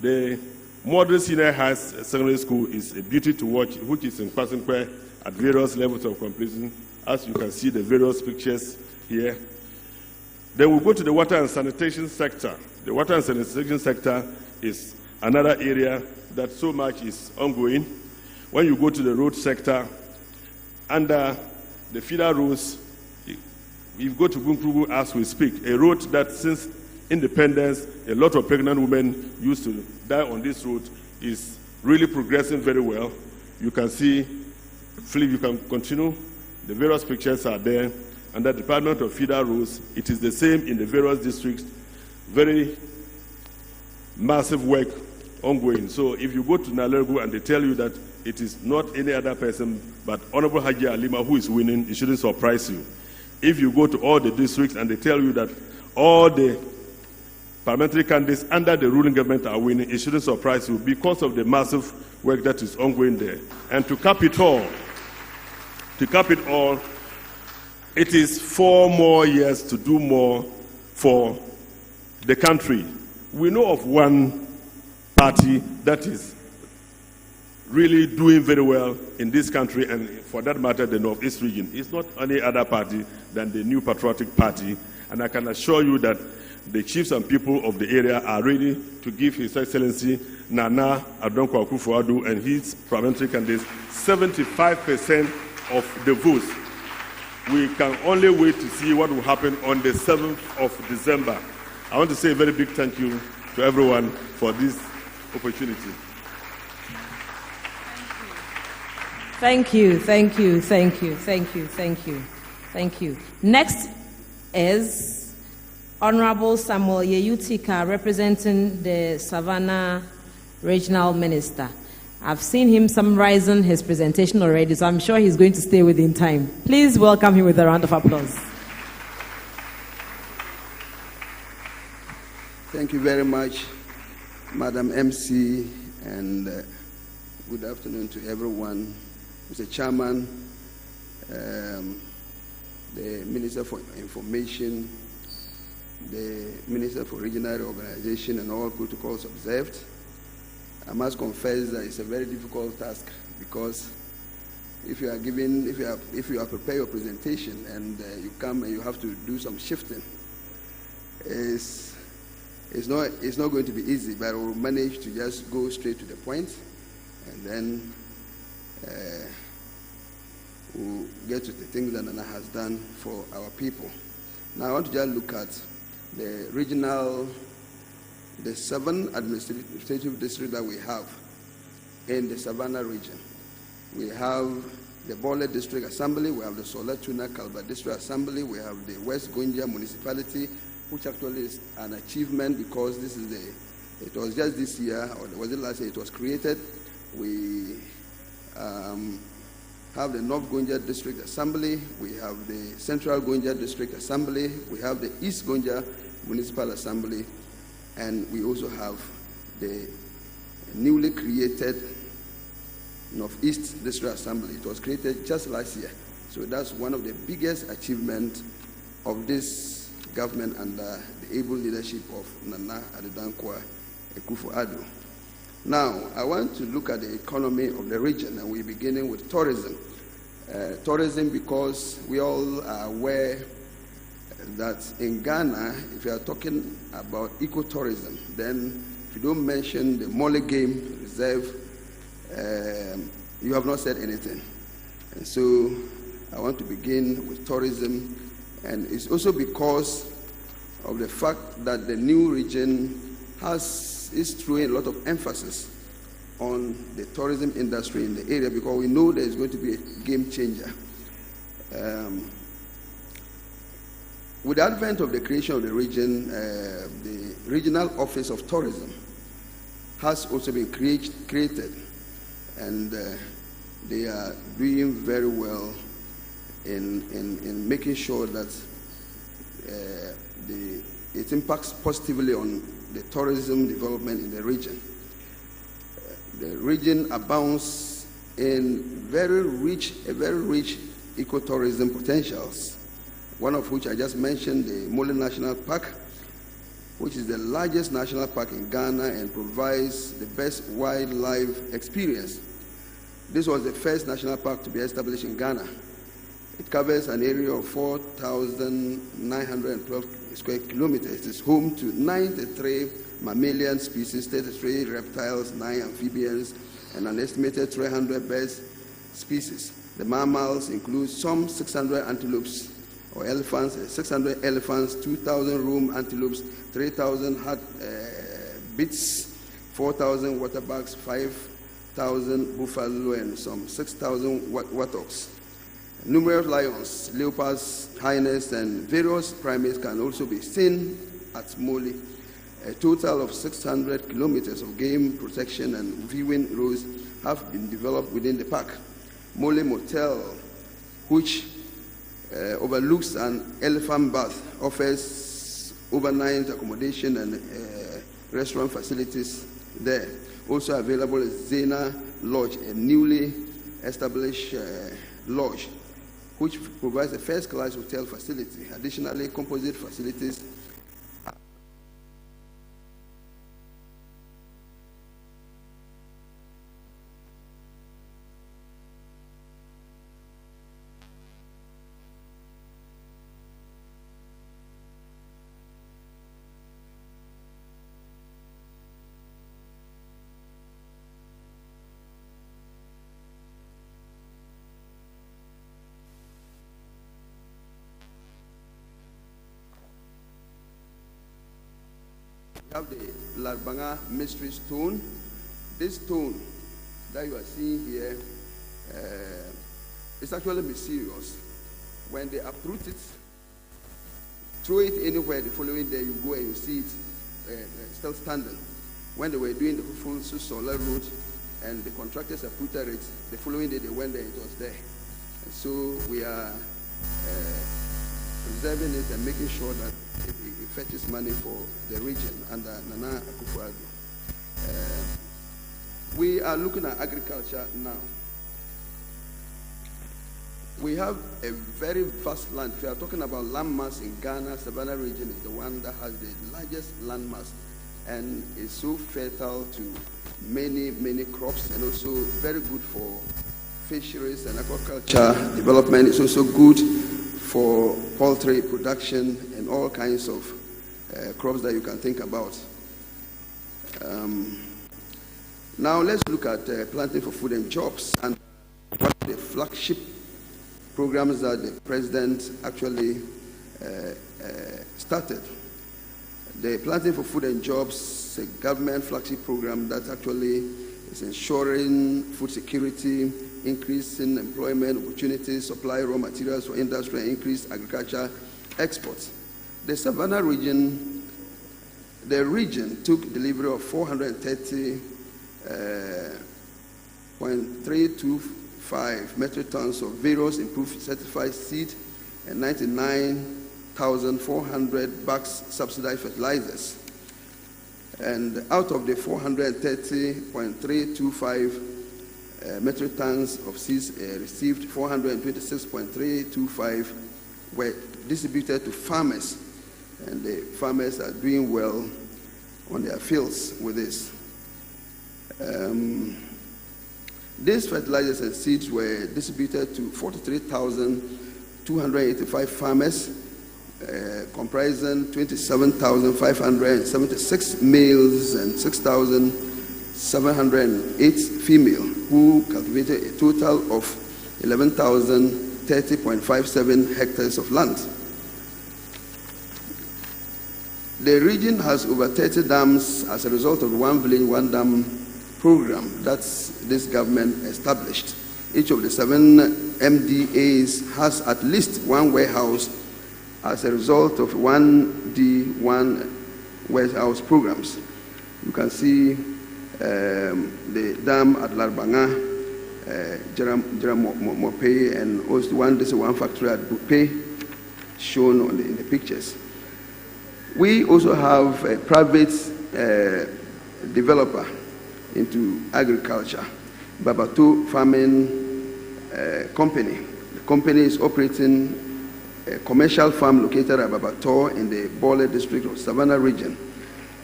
The Modern Senior High Secondary School is a beauty to watch, which is in Kwasimkwe at various levels of completion, as you can see the various pictures here. Then we'll go to the water and sanitation sector. The water and sanitation sector is another area that so much is ongoing. When you go to the road sector, under the feeder roads, we go to Bunkrugu as we speak, a road that since independence, a lot of pregnant women used to die on this road, is really progressing very well. You can see, Philip, you can continue. The various pictures are there. Under the Department of Feeder Roads, it is the same in the various districts. Very massive work ongoing. So if you go to Nalergo and they tell you that it is not any other person but Honorable Haji Alima who is winning, it shouldn't surprise you. If you go to all the districts and they tell you that all the parliamentary candidates under the ruling government are winning, it shouldn't surprise you because of the massive work that is ongoing there. And to cap it all, it is 4 more years to do more for the country. We know of one party that is really doing very well in this country, and for that matter, the Northeast region. It's not any other party than the New Patriotic Party, and I can assure you that the chiefs and people of the area are ready to give His Excellency Nana Adonko Akufo-Addo and his parliamentary candidates 75% of the votes. We can only wait to see what will happen on the 7th of December. I want to say a very big thank you to everyone for this opportunity. Thank you, thank you, thank you, thank you, thank you, thank you. Next is Honorable Samuel Yeyutika, representing the Savannah Regional Minister. I've seen him summarizing his presentation already, so I'm sure he's going to stay within time. Please welcome him with a round of applause. Thank you very much, Madam MC, and good afternoon to everyone. Mr. Chairman, the Minister for Information, the Minister for Regional Reorganization, and all protocols observed. I must confess that it's a very difficult task because if you are prepared your presentation and you come and you have to do some shifting, it's not going to be easy, but we'll manage to just go straight to the point, and then we'll get to the things that Nana has done for our people. Now I want to just look at the regional, the 7 administrative districts that we have in the Savannah region. We have the Bole District Assembly, we have the Solatuna Kalba District Assembly, we have the West Gonja Municipality, which actually is an achievement because this is it was just this year, or was it last year, it was created. We have the North Gonja District Assembly, we have the Central Gonja District Assembly, we have the East Gonja Municipal Assembly, and we also have the newly created Northeast District Assembly. It was created just last year. So that's one of the biggest achievements of this government under the able leadership of Nana Addo akufo-addo. Now, I want to look at the economy of the region, and we're beginning with tourism. Tourism, because we all are aware that in Ghana, if you are talking about ecotourism, then if you don't mention the Mole Game Reserve, you have not said anything. And so I want to begin with tourism, and it's also because of the fact that the new region is throwing a lot of emphasis on the tourism industry in the area, because we know there's going to be a game changer. With the advent of the creation of the region, the Regional Office of Tourism has also been created, and they are doing very well in making sure that it impacts positively on the tourism development in the region. The region abounds in very rich ecotourism potentials, one of which I just mentioned, the Mole National Park, which is the largest national park in Ghana and provides the best wildlife experience. This was the first national park to be established in Ghana. It covers an area of 4,912 square kilometers. It is home to 93 mammalian species, 33 reptiles, 9 amphibians, and an estimated 300 bird species. The mammals include some 600 antelopes or elephants, 600 elephants, 2,000 roam antelopes, 3,000 bits, 4,000 waterbucks, 5,000 buffalo, and some 6,000 warthogs. Numerous lions, leopards, hyenas, and various primates can also be seen at Mole. A total of 600 kilometers of game protection and viewing roads have been developed within the park. Mole Motel, which overlooks an elephant bath, offers overnight accommodation and restaurant facilities there. Also available is Zena Lodge, a newly established lodge, which provides a first-class hotel facility. Additionally, composite facilities have the Larbanga mystery stone. This stone that you are seeing here is actually mysterious. When they uproot it, throw it anywhere, the following day you go and you see it still standing. When they were doing the full solar road and the contractors uprooted it, the following day they went there, it was there. And so we are preserving it and making sure that it fetches money for the region under Nana akufo-addo. We are looking at agriculture now. We have a very vast land. If you are talking about land mass in Ghana, Savannah region is the one that has the largest land mass and is so fertile to many crops, and also very good for fisheries and aquaculture development. It's also good for poultry production and all kinds of crops that you can think about. Now let's look at planting for food and jobs, and one of the flagship programs that the president actually started. The Planting for Food and Jobs, a government flagship program that actually is ensuring food security, increasing employment opportunities, supply raw materials for industry, and increase agriculture exports. The Savannah region, took delivery of 430.325 metric tons of various improved certified seed and 99,400 bags subsidized fertilizers. And out of the 430.325 metric tons of seeds received, 426.325 were distributed to farmers, and the farmers are doing well on their fields with this. These fertilizers and seeds were distributed to 43,285 farmers, comprising 27,576 males and 6,708 female, who cultivated a total of 11,030.57 hectares of land. The region has over 30 dams as a result of the One Village, One Dam program that this government established. Each of the 7 MDAs has at least one warehouse as a result of 1D1 warehouse programs. You can see the dam at Larbanga, Jeramope, and also one factory at Bupe shown in the pictures. We also have a private developer into agriculture, Babato Farming Company. The company is operating a commercial farm located at Babato in the Bole district of Savannah Region.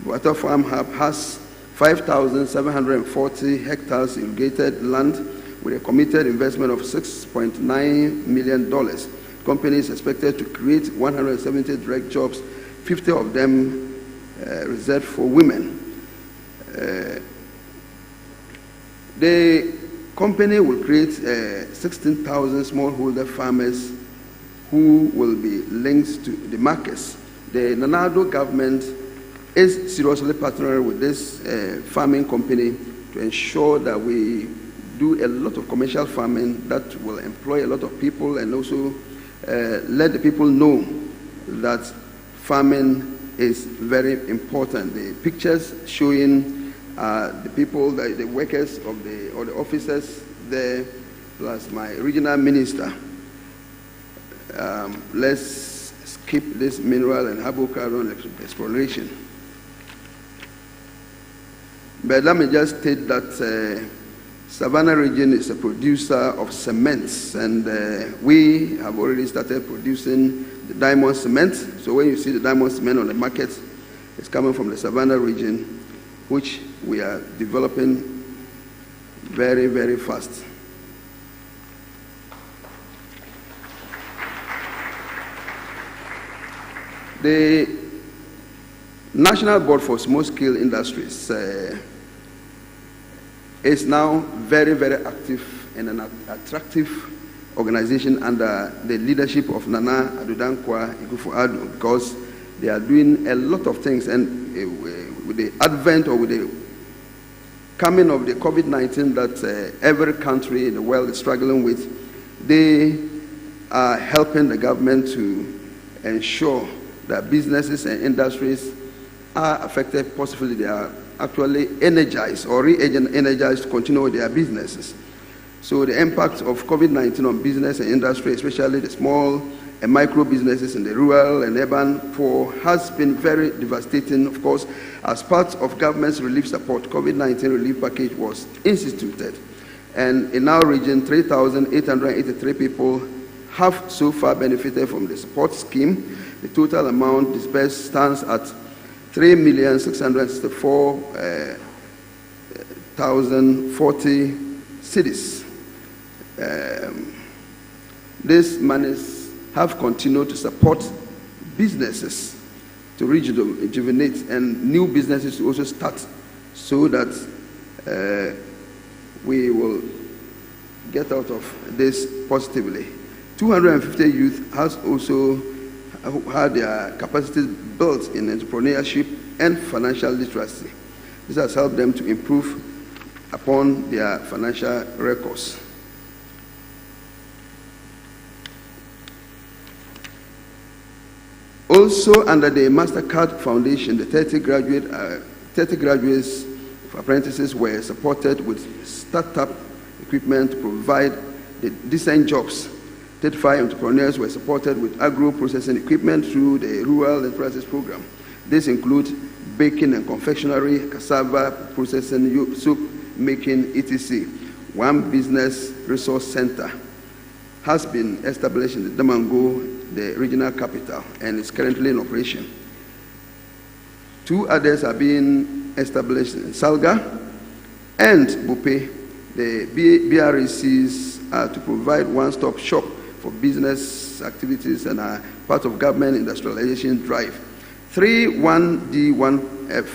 Babato Farm Hub has 5,740 hectares irrigated land with a committed investment of $6.9 million. The company is expected to create 170 direct jobs, 50 of them reserved for women. The company will create 16,000 smallholder farmers who will be linked to the markets. The Nanado government is seriously partnering with this farming company to ensure that we do a lot of commercial farming that will employ a lot of people, and also let the people know that farming is very important. The pictures showing the people, the workers or the officers there, plus my regional minister. Let's skip this mineral and hydrocarbon exploration. But let me just state that Savannah Region is a producer of cements, and we have already started producing the diamond cement. So when you see the diamond cement on the market, it's coming from the Savannah Region, which we are developing very, very fast. The National Board for Small-Scale Industries is now very, very active and an attractive organization under the leadership of Nana Addo Dankwa akufo-addo, because they are doing a lot of things, and with the advent or with the coming of the COVID-19 that every country in the world is struggling with, they are helping the government to ensure that businesses and industries are affected positively. They are actually energized or re-energized to continue with their businesses. So the impact of COVID-19 on business and industry, especially the small and micro businesses in the rural and urban poor, has been very devastating. Of course, as part of government's relief support, COVID-19 relief package was instituted. And in our region, 3,883 people have so far benefited from the support scheme. The total amount disbursed stands at 3,664,040 cedis. These monies have continued to support businesses to rejuvenate and new businesses to also start, so that we will get out of this positively. 250 youth has also had their capacities built in entrepreneurship and financial literacy. This has helped them to improve upon their financial records. Also, under the MasterCard Foundation, the 30 graduates of apprentices were supported with startup equipment to provide the decent jobs. 35 entrepreneurs were supported with agro-processing equipment through the Rural Enterprises Program. This includes baking and confectionery, cassava processing, soap making, etc. one business resource center has been established in the Damango, the regional capital, and is currently in operation. 2 others are being established in Salga and Bupe. The BRECs are to provide one-stop shop for business activities and are part of government industrialization drive. 3 1D1F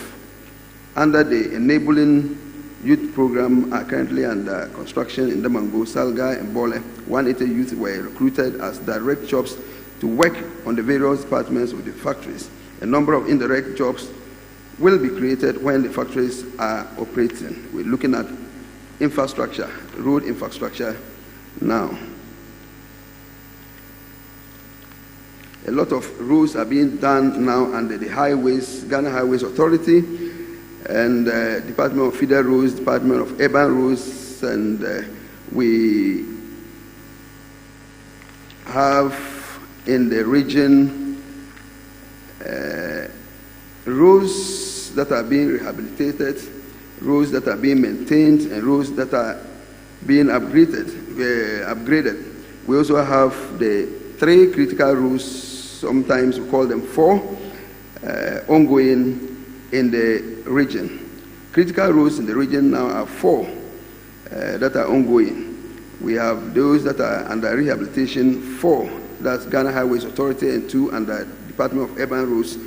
under the Enabling Youth Program are currently under construction in Damango, Salga, and Bole. 180 youth were recruited as direct jobs to work on the various departments of the factories. A number of indirect jobs will be created when the factories are operating. We're looking at infrastructure, road infrastructure now. A lot of roads are being done now under the highways, Ghana Highways Authority, and Department of Feeder Roads, Department of Urban Roads, and we have in the region roads that are being rehabilitated, roads that are being maintained, and roads that are being upgraded. We also have the 3 critical roads, sometimes we call them 4, ongoing in the region. Critical roads in the region now are 4 that are ongoing. We have those that are under rehabilitation, 4, that's Ghana Highways Authority, and 2 under Department of Urban Roads.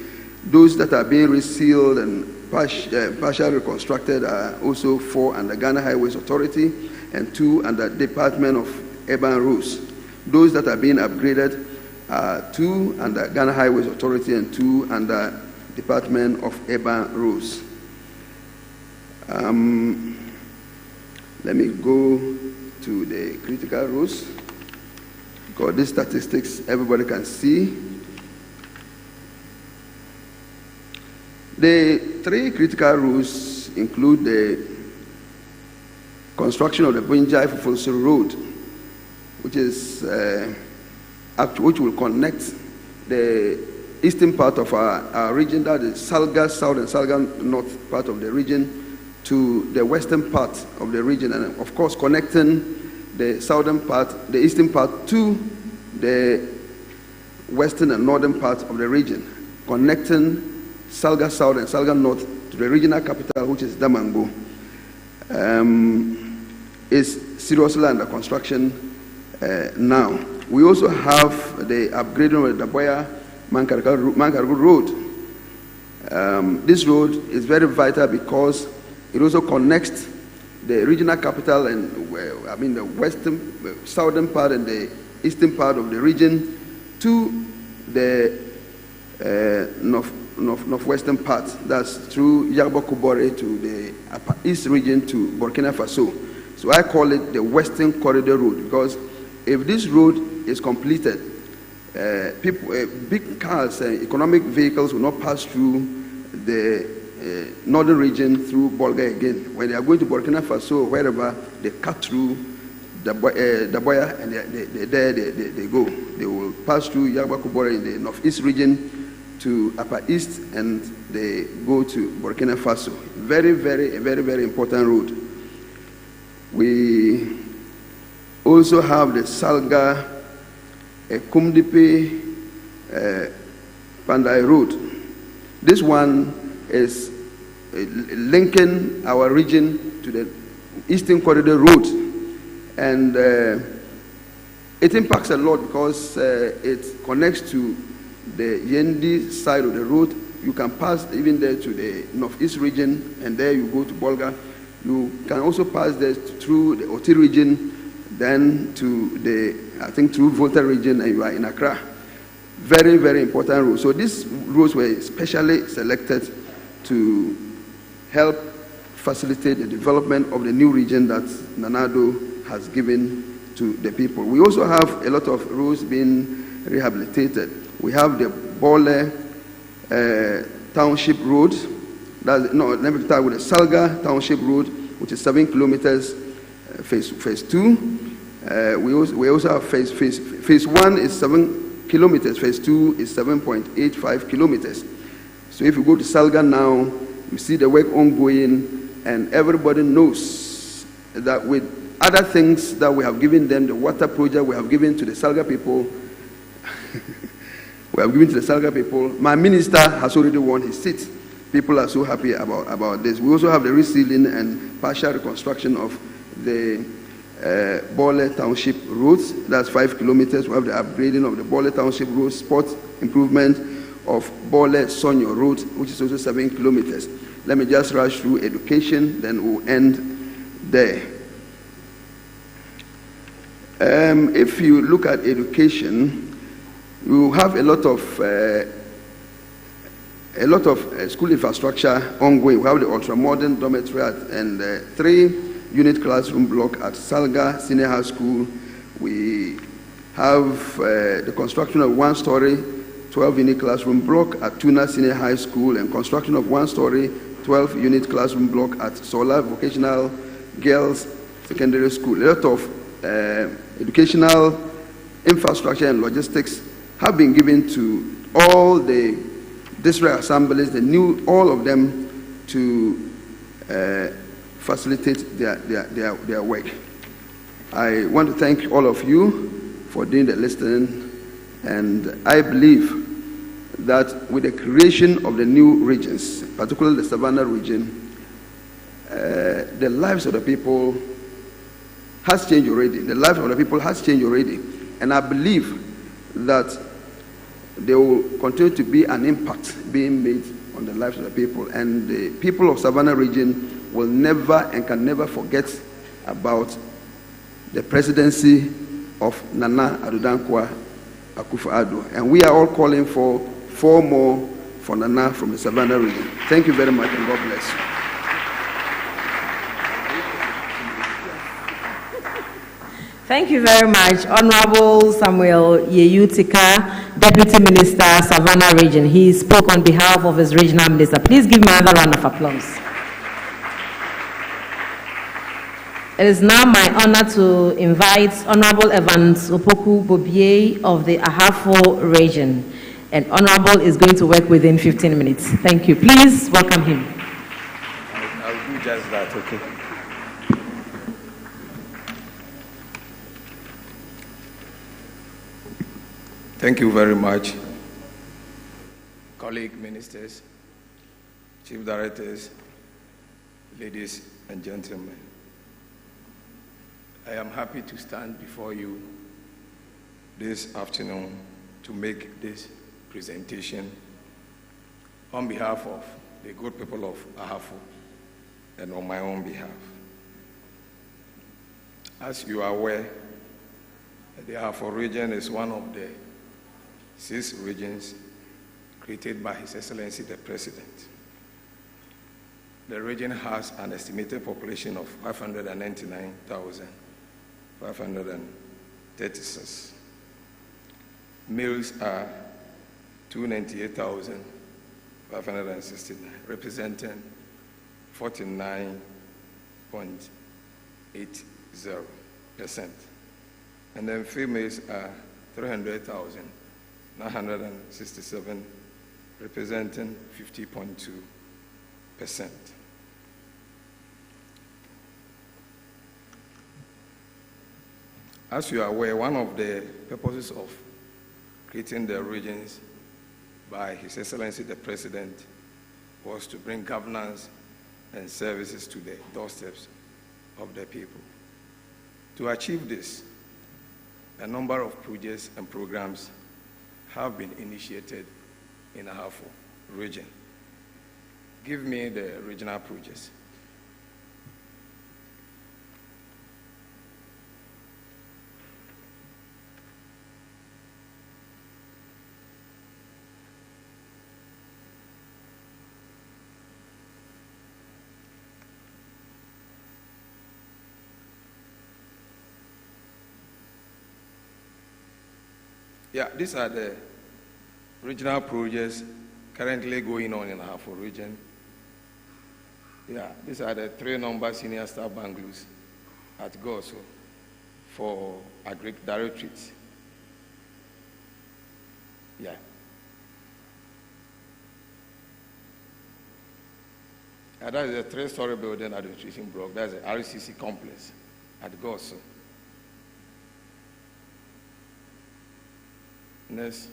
Those that are being resealed and partially reconstructed are also 4 under Ghana Highways Authority and 2 under Department of Urban Roads. Those that are being upgraded are 2 under Ghana Highways Authority and 2 under Department of Urban Roads. Let me go to the critical roads, because these statistics everybody can see. The 3 critical roads include the construction of the Bunjai-Fufusu Road, which will connect the eastern part of our region, that is Salga South and Salga North part of the region, to the western part of the region, and of course connecting the southern part, the eastern part, to the western and northern part of the region, connecting Salga South and Salga North to the regional capital, which is Damango, is seriously under construction now. We also have the upgrading of the Daboya Mankarugu Road. This road is very vital because it also connects the regional capital and the western, southern part and the eastern part of the region to the northwestern part. That's through Yabokubore to the Upper East region to Burkina Faso. So I call it the Western Corridor Road, because if this road is completed, big cars and economic vehicles will not pass through the northern region through Bolga again. When they are going to Burkina Faso or wherever, they cut through Daboya and they go. They will pass through Yabokubore in the northeast region to Upper East, and they go to Burkina Faso. Very, very important road. We also have the Salga Kumdipe Pandai Road. This one is linking our region to the Eastern Corridor Road, and it impacts a lot because it connects to the Yendi side of the road. You can pass even there to the northeast region, and there you go to Bolga. You can also pass there through the Oti region, then to the, I think, through Volta region, and you are in Accra. Very, very important road. So these roads were specially selected to help facilitate the development of the new region that Nanado has given to the people. We also have a lot of roads being rehabilitated. We have the Bole Township Road. Let me start with the Salga Township Road, which is 7 kilometers, phase 2. We also have phase 1 is 7 kilometers, phase 2 is 7.85 kilometers. So if you go to Salga now, you see the work ongoing, and everybody knows that with other things that we have given them, the water project we have given to the Salga people, my minister has already won his seat. People are so happy about this. We also have the resealing and partial reconstruction of the Bole Township roads. That's 5 kilometers. We have the upgrading of the Bole Township road, spot improvement of Bole Sonyo Road, which is also 7 kilometers. Let me just rush through education, then we'll end there. If you look at education, we have a lot of school infrastructure ongoing. We have the ultra-modern dormitory and 3-unit classroom block at Salga Senior High School. We have the construction of 1-story, 12-unit classroom block at Tuna Senior High School and construction of 1-story, 12-unit classroom block at Sola Vocational Girls Secondary School. A lot of educational infrastructure and logistics have been given to all the district assemblies, all of them, to facilitate their work. I want to thank all of you for doing the listening, and I believe that with the creation of the new regions, particularly the Savannah region, the lives of the people has changed already. The life of the people has changed already, and I believe that there will continue to be an impact being made on the lives of the people, and the people of Savannah region will never and can never forget about the presidency of Nana Addo Dankwa Akufo-Addo, and we are all calling for 4 more for Nana from the Savannah region. Thank you very much, and God bless you. Thank you very much, Honorable Samuel Yeyutika, Deputy Minister, Savannah Region. He spoke on behalf of his regional minister. Please give me another round of applause. It is now my honor to invite Honorable Evans Opoku Bobie of the Ahafo Region. And Honorable is going to work within 15 minutes. Thank you. Please welcome him. I'll do just that, okay? Thank you very much, colleague ministers, chief directors, ladies and gentlemen. I am happy to stand before you this afternoon to make this presentation on behalf of the good people of Ahafo and on my own behalf. As you are aware, the Ahafo region is one of the 6 regions created by His Excellency the President. The region has an estimated population of 599,536. Males are 298,569, representing 49.80%. And then females are 300,967, representing 50.2%. As you are aware, one of the purposes of creating the regions by His Excellency the President was to bring governance and services to the doorsteps of the people. To achieve this, a number of projects and programs have been initiated in Ahafo region. Give me the regional projects. Yeah, these are the regional projects currently going on in Ahafo region. Yeah, these are the 3-number senior staff bungalows at Goso for agric directorates. Yeah. That is a 3-story building administration block. That's the RCC complex. at Goso. Next.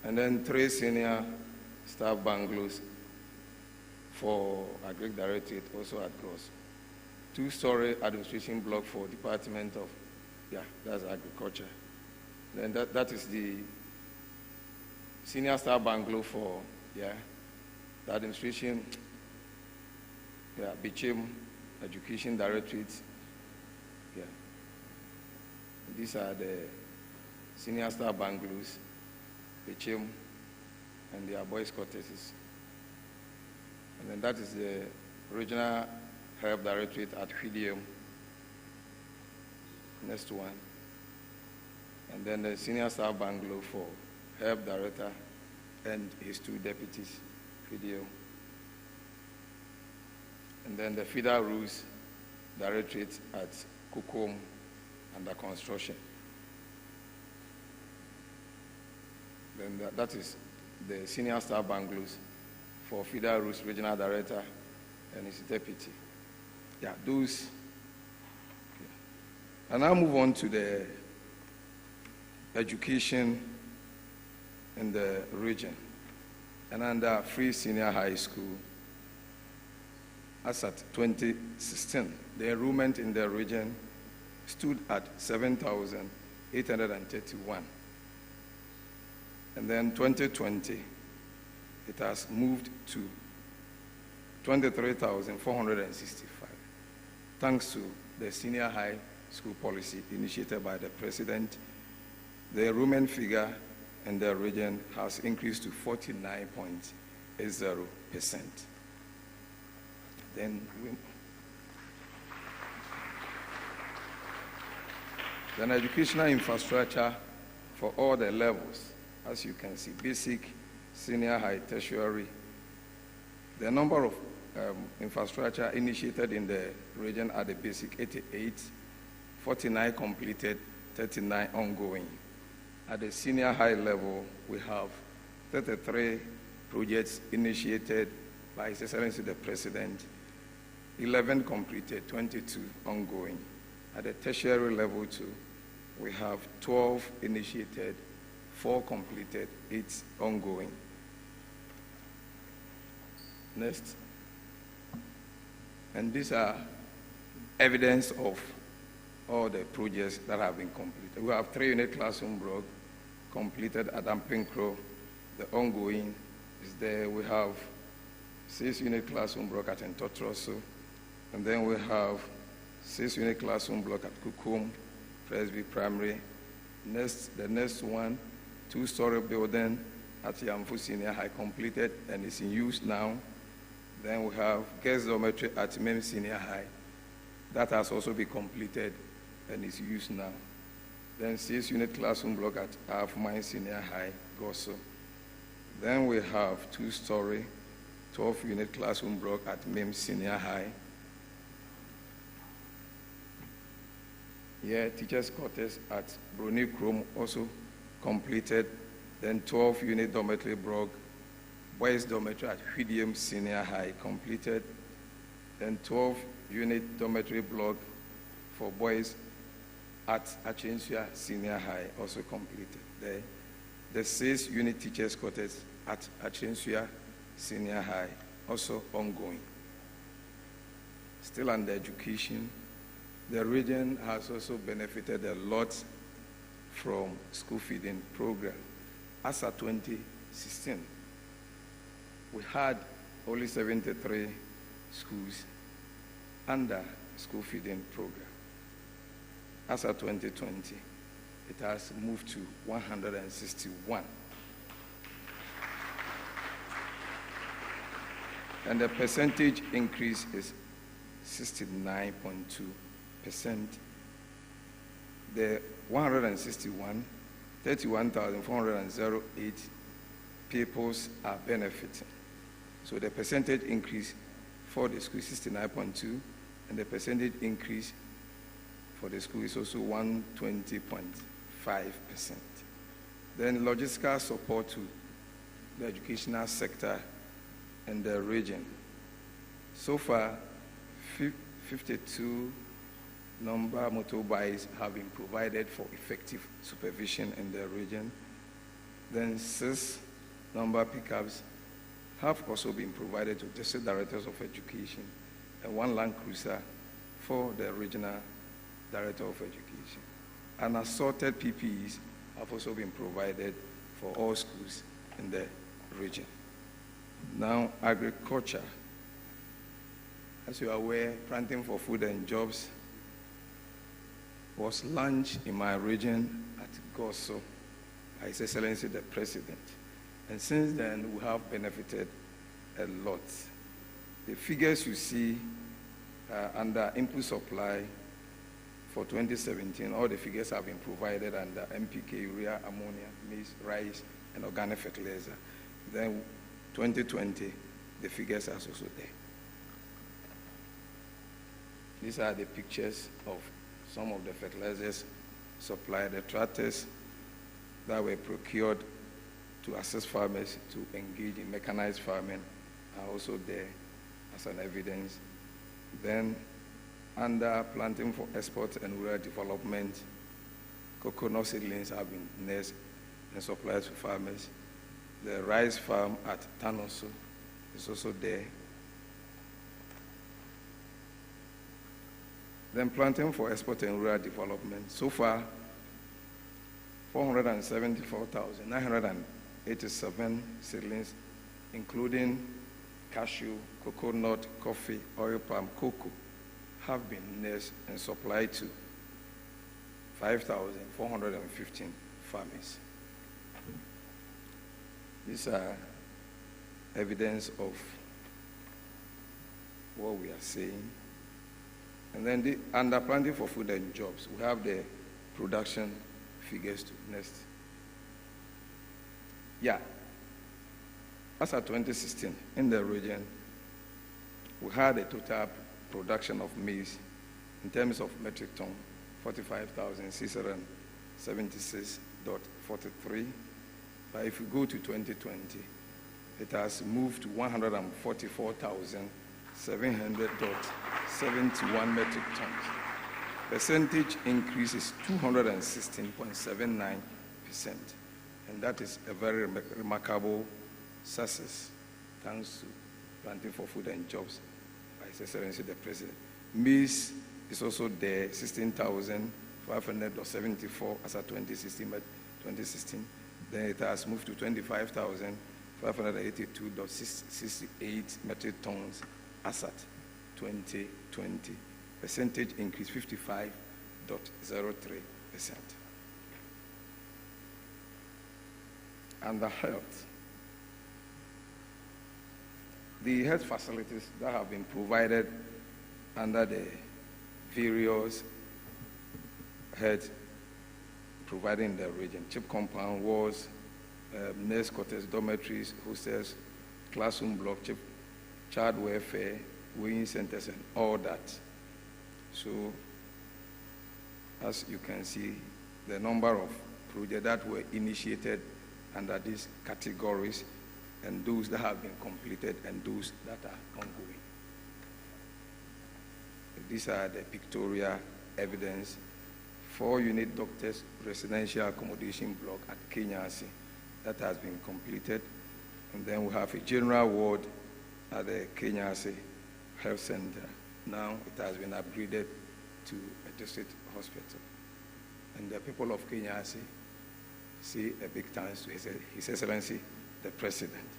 And then 3 senior staff bungalows for Agric Directorate, also at Goso. 2-story administration block for Department of, that's agriculture. Then that is the senior staff bungalow for, the administration, Bichim Education Directorate. These are the senior staff bungalows, Bichim, and their boys' quarters. And then that is the Regional Health Directorate at Fidium. Next one. And then the senior staff bungalow for Health Director and his 2 deputies, Fidium. And then the Feeder Rules Directorate at Kukum under construction. Then that is the senior staff bungalows for Feeder Rules Regional Director and his deputy. Those. And now move on to the education in the region. And under Free Senior High School, as at 2016, the enrollment in the region stood at 7,831. And then 2020, it has moved to 23,465, thanks to the senior high school policy initiated by the President. The enrollment figure in the region has increased to 49.80%. Then educational infrastructure for all the levels, as you can see, basic, senior high, tertiary. The number of infrastructure initiated in the region are the basic 88, 49 completed, 39 ongoing. At the senior high level, we have 33 projects initiated by His Excellency the President, 11 completed, 22 ongoing. At the tertiary level too, we have 12 initiated, 4 completed, 8 ongoing. Next. And these are evidence of all the projects that have been completed. We have 3-unit classroom block completed at Ampinkro. The ongoing is there. We have 6-unit classroom block at Ntotroso. And then we have 6-unit classroom block at Kukum, Presby Primary. The next one, 2-story building at Yamfu Senior High completed and is in use now. Then we have guest dormitory at Mem Senior High. That has also been completed and is used now. Then 6-unit classroom block at Ahafo Senior High, Goso. Then we have 2-story, 12-unit classroom block at Mem Senior High. Teachers' quarters at Bruni Chrome also completed. Then 12-unit dormitory block, boys dormitory at Fidium Senior High completed. Then 12-unit dormitory block for boys at Achensua Senior High also completed. The 6-unit teachers' quarters at Achensua Senior High also ongoing. Still under education, the region has also benefited a lot from school feeding program. As of 2016, we had only 73 schools under school feeding program. As of 2020, it has moved to 161. And the percentage increase is 69.2%. The 161, 31,408 pupils are benefiting. So the percentage increase for the school is 69.2, and the percentage increase for the school is also 120.5%. Then logistical support to the educational sector and the region. So far, 52 number motorbikes have been provided for effective supervision in the region. Then 6 number pickups have also been provided to district directors of education, and 1 Land Cruiser for the regional director of education. And assorted PPEs have also been provided for all schools in the region. Now, agriculture. As you are aware, Planting for Food and Jobs was launched in my region at Goso by His Excellency the President. And since then, we have benefited a lot. The figures you see under input supply for 2017, all the figures have been provided under NPK, urea, ammonia, maize, rice, and organic fertilizer. Then 2020, the figures are also there. These are the pictures of some of the fertilizers supplied. The tractors that were procured to assist farmers to engage in mechanized farming are also there as an evidence. Then, under Planting for Export and Rural Development, coconut seedlings have been nursed and supplied to farmers. The rice farm at Tanoso is also there. Then Planting for Export and Rural Development. So far, 474,987 seedlings, including cashew, coconut, coffee, oil palm, cocoa, have been nursed and supplied to 5,415 farmers. These are evidence of what we are saying. And then under Planting for Food and Jobs, we have the production figures to next. Yeah. As of 2016, in the region, we had a total production of maize in terms of metric ton, 45,676.43. But if you go to 2020, it has moved to 144,700.71 metric tons. Percentage increase is 216.79%. And that is a very remarkable success, thanks to Planting for Food and Jobs by His Excellency the President. Maize is also there, 16,574 as of 2016. Then it has moved to 25,582.68 metric tons as at 2020. Percentage increase 55.03%. And the health. The health facilities that have been provided under the various health provided in the region, CHIP compound, wards, nurse quarters, dormitories, hostels, classroom block, CHIP, child welfare, weighing centers, and all that. So, as you can see, the number of projects that were initiated under these categories, and those that have been completed, and those that are ongoing. These are the pictorial evidence. 4-unit doctors residential accommodation block at Kenyasi that has been completed. And then we have a general ward at the Kenyasi Health Center. Now it has been upgraded to a district hospital. And the people of Kenyasi say a big thanks to His Excellency the President.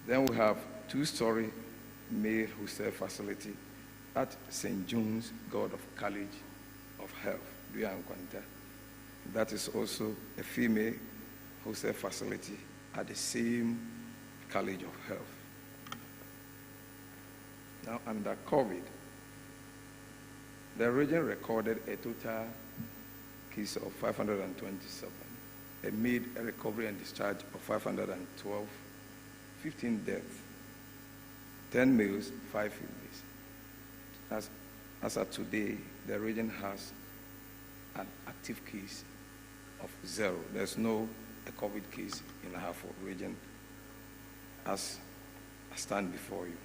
Then we have 2-story male hostel facility at St. John's God of College of Health, Duyankwanta. That is also a female hostel facility at the same College of Health. Now, under COVID, the region recorded a total case of 527. It made a recovery and discharge of 512, 15 deaths, 10 males, 5 females. As of today, the region has an active case of 0. There's no COVID case in Ahafo Region as I stand before you.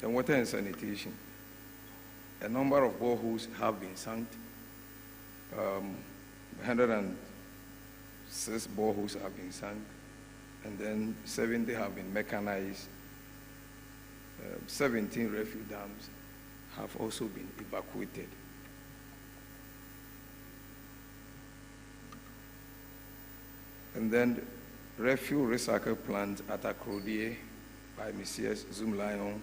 Then water and sanitation. A number of boreholes have been sunk. 106 boreholes have been sunk, and then 70 have been mechanized. 17 refuge dams have also been evacuated. And then refuge recycle plant at Akrodie by Mrs. Zoom Lion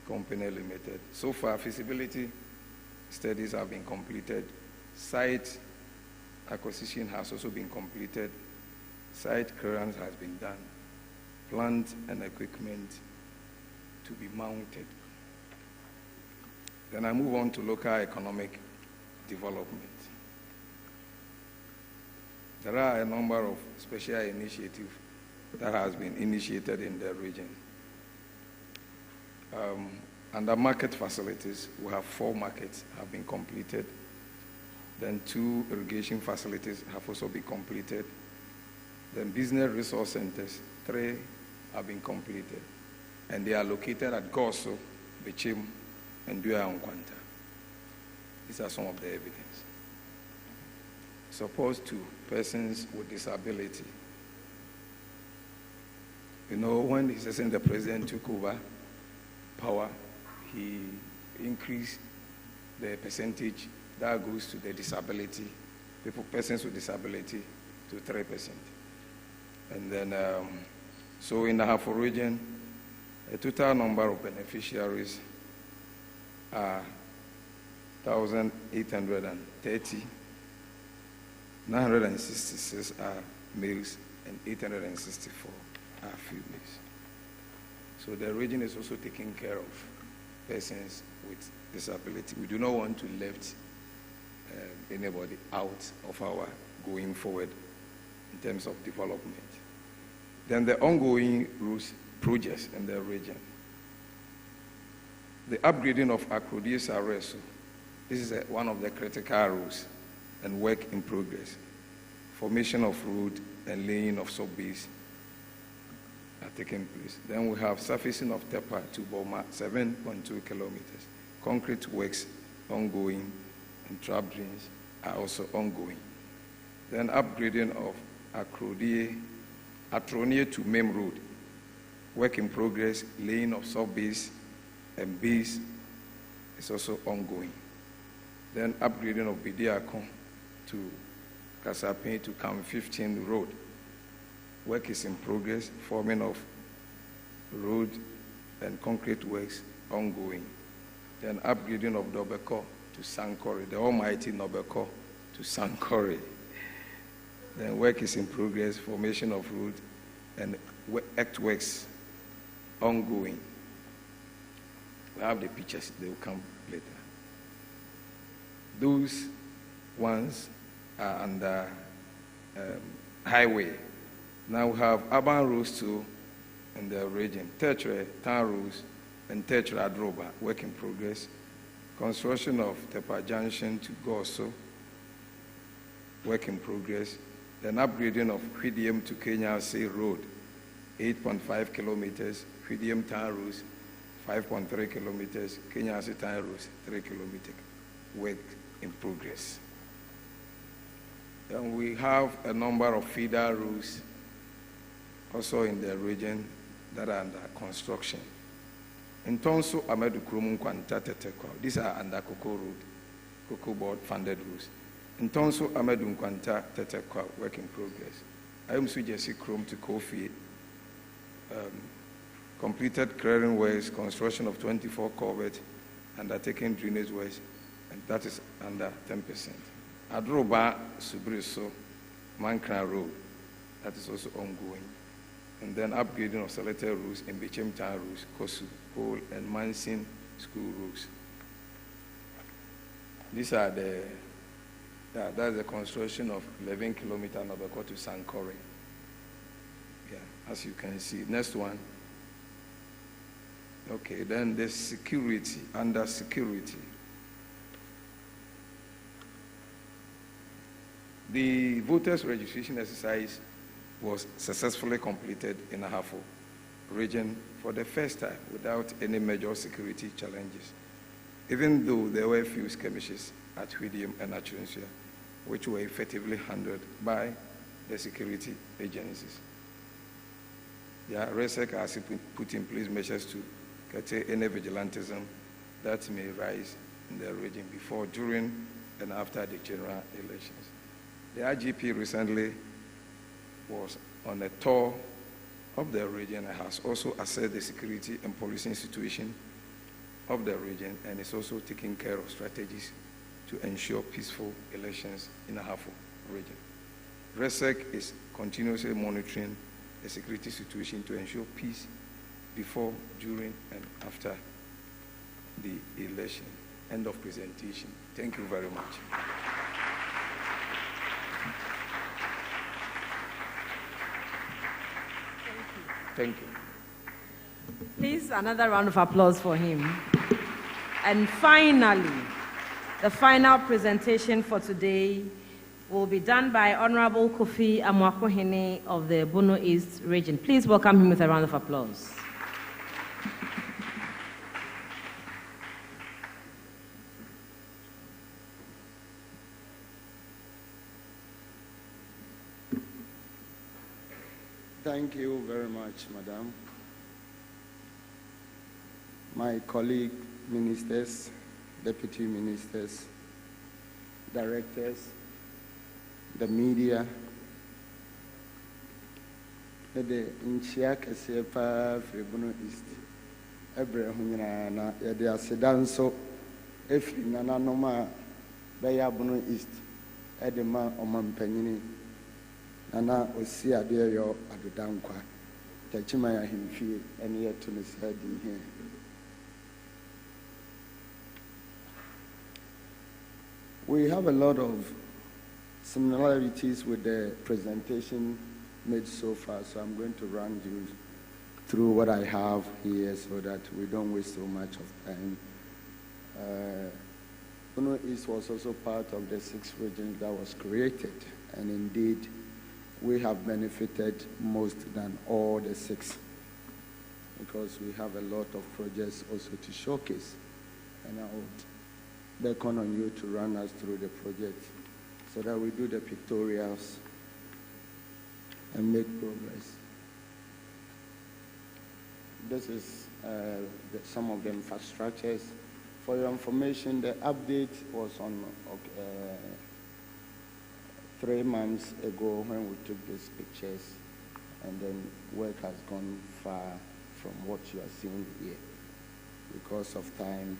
Company Limited. So far, feasibility studies have been completed. Site acquisition has also been completed. Site clearance has been done. Plant and equipment to be mounted. Then I move on to local economic development. There are a number of special initiatives that has been initiated in the region. Under market facilities, we have 4 markets have been completed. Then 2 irrigation facilities have also been completed. Then business resource centers, 3 have been completed. And they are located at Goso, Bechim, and Dua Nkwanta. These are some of the evidence. Support to persons with disability. You know, when the president took over power, he increased the percentage that goes to the disability, persons with disability, to 3%. And then, so in the Ahafo region, the total number of beneficiaries are 1,830. 966 are males and 864 are females. So the region is also taking care of persons with disability. We do not want to left anybody out of our going forward in terms of development. Then the ongoing roads projects in the region. The upgrading of Akrodie Sareso. This is one of the critical roads and work in progress. Formation of road and laying of sub-base are taking place. Then we have surfacing of Tepa to Boma, 7.2 kilometers. Concrete works ongoing and trap drains are also ongoing. Then upgrading of Atronie to Mem Road. Work in progress, laying of sub-base and base is also ongoing. Then upgrading of Bidiakon to Kasapin to Cam 15 Road. Work is in progress, forming of road and concrete works ongoing. Then upgrading of Nobeko to Sankore, the almighty Nobeko to Sankore. Then work is in progress, formation of road and earthworks ongoing. We have the pictures, they will come later. Those ones are under highway. Now we have urban roads too in the region. Tetre, town roads, and Tetre Adroba, work in progress. Construction of Tepa Junction to Goso, work in progress. Then upgrading of Hwidiem to Kenya Say Road, 8.5 kilometers. Hwidiem town roads, 5.3 kilometers. Kenya Say town roads, 3 kilometers. Work in progress. Then we have a number of feeder roads also in the region that are under construction. In Tonso, Amedu Krum Kwanta Tetekwa, these are under Cocoa Road, Cocoa Board funded roads. In Tonso, Amedu Kwanta Tetekwa, work in progress. I am Jesse Krum to Kofi, completed clearing works, construction of 24 culverts, undertaking drainage works, and that is under 10%. Adroba, Subriso, Mankra Road, that is also ongoing. And then upgrading of selected roads in Bechem Town roads, Kosu, Pole, and Mansin school roads. These are that's the construction of 11 kilometers Nobeko to Sankore. Yeah, as you can see. Next one. Okay, then the security, under security. The voters registration exercise was successfully completed in Ahafo Region for the first time without any major security challenges. even though there were a few skirmishes at Hwidium and Achunsia, which were effectively handled by the security agencies. The RSEC has put in place measures to curtail any vigilantism that may rise in the region before, during, and after the general elections. The IGP recently was on a tour of the region and has also assessed the security and policing situation of the region, and is also taking care of strategies to ensure peaceful elections in Ahafo Region. RSEC is continuously monitoring the security situation to ensure peace before, during, and after the election. End of presentation. Thank you very much. Thank you. Please, another round of applause for him. And finally, the final presentation for today will be done by Honorable Kofi Amwakohene of the Bono East region. Please welcome him with a round of applause. Thank you very much, Madam. My colleague ministers, deputy ministers, directors, the media, the nchia kese pa firi Bono East ebre ho nyina na ye de aseda nso efiri nananom a beya Bono East ede ma omampanyini nana osi ade yo adodankwa tachima ya himfie ene ye to ne sadi here. We have a lot of similarities with the presentation made so far, so I'm going to run you through what I have here so that we don't waste so much of time. Bono East was also part of the 6 regions that was created, and indeed we have benefited most than all the 6 because we have a lot of projects also to showcase, and I would beckon on you to run us through the project so that we do the pictorials and make progress. This is some of the infrastructures. For your information, the update was on 3 months ago when we took these pictures, and then work has gone far from what you are seeing here because of time.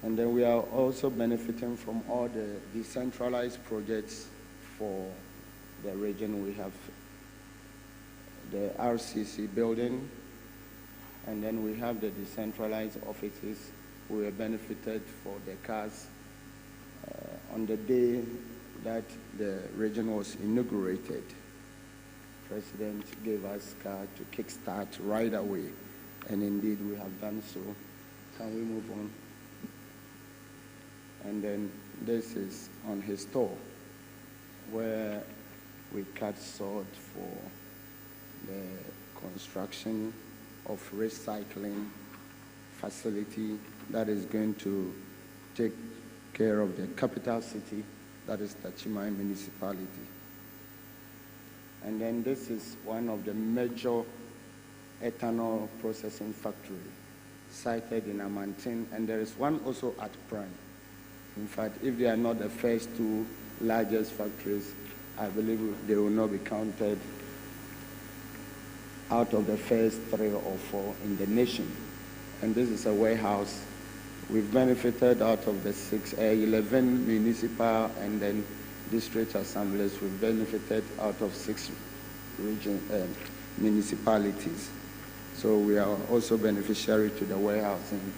And then we are also benefiting from all the decentralized projects for the region. We have the RCC building, and then we have the decentralized offices. We were benefited for the cars. On the day that the region was inaugurated, President gave us car to kickstart right away, and indeed we have done so. Can we move on? And then this is on his store, where we cut sod for the construction of recycling facility that is going to take care of the capital city, that is Tachimai municipality. And then this is one of the major ethanol processing factory sited in Amantin, and there is one also at Prime. In fact, if they are not the first 2 largest factories, I believe they will not be counted out of the first 3 or 4 in the nation. And this is a warehouse. We've benefited out of the 11 municipal and then district assemblies. We've benefited out of 6 region municipalities. So we are also beneficiary to the warehousing.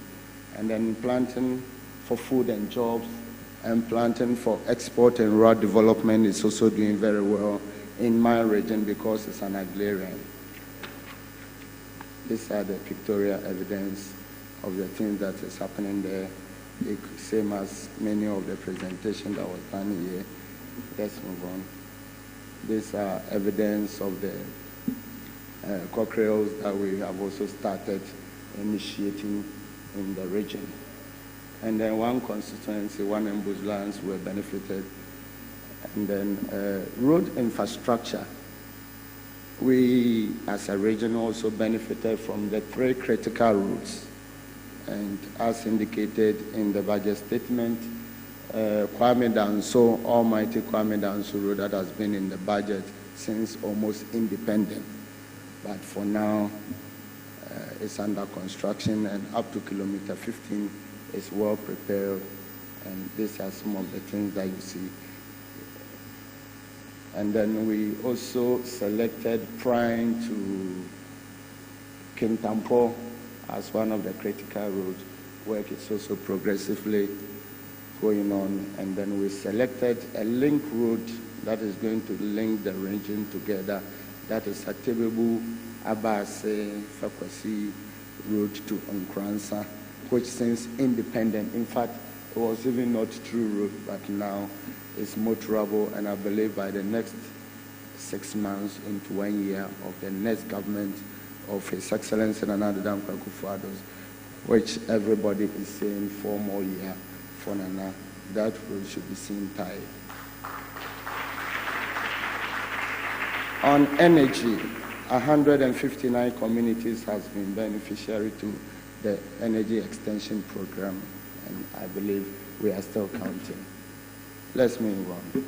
And then planting for food and jobs, and planting for export and rural development is also doing very well in my region because it's an agrarian. These are the pictorial evidence of the things that is happening there, same as many of the presentation that was done here. Let's move on. These are evidence of the cockerels that we have also started initiating in the region. And then one constituency, one Embus lands were benefited. And then road infrastructure. We, as a region, also benefited from the 3 critical routes. And as indicated in the budget statement, Kwame Danso, Almighty Kwame Danso Road, that has been in the budget since almost independent. But for now, it's under construction, and up to kilometer 15 is well prepared. And these are some of the things that you see. And then we also selected Prime to Kintampo as one of the critical roads. Work is also progressively going on. And then we selected a link road that is going to link the region together. That is Atebebu, Abase, Fakwasi Road to Nkransa, which since independent, in fact, it was even not true road, but now it's motorable, and I believe by the next 6 months into 1 year of the next government of His Excellency Nana Addo akufo-addo, which everybody is saying 4 more years for Nana, that road should be seen tied. On energy, 159 communities has been beneficiary to the energy extension program, and I believe we are still counting. Let's move on.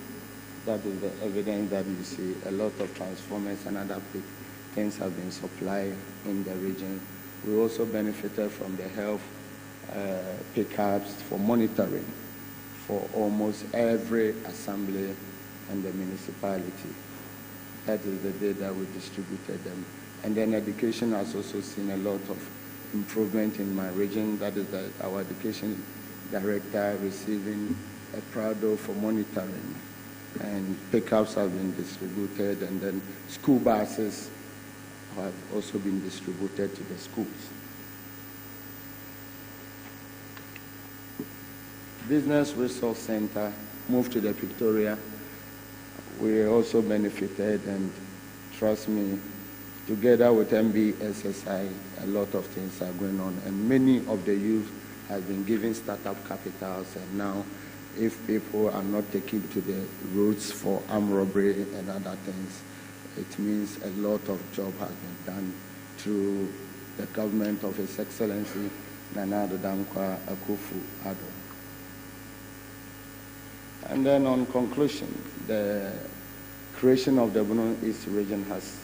That is the evidence that you see. A lot of transformers and other things have been supplied in the region. We also benefited from the health pickups for monitoring for almost every assembly and the municipality. That is the day that we distributed them. And then education has also seen a lot of improvement in my region. That is our education director receiving a Prado for monitoring, and pickups have been distributed, and then school buses have also been distributed to the schools. Business Resource Center moved to the Victoria. We also benefited, and trust me, together with MBSSI, a lot of things are going on, and many of the youth have been given startup capitals, and now if people are not taking to the roads for armed robbery and other things, it means a lot of job has been done through the government of His Excellency Nana Addo akufo-addo. And then on conclusion, the creation of the Bono East region has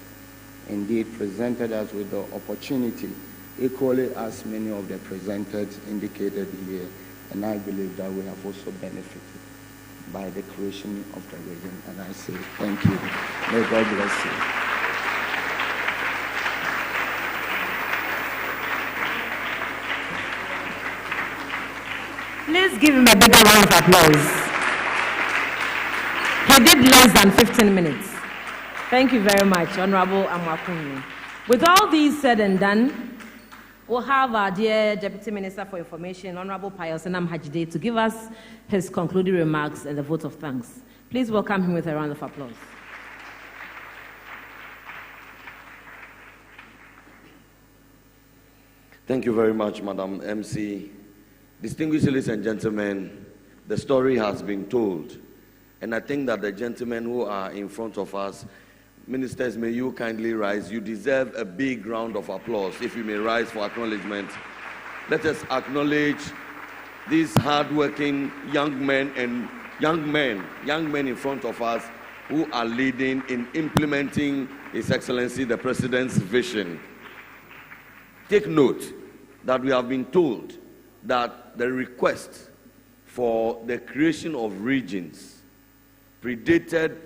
indeed presented us with the opportunity, equally as many of the presenters indicated here, and I believe that we have also benefited by the creation of the region. And I say thank you. May God bless you. Please give him a bigger round of applause. He did less than 15 minutes. Thank you very much, Honorable Amakuni. With all these said and done, we'll have our dear Deputy Minister for Information, Honorable Payosenam Hajide, to give us his concluding remarks and the vote of thanks. Please welcome him with a round of applause. Thank you very much, Madam MC. Distinguished ladies and gentlemen, the story has been told, and I think that the gentlemen who are in front of us, ministers, may you kindly rise. You deserve a big round of applause. If you may rise for acknowledgement. Let us acknowledge these hard-working young men and young men in front of us who are leading in implementing His Excellency the President's vision. Take note that we have been told that the request for the creation of regions predated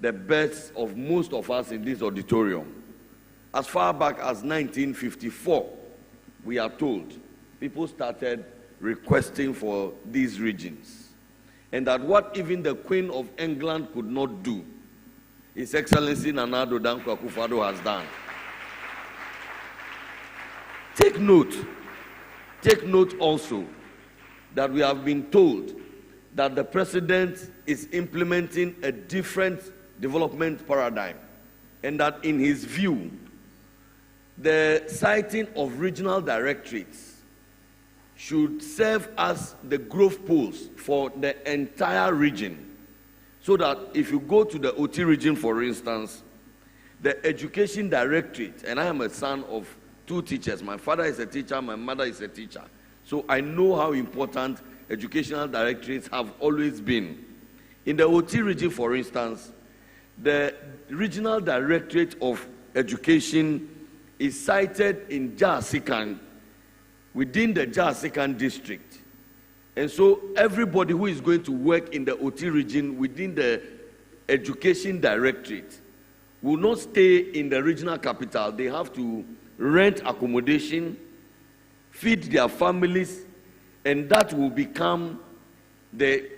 the births of most of us in this auditorium. As far back as 1954, we are told, people started requesting for these regions. And that what even the Queen of England could not do, His Excellency Nana Addo akufo-addo has done. Take note also that we have been told that the President is implementing a different development paradigm, and that in his view, the siting of regional directorates should serve as the growth poles for the entire region. So that if you go to the Oti region, for instance, the education directorate, and I am a son of 2 teachers. My father is a teacher, my mother is a teacher. So I know how important educational directorates have always been. In the Oti region, for instance, the regional directorate of education is sited in Jasikan, within the Jasikan district. And so everybody who is going to work in the Oti region within the education directorate will not stay in the regional capital. They have to rent accommodation, feed their families, and that will become the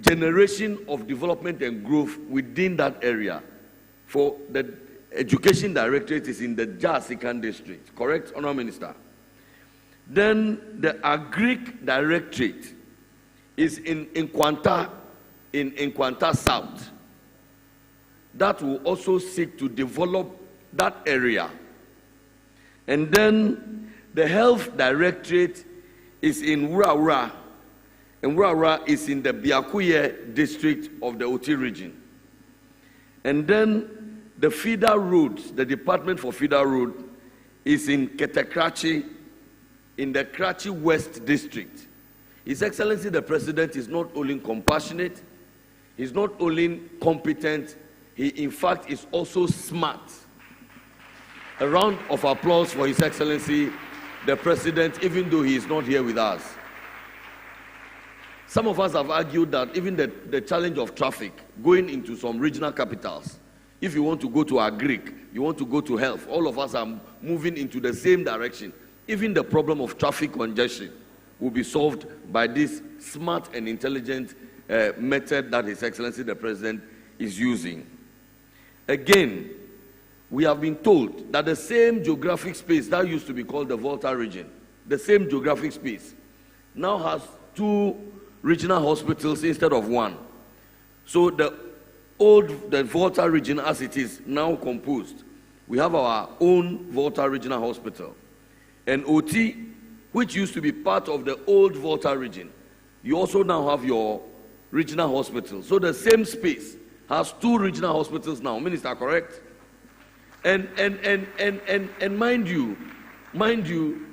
generation of development and growth within that area. For the education directorate is in the Jasikan district, correct, Honourable Minister? Then the Agric Directorate is in Nkwanta South. That will also seek to develop that area. And then the Health Directorate is in Wura, and Wura is in the Biakuye district of the Oti region. And then the feeder roads, the Department for Feeder Road, is in Ketekrachi, in the Krachi West district. His Excellency the President is not only compassionate, he's not only competent, he in fact is also smart. A round of applause for His Excellency the President, even though he is not here with us. Some of us have argued that even the challenge of traffic going into some regional capitals, if you want to go to Agric, you want to go to health, all of us are moving into the same direction. Even the problem of traffic congestion will be solved by this smart and intelligent method that His Excellency the President is using. Again, we have been told that the same geographic space that used to be called the Volta region, the same geographic space, now has 2 regional hospitals instead of 1. So the Volta region as it is now composed, we have our own Volta Regional Hospital. And Oti, which used to be part of the old Volta region, you also now have your regional hospital. So the same space has 2 regional hospitals now. Minister, correct? And mind you,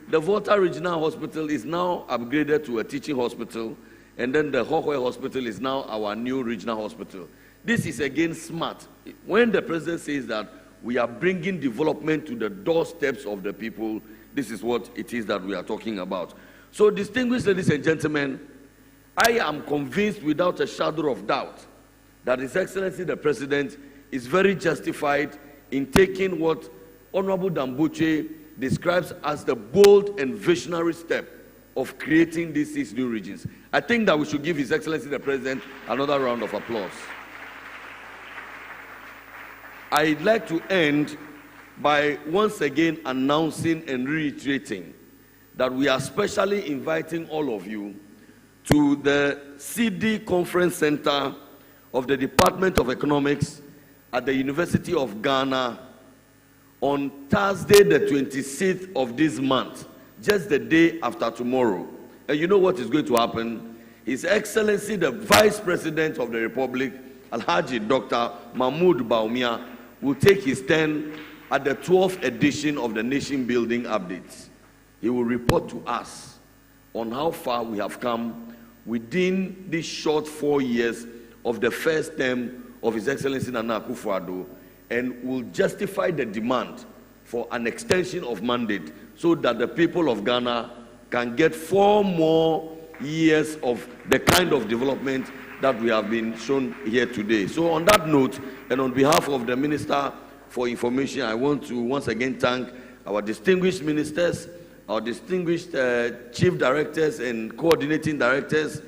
the Volta Regional Hospital is now upgraded to a teaching hospital, and then the Hohwe Hospital is now our new regional hospital. This is again smart. When the President says that we are bringing development to the doorsteps of the people, this is what it is that we are talking about. So, distinguished ladies and gentlemen, I am convinced without a shadow of doubt that His Excellency the President is very justified in taking what Honorable Dambuche describes as the bold and visionary step of creating these 6 new regions. I think that we should give His Excellency the President another round of applause. I'd like to end by once again announcing and reiterating that we are specially inviting all of you to the CD Conference Center of the Department of Economics at the University of Ghana on Thursday, the 26th of this month, just the day after tomorrow. And you know what is going to happen? His Excellency, the Vice President of the Republic, Alhaji Dr. Mahmoud Baumia, will take his turn at the 12th edition of the Nation Building Updates. He will report to us on how far we have come within this short 4 years of the first term of His Excellency Nana Akufo-Addo, and will justify the demand for an extension of mandate so that the people of Ghana can get 4 more years of the kind of development that we have been shown here today. So on that note, and on behalf of the Minister for Information, I want to once again thank our distinguished ministers, our distinguished chief directors and coordinating directors,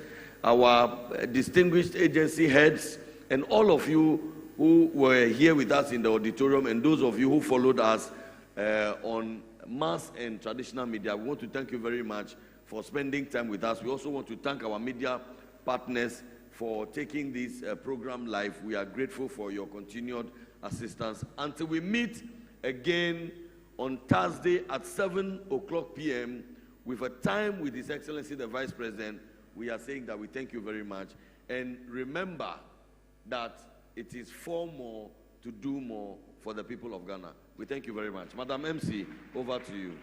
our distinguished agency heads, and all of you who were here with us in the auditorium, and those of you who followed us on mass and traditional media. We want to thank you very much for spending time with us. We also want to thank our media partners for taking this program live. We are grateful for your continued assistance. Until we meet again on Thursday at 7 o'clock p.m. with a time with His Excellency the Vice President. We are saying that we thank you very much. And remember that it is for more to do more for the people of Ghana. We thank you very much. Madam MC, over to you.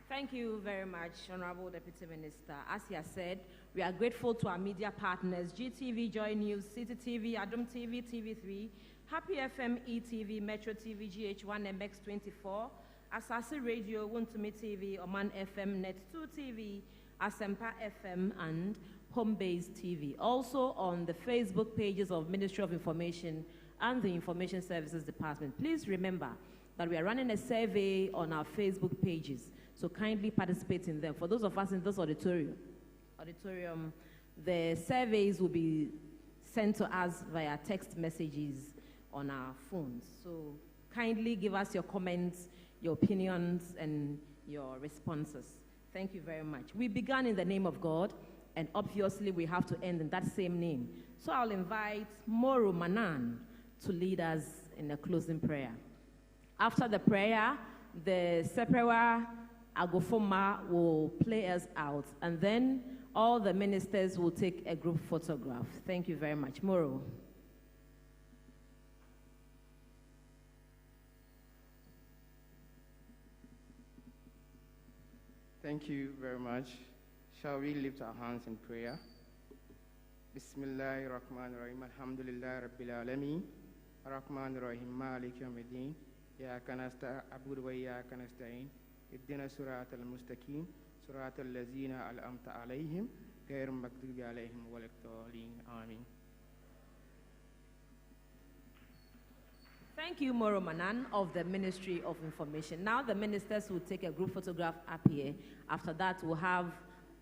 Thank you very much, Honorable Deputy Minister. As he has said, we are grateful to our media partners, GTV, Joy News, City TV, Adom TV, TV3, Happy FM, ETV, Metro TV, GH1, MX24, Asasi Radio, Wontumi TV, Oman FM, Net2 TV, Asempa FM, and Home Base TV. Also on the Facebook pages of Ministry of Information and the Information Services Department. Please remember that we are running a survey on our Facebook pages, so kindly participate in them. For those of us in this auditorium, the surveys will be sent to us via text messages on our phones. So kindly give us your comments, your opinions, and your responses. Thank you very much. We began in the name of God, and obviously we have to end in that same name. So I'll invite Moro Manan to lead us in a closing prayer. After the prayer, the Sepewa Agofoma will play us out, and then all the ministers will take a group photograph. Thank you very much. Moro. Thank you very much. Shall we lift our hands in prayer? Bismillahir Rahmanir Rahim. Alhamdulillah Rabbil Alameen. Rahmanir Rahim. Malik Yawmiddin. إياك نستعبد وإياك نستعين اهدنا الصراط المستقيم صراط الذين أنعمت عليهم غير المغضوب عليهم ولا الضالين آمين. Thank you, Moro Manan of the Ministry of Information. Now the ministers will take a group photograph up here. After that, we'll have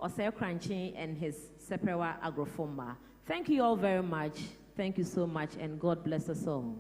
Osei Kranchi and his Sepewa Agrofoma. Thank you all very much. Thank you so much, and God bless us all.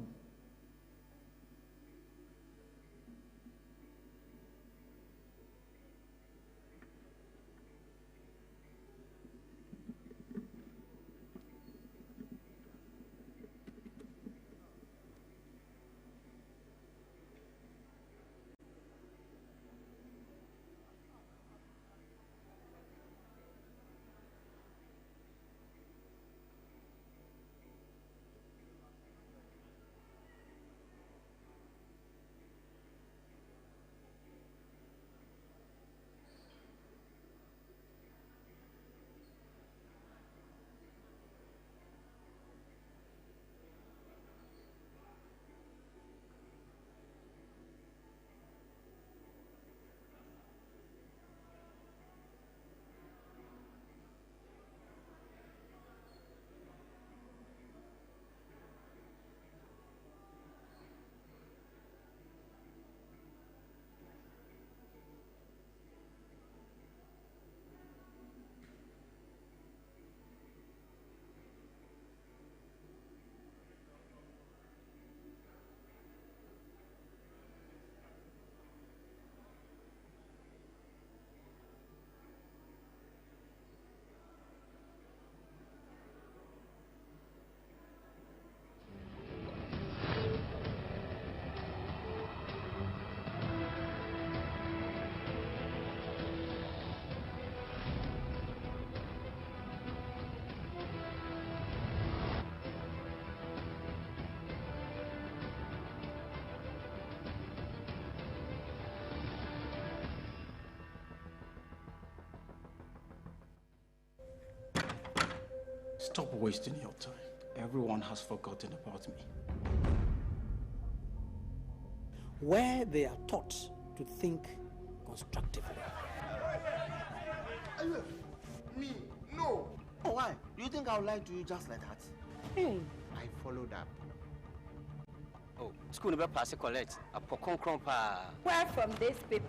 Stop wasting your time. Everyone has forgotten about me. Where they are taught to think constructively. Me? No. Oh, why? Do you think I would lie to you just like that? I followed up. Oh, school never pass a collect. A pokon crumpa. Where from this paper?